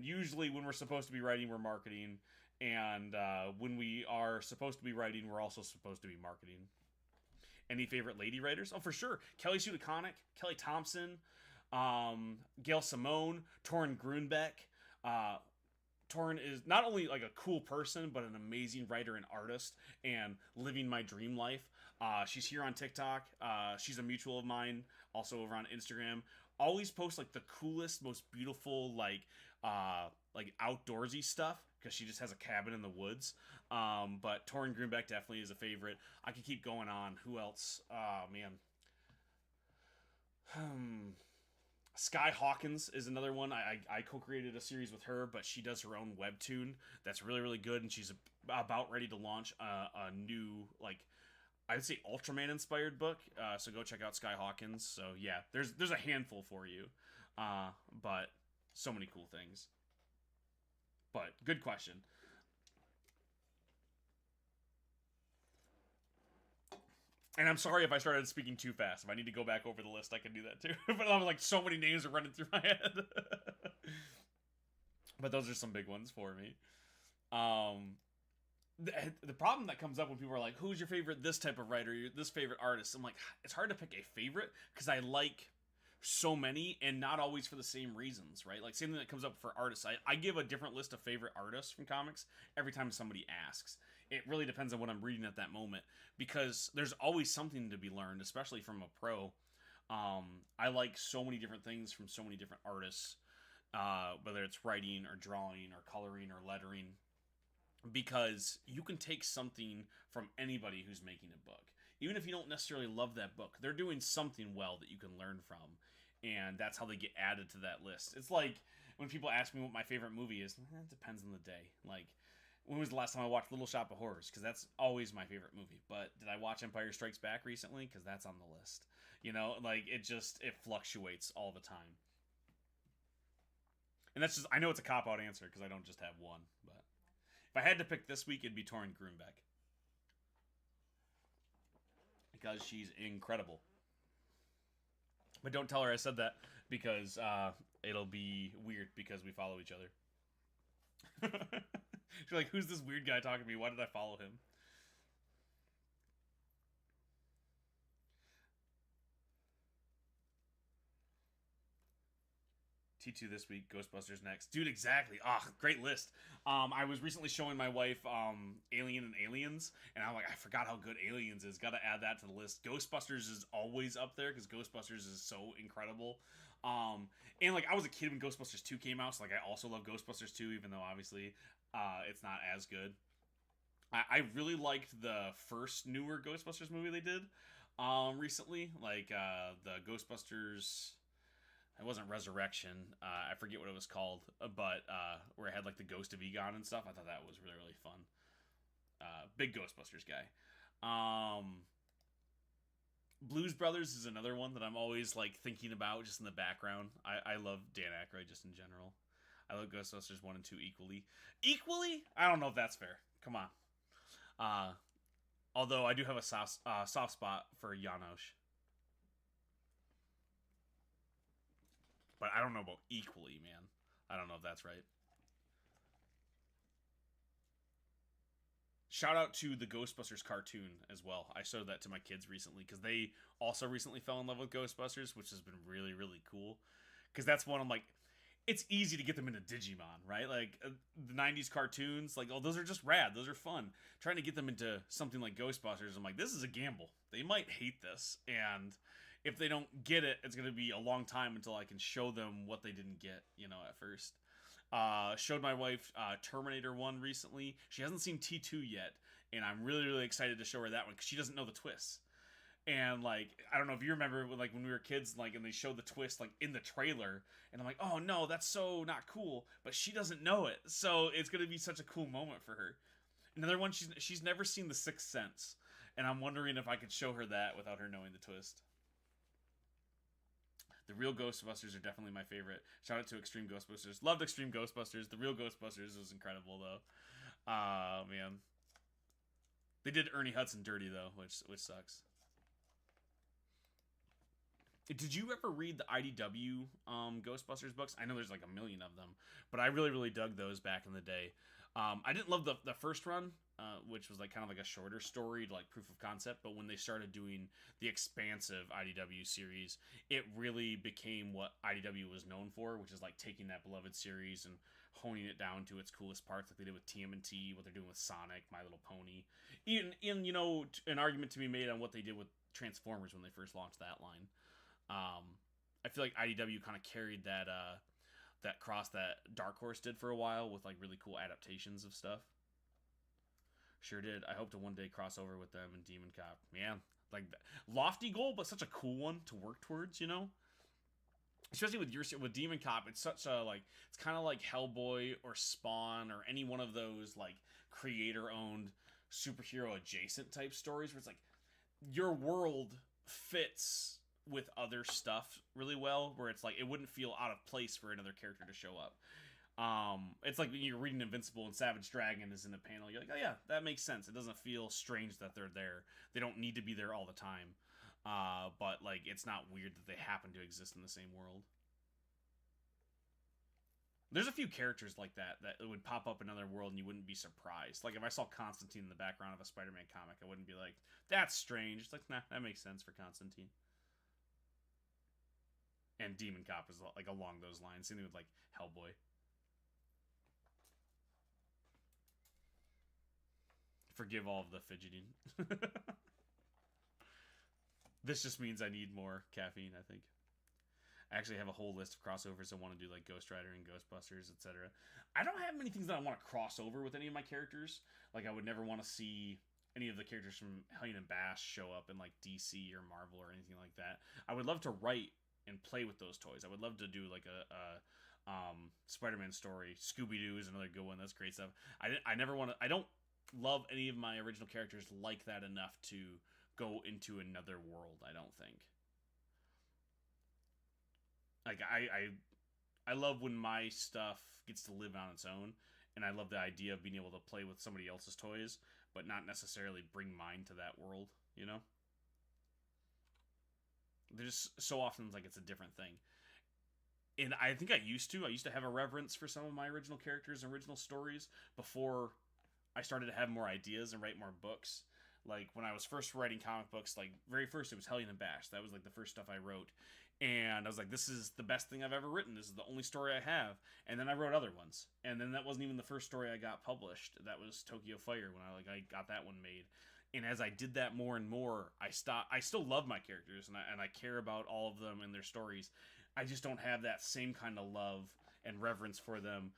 Speaker 1: usually when we're supposed to be writing, we're marketing. And when we are supposed to be writing, we're also supposed to be marketing. Any favorite lady writers? Oh, for sure. Kelly Sue DeConnick, Kelly Thompson, Gail Simone, Torrin Grunbeck. Torrin is not only like a cool person, but an amazing writer and artist, and living my dream life. She's here on TikTok. She's a mutual of mine, also over on Instagram. Always posts like the coolest, most beautiful, like outdoorsy stuff because she just has a cabin in the woods. But Torrin Grunbeck definitely is a favorite. I could keep going on. Who else? Oh man. Sky Hawkins is another one. I co-created a series with her, but she does her own webtoon that's really really good, and she's about ready to launch a new like I'd say Ultraman inspired book. So go check out Sky Hawkins. So yeah, there's a handful for you, but so many cool things. But good question. And I'm sorry if I started speaking too fast. If I need to go back over the list, I can do that too. But I'm like, so many names are running through my head. But those are some big ones for me. Um, the problem that comes up when people are like, "Who's your favorite this type of writer? This favorite artist?" I'm like, it's hard to pick a favorite because I like so many and not always for the same reasons, right? Like same thing that comes up for artists. I give a different list of favorite artists from comics every time somebody asks. It really depends on what I'm reading at that moment because there's always something to be learned, especially from a pro. I like so many different things from so many different artists, whether it's writing or drawing or coloring or lettering, because you can take something from anybody who's making a book. Even if you don't necessarily love that book, they're doing something well that you can learn from. And that's how they get added to that list. It's like when people ask me what my favorite movie is, it depends on the day. Like, when was the last time I watched Little Shop of Horrors? Because that's always my favorite movie. But did I watch Empire Strikes Back recently? Because that's on the list. You know, like, it fluctuates all the time. And that's just, I know it's a cop-out answer because I don't just have one. But if I had to pick this week, it'd be Torrin Grunbeck. Because she's incredible. But don't tell her I said that because it'll be weird because we follow each other. She's like, who's this weird guy talking to me? Why did I follow him? T2 this week, Ghostbusters next. Dude, exactly. Ah, great list. I was recently showing my wife Alien and Aliens, and I'm like, I forgot how good Aliens is. Got to add that to the list. Ghostbusters is always up there because Ghostbusters is so incredible. And like I was a kid when Ghostbusters 2 came out, so like I also love Ghostbusters 2, even though obviously it's not as good. I really liked the first newer Ghostbusters movie they did recently, like the Ghostbusters. It wasn't Resurrection. I forget what it was called, but where it had like the Ghost of Egon and stuff. I thought that was really really fun. Big Ghostbusters guy. Blues Brothers is another one that I'm always like thinking about just in the background. I love Dan Aykroyd just in general. I love Ghostbusters 1 and 2 equally. Equally? I don't know if that's fair. Come on. Uh, Although I do have a soft spot for Janosch. But I don't know about equally, man. I don't know if that's right. Shout out to the Ghostbusters cartoon as well. I showed that to my kids recently because they also recently fell in love with Ghostbusters, which has been really, really cool. Because that's one I'm like, it's easy to get them into Digimon, right? Like the 90s cartoons, like, oh, those are just rad. Those are fun. Trying to get them into something like Ghostbusters, I'm like, this is a gamble. They might hate this. And if they don't get it, it's going to be a long time until I can show them what they didn't get, at first. Showed my wife Terminator 1 recently. She hasn't seen T2 yet, and I'm really, really excited to show her that one because she doesn't know the twists. And like, I don't know if you remember, like when we were kids, like, and they showed the twist like in the trailer, and I'm like, oh no, that's so not cool. But she doesn't know it, so it's gonna be such a cool moment for her. Another one, she's never seen The Sixth Sense, and I'm wondering if I could show her that without her knowing the twist. The Real Ghostbusters are definitely my favorite. Shout out to Extreme Ghostbusters. Loved Extreme Ghostbusters. The Real Ghostbusters was incredible though. Man. They did Ernie Hudson dirty though, which sucks. Did you ever read the IDW Ghostbusters books? I know there's like a million of them, but I really, really dug those back in the day. I didn't love the first run, which was like kind of like a shorter story, like proof of concept. But when they started doing the expansive IDW series, it really became what IDW was known for, which is like taking that beloved series and honing it down to its coolest parts, like they did with TMNT, what they're doing with Sonic, My Little Pony. In an argument to be made on what they did with Transformers when they first launched that line. I feel like IDW kind of carried that cross that Dark Horse did for a while with like really cool adaptations of stuff. Sure did. I hope to one day cross over with them and Demon Cop. Man, like lofty goal, but such a cool one to work towards. Especially with Demon Cop, it's such a like it's kind of like Hellboy or Spawn or any one of those like creator-owned superhero adjacent type stories where it's like your world fits with other stuff really well, where it's like it wouldn't feel out of place for another character to show up. It's like when you're reading Invincible and Savage Dragon is in a panel, you're like, oh yeah, that makes sense. It doesn't feel strange that they're there. They don't need to be there all the time. But like it's not weird that they happen to exist in the same world. There's a few characters like that would pop up in another world and you wouldn't be surprised. Like if I saw Constantine in the background of a Spider-Man comic, I wouldn't be like, that's strange. It's like, nah, that makes sense for Constantine. And Demon Cop is like along those lines. Same thing with like Hellboy. Forgive all of the fidgeting. This just means I need more caffeine, I think. I actually have a whole list of crossovers I want to do, like Ghost Rider and Ghostbusters, etc. I don't have many things that I want to cross over with any of my characters. Like, I would never want to see any of the characters from Hellion and Bash show up in, like, DC or Marvel or anything like that. I would love to write and play with those toys. I would love to do, like, a Spider-Man story. Scooby-Doo is another good one. That's great stuff. I never want to... I don't love any of my original characters like that enough to go into another world, I don't think. Like, I love when my stuff gets to live on its own, and I love the idea of being able to play with somebody else's toys, but not necessarily bring mine to that world, you know? There's so often like it's a different thing. And I think I used to have a reverence for some of my original characters and original stories before I started to have more ideas and write more books. Like, when I was first writing comic books, like, very first, it was Hellion and Bash. That was, like, the first stuff I wrote. And I was like, this is the best thing I've ever written. This is the only story I have. And then I wrote other ones. And then that wasn't even the first story I got published. That was Tokyo Fire, when I got that one made. And as I did that more and more, I still love my characters, and I care about all of them and their stories. I just don't have that same kind of love and reverence for them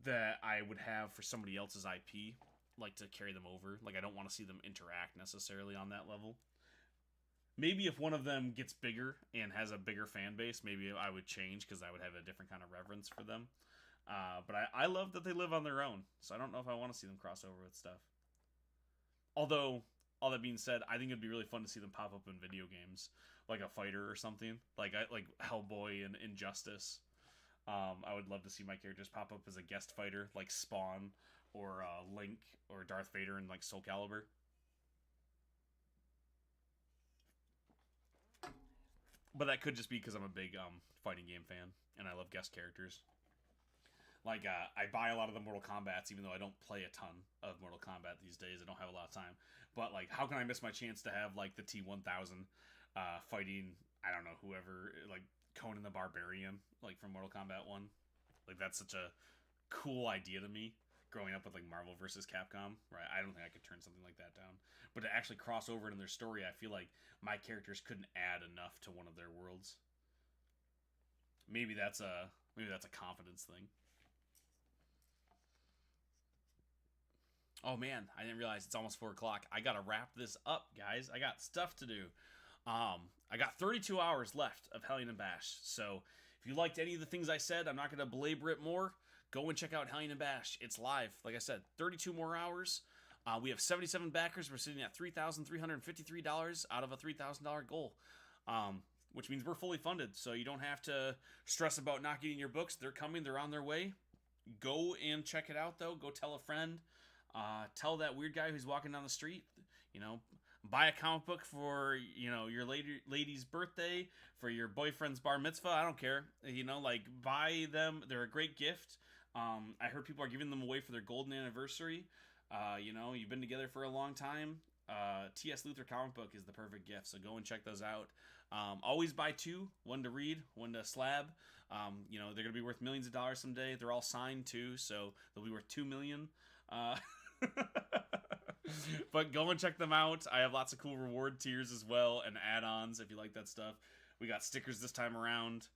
Speaker 1: that I would have for somebody else's IP, like to carry them over. Like, I don't want to see them interact necessarily on that level. Maybe if one of them gets bigger and has a bigger fan base, maybe I would change because I would have a different kind of reverence for them. But I love that they live on their own, so I don't know if I want to see them cross over with stuff. Although, all that being said, I think it'd be really fun to see them pop up in video games, like a fighter or something, like Hellboy and Injustice. I would love to see my characters pop up as a guest fighter, like Spawn or Link or Darth Vader in like Soul Calibur. But that could just be because I'm a big fighting game fan and I love guest characters. Like I buy a lot of the Mortal Kombats, even though I don't play a ton of Mortal Kombat these days. I don't have a lot of time. But like, how can I miss my chance to have like the T-1000 fighting? I don't know, whoever, like Conan the Barbarian, like from Mortal Kombat 1. Like that's such a cool idea to me. Growing up with like Marvel versus Capcom, right? I don't think I could turn something like that down. But to actually cross over into their story, I feel like my characters couldn't add enough to one of their worlds. Maybe that's a confidence thing. Oh man, I didn't realize it's almost 4 o'clock. I gotta wrap this up, guys. I got stuff to do. I got 32 hours left of Hellion and Bash. So if you liked any of the things I said, I'm not gonna belabor it more. Go and check out Hellion and Bash. It's live. Like I said, 32 more hours. We have 77 backers. We're sitting at $3,353 out of a $3,000 goal, which means we're fully funded. So you don't have to stress about not getting your books. They're coming. They're on their way. Go and check it out, though. Go tell a friend. Tell that weird guy who's walking down the street, buy a comic book for, your lady's birthday, for your boyfriend's bar mitzvah. I don't care. Buy them. They're a great gift. I heard people are giving them away for their golden anniversary. You've been together for a long time. T.S. Luther comic book is the perfect gift, so go and check those out. Always buy two, one to read, one to slab. They're going to be worth millions of dollars someday. They're all signed too, so they'll be worth $2 million. But go and check them out. I have lots of cool reward tiers as well and add-ons if you like that stuff. We got stickers this time around.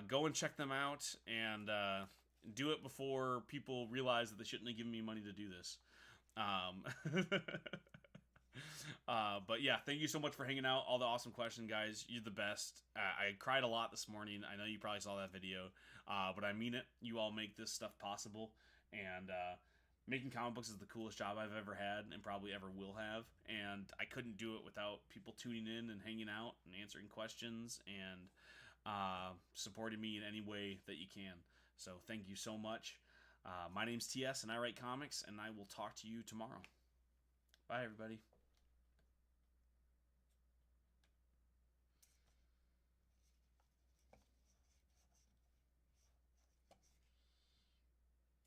Speaker 1: Go and check them out and do it before people realize that they shouldn't have given me money to do this. But yeah, thank you so much for hanging out. All the awesome questions, guys. You're the best. I cried a lot this morning. I know you probably saw that video, but I mean it. You all make this stuff possible, and making comic books is the coolest job I've ever had and probably ever will have. And I couldn't do it without people tuning in and hanging out and answering questions and supporting me in any way that you can. So thank you so much. My name's T.S. and I write comics, and I will talk to you tomorrow. Bye, everybody.